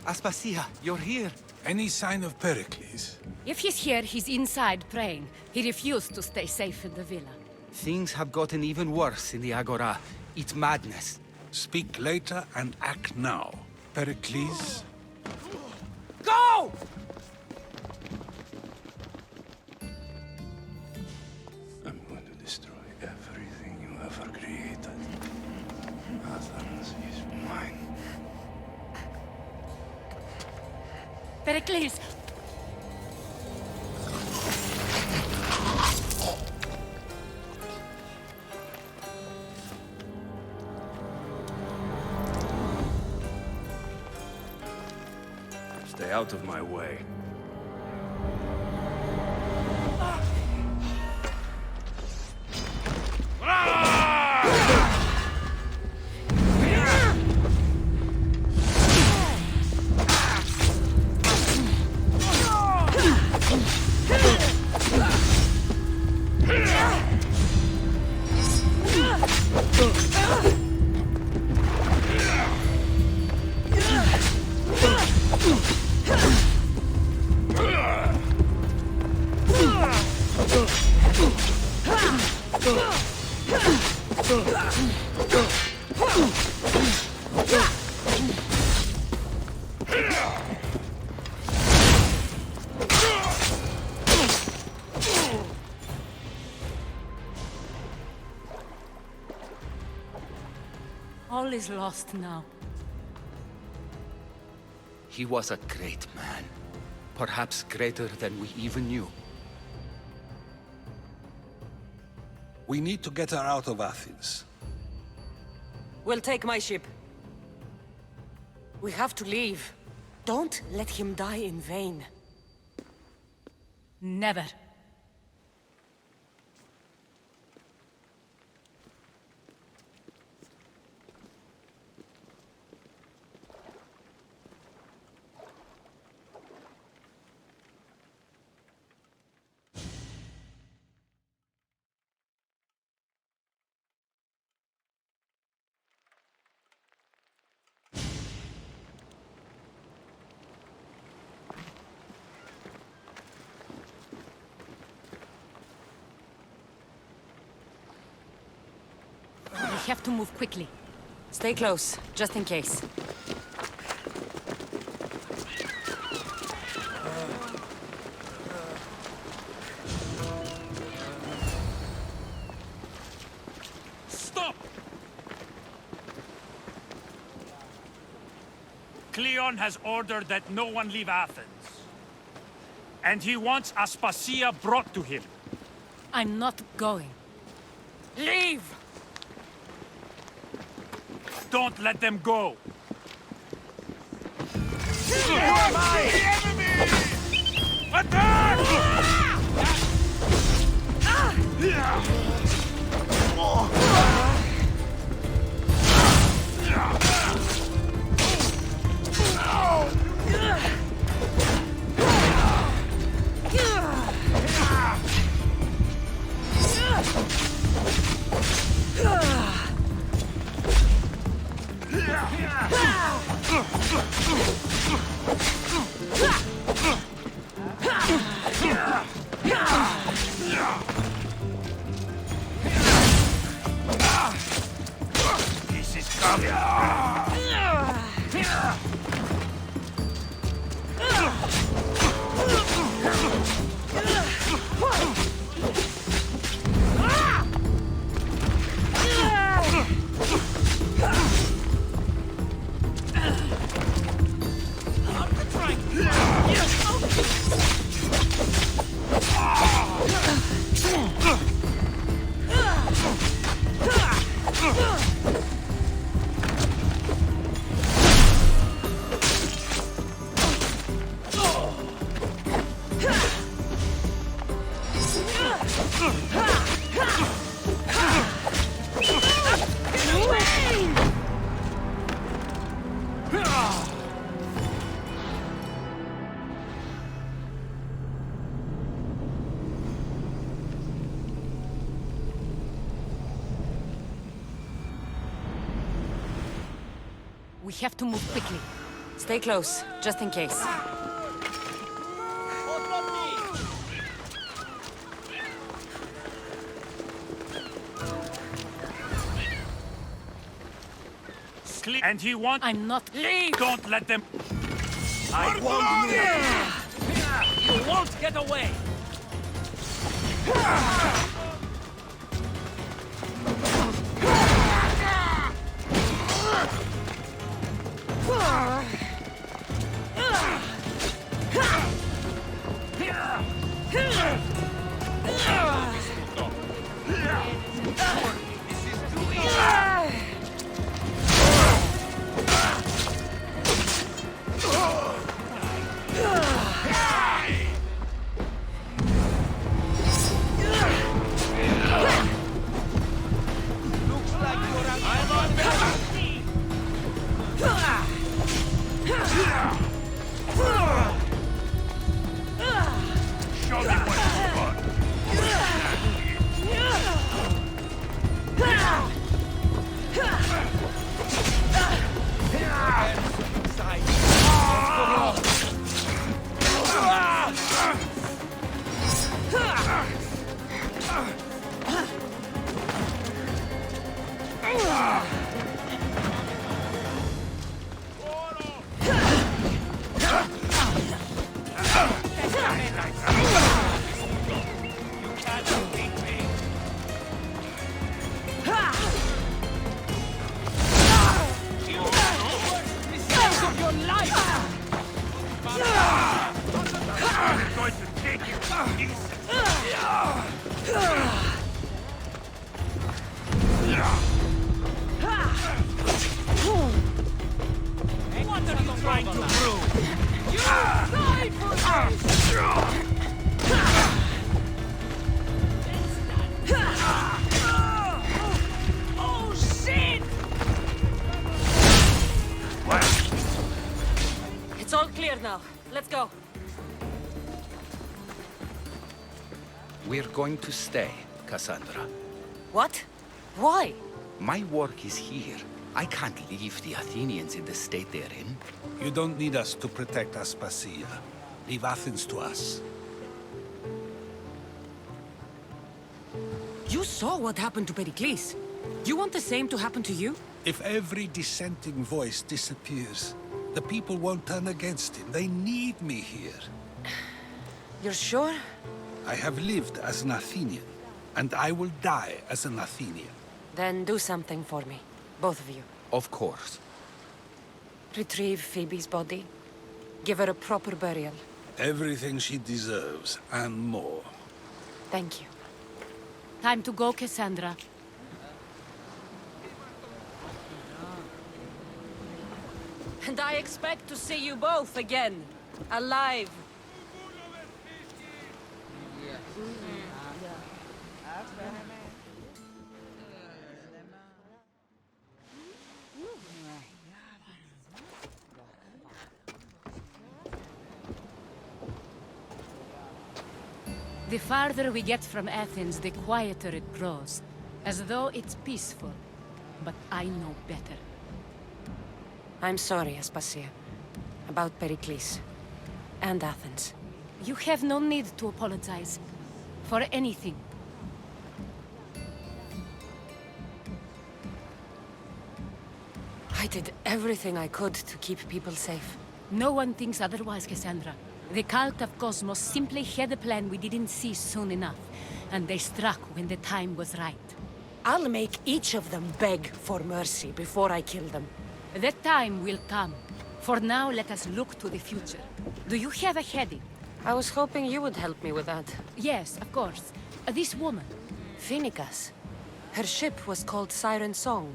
E: Aspasia, you're here.
V: Any sign of Pericles?
I: If he's here, he's inside praying. He refused to stay safe in the villa.
E: Things have gotten even worse in the Agora. It's madness.
V: Speak later and act now. Pericles?
W: Go!
X: I'm going to destroy everything you ever created. Athens is mine.
I: Pericles!
X: Stay out of my way.
I: All is lost now.
E: He was a great man. Perhaps greater than we even knew.
V: We need to get her out of Athens.
K: We'll take my ship. We have to leave. Don't let him die in vain.
I: Never. We have to move quickly.
K: Stay close, just in case.
F: Stop! Cleon has ordered that no one leave Athens. And he wants Aspasia brought to him.
I: I'm not going.
K: Leave!
F: Don't let them go!
S: Who am I? The enemy! Attack! This is coming.
I: We have to move quickly.
K: Stay close, just in case.
F: And he wants...
I: I'm not...
K: Leave!
F: Don't let them...
S: I
F: won't... You won't get away!
K: now. Let's go.
E: We're going to stay, Cassandra.
K: What? Why?
E: My work is here. I can't leave the Athenians in the state they're in.
V: You don't need us to protect Aspasia. Leave Athens to us.
K: You saw what happened to Pericles. You want the same to happen to you?
V: If every dissenting voice disappears, the people won't turn against him. They need me here.
K: You're sure?
V: I have lived as an Athenian, and I will die as an Athenian.
K: Then do something for me. Both of you.
E: Of course.
K: Retrieve Phoebe's body. Give her a proper burial.
V: Everything she deserves, and more.
K: Thank you.
I: Time to go, Cassandra.
K: And I expect to see you both again. Alive.
I: The farther we get from Athens, the quieter it grows. As though it's peaceful. But I know better.
K: I'm sorry, Aspasia. About Pericles. And Athens.
I: You have no need to apologize. For anything.
K: I did everything I could to keep people safe.
I: No one thinks otherwise, Cassandra. The cult of Cosmos simply had a plan we didn't see soon enough. And they struck when the time was right.
K: I'll make each of them beg for mercy before I kill them.
I: That time will come. For now, let us look to the future. Do you have a heading?
K: I was hoping you would help me with that.
I: Yes, of course. This woman.
K: Phoenicas. Her ship was called Siren Song.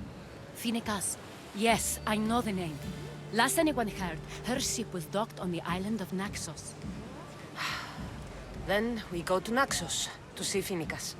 I: Phoenicas. Yes, I know the name. Last anyone heard, her ship was docked on the island of Naxos.
K: Then we go to Naxos to see Phoenicas.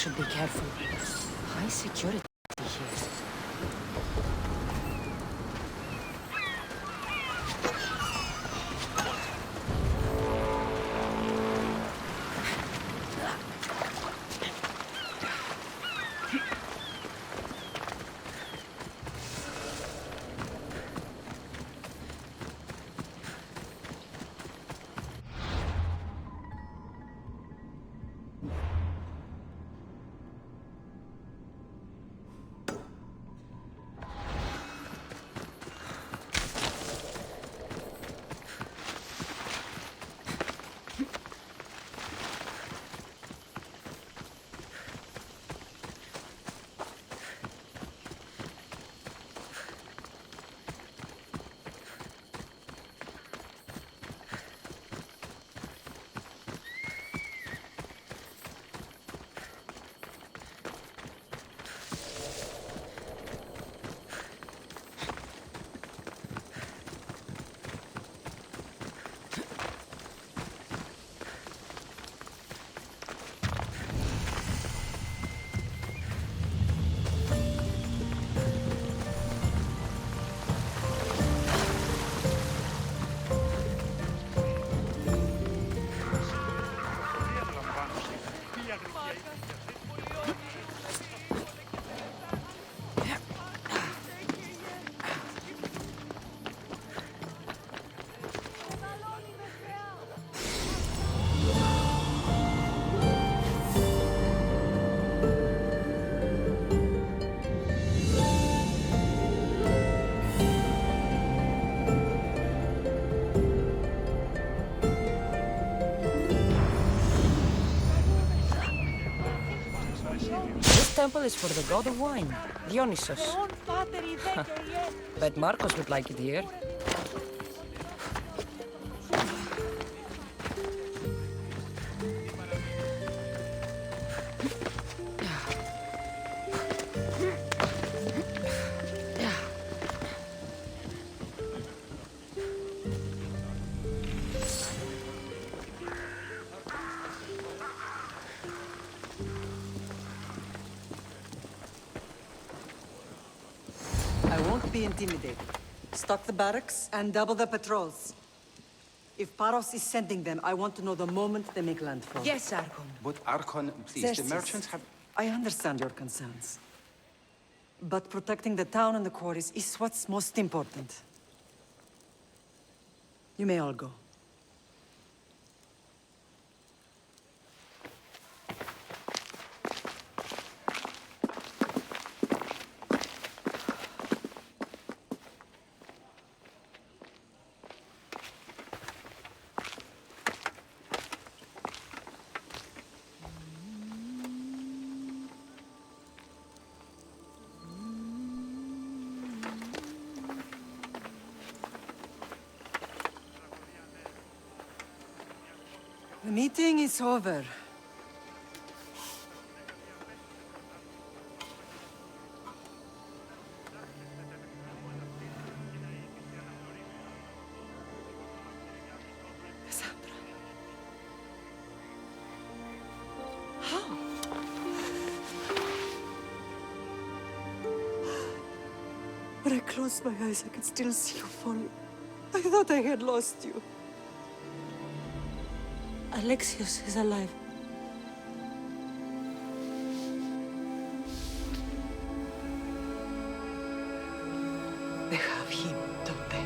B: should be careful. High security here. This temple is for the god of wine, Dionysus. Bet Marcos would like it here.
G: I won't be intimidated. Stock the barracks and double the patrols. If Paros is sending them, I want to know the moment they make landfall.
B: Yes, Archon.
N: But Archon, please,
G: Xerxes,
N: the merchants have...
G: I understand your concerns. But protecting the town and the quarries is what's most important. You may all go. The meeting is over. Cassandra. How? When I closed my eyes, I could still see you falling. I thought I had lost you.
K: Alexios is alive.
G: They have him, don't they?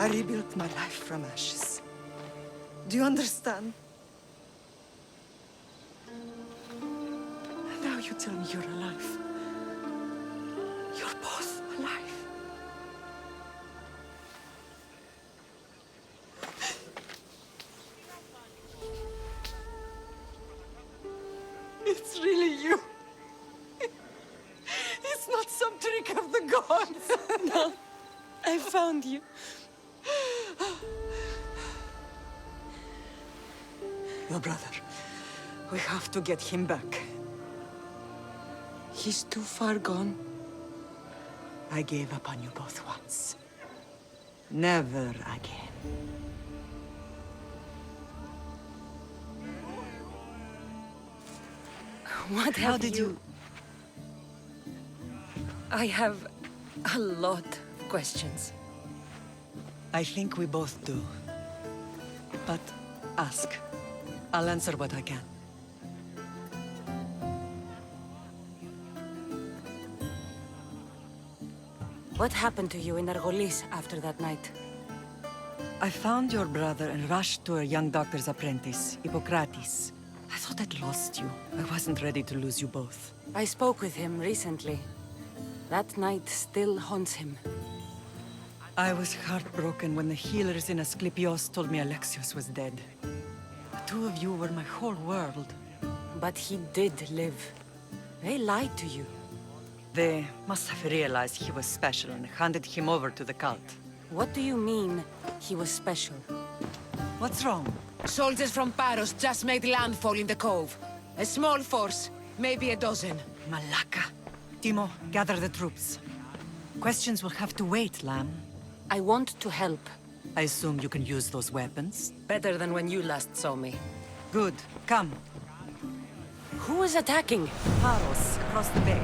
G: I rebuilt my life from ashes. Do you understand? Now you tell me you're alive. You're both alive. It's really you. It's not some trick of the gods.
K: No, I found you.
G: Your brother. We have to get him back.
K: He's too far gone.
G: I gave up on you both once. Never again.
K: What
G: How
K: have
G: did you...
K: I have a lot of questions.
G: I think we both do. But ask. I'll answer what I can.
K: What happened to you in Argolis after that night?
G: I found your brother and rushed to a young doctor's apprentice, Hippocrates. I thought I'd lost you. I wasn't ready to lose you both.
K: I spoke with him recently. That night still haunts him.
G: I was heartbroken when the healers in Asklepios told me Alexios was dead. The two of you were my whole world.
K: But he did live. They lied to you.
G: They must have realized he was special and handed him over to the cult.
K: What do you mean, he was special?
G: What's wrong?
W: Soldiers from Paros just made landfall in the cove. A small force, maybe a dozen.
G: Malaka. Timo, gather the troops. Questions will have to wait, Lamb.
K: I want to help.
G: I assume you can use those weapons?
K: Better than when you last saw me.
G: Good. Come.
K: Who is attacking?
G: Paros, across the bay.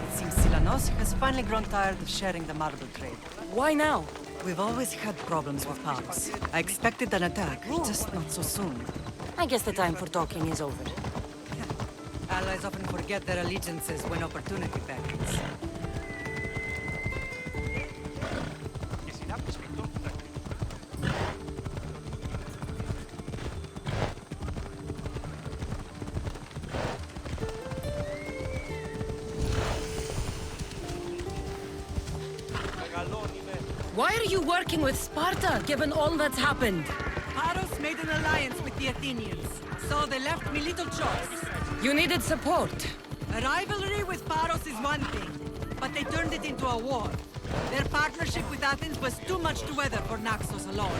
G: It seems Silanos has finally grown tired of sharing the marble trade.
K: Why now?
G: We've always had problems with Paros. I expected an attack, just not so soon.
K: I guess the time for talking is over.
G: Allies often forget their allegiances when opportunity beckons.
K: Why are you working with Sparta, given all that's happened?
G: Paros made an alliance with the Athenians, so they left me little choice.
K: You needed support.
G: A rivalry with Paros is one thing, but they turned it into a war. Their partnership with Athens was too much to weather for Naxos alone.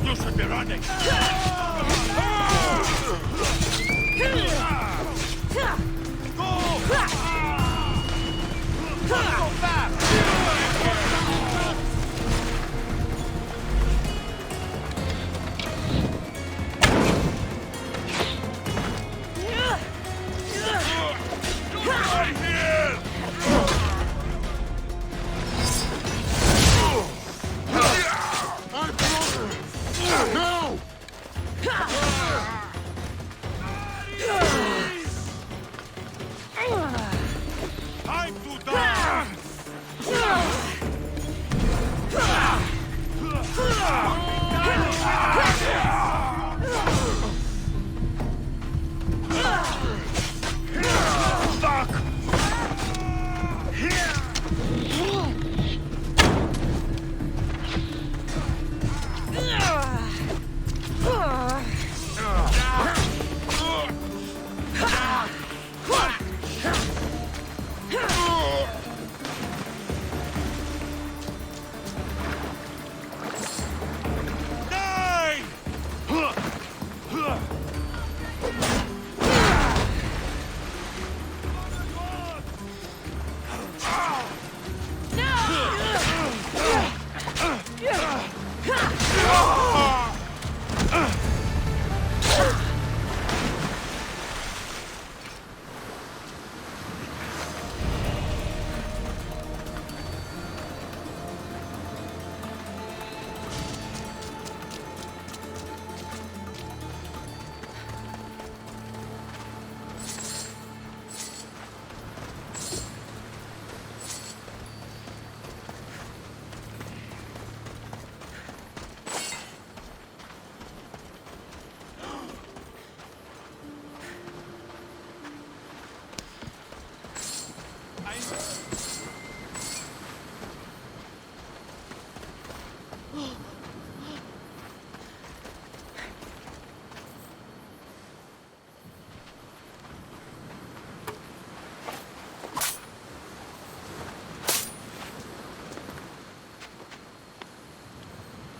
A: You should be running!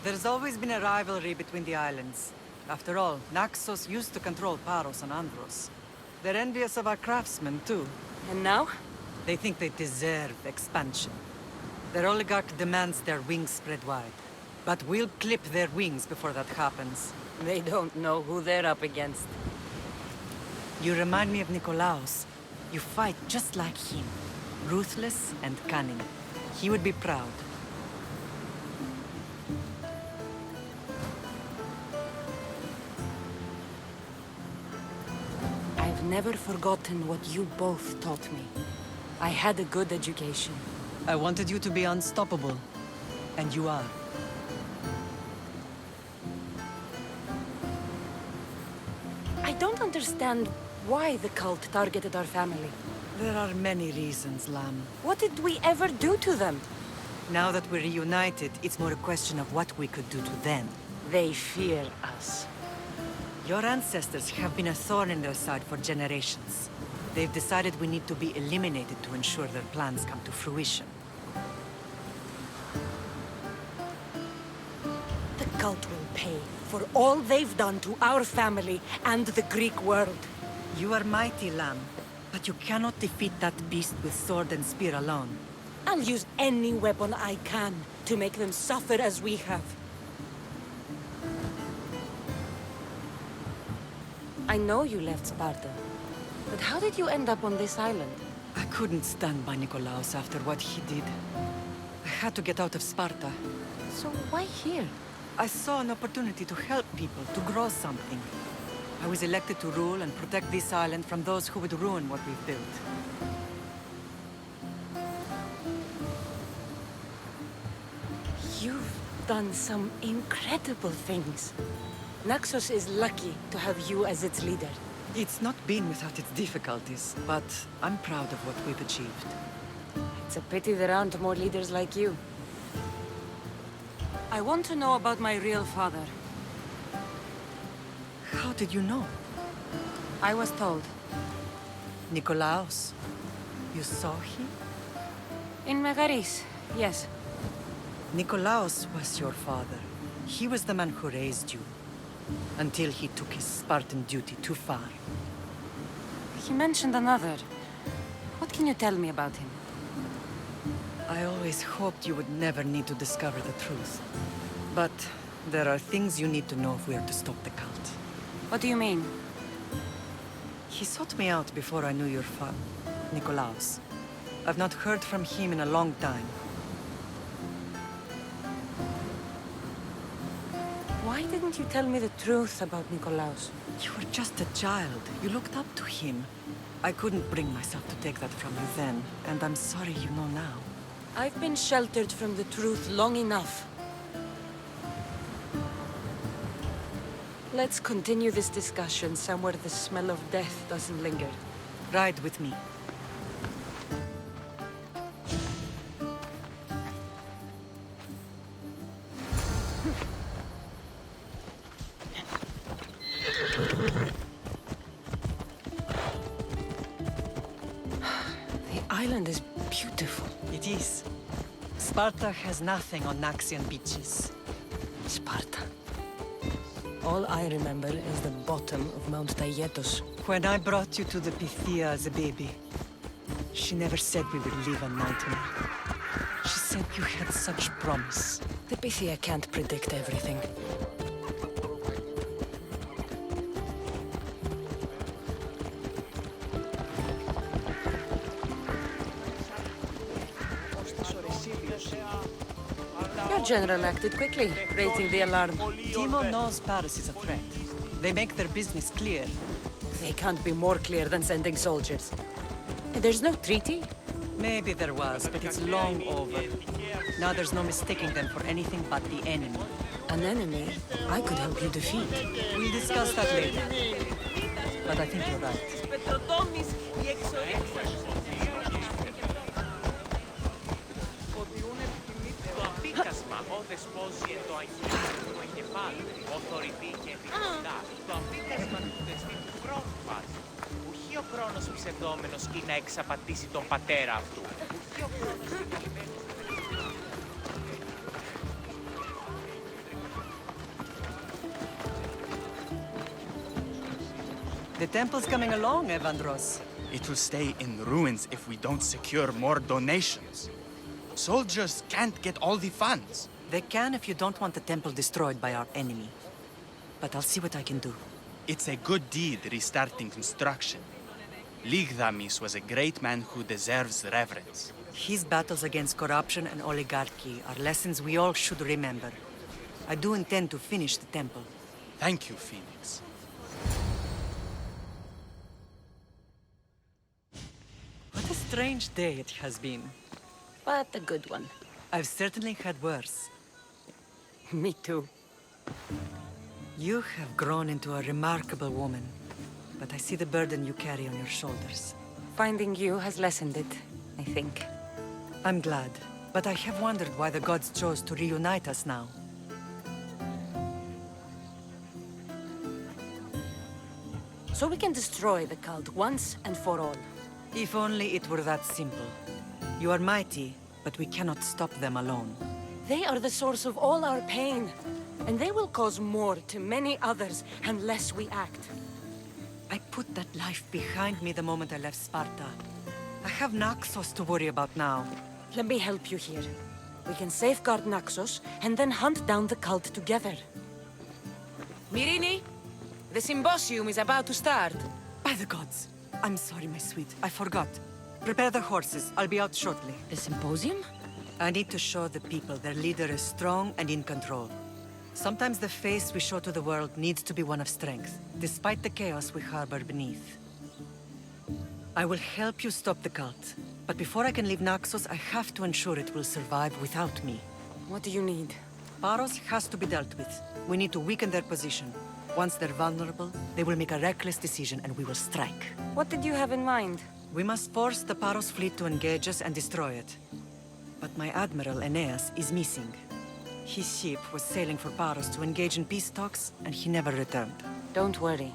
N: There's always been a rivalry between the islands. After all, Naxos used to control Paros and Andros. They're envious of our craftsmen, too.
K: And now?
N: They think they deserve expansion. Their oligarch demands their wings spread wide. But we'll clip their wings before that happens.
K: They don't know who they're up against.
N: You remind me of Nikolaos. You fight just like him. Ruthless and cunning. He would be proud.
K: I've never forgotten what you both taught me. I had a good education.
N: I wanted you to be unstoppable. And you are.
K: I don't understand why the cult targeted our family.
N: There are many reasons, Lam.
K: What did we ever do to them?
N: Now that we're reunited, it's more a question of what we could do to them.
K: They fear us.
N: Your ancestors have been a thorn in their side for generations. They've decided we need to be eliminated to ensure their plans come to fruition.
K: The cult will pay for all they've done to our family and the Greek world.
N: You are mighty, Lam, but you cannot defeat that beast with sword and spear alone.
K: I'll use any weapon I can to make them suffer as we have. I know you left Sparta, but how did you end up on this island?
N: I couldn't stand by Nikolaos after what he did. I had to get out of Sparta.
K: So why here?
N: I saw an opportunity to help people, to grow something. I was elected to rule and protect this island from those who would ruin what we've built.
K: You've done some incredible things. Naxos is lucky to have you as its leader.
N: It's not been without its difficulties, but I'm proud of what we've achieved.
K: It's a pity there aren't more leaders like you. I want to know about my real father.
N: How did you know?
K: I was told.
N: Nikolaos. You saw him?
K: In Megaris, yes.
N: Nikolaos was your father. He was the man who raised you. Until he took his Spartan duty too far.
K: He mentioned another. What can you tell me about him?
N: I always hoped you would never need to discover the truth. But there are things you need to know if we are to stop the cult.
K: What do you mean?
N: He sought me out before I knew your Nikolaos. I've not heard from him in a long time.
K: Why didn't you tell me the truth about Nikolaos?
N: You were just a child. You looked up to him. I couldn't bring myself to take that from you then, and I'm sorry you know now.
K: I've been sheltered from the truth long enough. Let's continue this discussion somewhere the smell of death doesn't linger.
N: Ride with me.
K: The island is beautiful.
N: It is. Sparta has nothing on Naxian beaches.
K: Sparta. All I remember is the bottom of Mount Taygetos.
N: When I brought you to the Pythia as a baby, she never said we would live a nightmare. She said you had such promise.
K: The Pythia can't predict everything. Your general acted quickly, raising the alarm.
N: Timo knows Paris is a threat. They make their business clear.
K: They can't be more clear than sending soldiers. There's no treaty?
N: Maybe there was, but it's long over. Now there's no mistaking them for anything but the enemy.
K: An enemy I could help you defeat.
N: We'll discuss that later. But I think you're right.
S: Δεσπόζει εν το αγγίγμα του εγκεφάλου, ο θωρητή και επικοντά, το απίκασμα του δεσπή του χρόνου βάζει. Ουχή ο χρόνος ψευδόμενος ή να εξαπατήσει τον πατέρα αυτού. Ουχή ο χρόνος
N: The temple's coming along, Evandros.
J: It will stay in ruins if we don't secure more donations. Soldiers can't get all the funds.
N: They can if you don't want the temple destroyed by our enemy. But I'll see what I can do.
J: It's a good deed restarting construction. Ligdamis was a great man who deserves reverence.
N: His battles against corruption and oligarchy are lessons we all should remember. I do intend to finish the temple.
J: Thank you, Phoenix.
N: What a strange day it has been.
G: But a good one.
N: I've certainly had worse.
G: Me too.
N: You have grown into a remarkable woman, but I see the burden you carry on your shoulders.
G: Finding you has lessened it, I think.
N: I'm glad, but I have wondered why the gods chose to reunite us now.
G: So we can destroy the cult once and for all.
N: If only it were that simple. You are mighty, but we cannot stop them alone.
G: They are the source of all our pain, and they will cause more to many others unless we act.
N: I put that life behind me the moment I left Sparta. I have Naxos to worry about now.
G: Let me help you here. We can safeguard Naxos, and then hunt down the cult together.
W: Myrrine, the symposium is about to start.
N: By the gods! I'm sorry, my sweet. I forgot. Prepare the horses. I'll be out shortly.
G: The symposium?
N: I need to show the people their leader is strong and in control. Sometimes the face we show to the world needs to be one of strength, despite the chaos we harbor beneath. I will help you stop the cult, but before I can leave Naxos, I have to ensure it will survive without me.
G: What do you need?
N: Paros has to be dealt with. We need to weaken their position. Once they're vulnerable, they will make a reckless decision and we will strike.
G: What did you have in mind?
N: We must force the Paros fleet to engage us and destroy it. But my admiral, Aeneas, is missing. His ship was sailing for Paros to engage in peace talks, and he never returned.
G: Don't worry.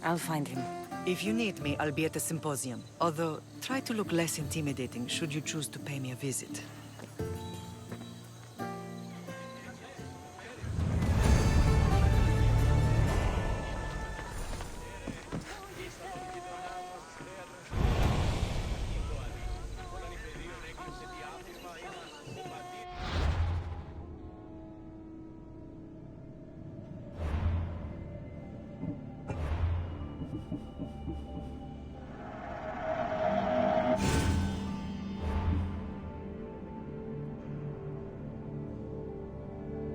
G: I'll find him.
N: If you need me, I'll be at the symposium. Although, try to look less intimidating should you choose to pay me a visit.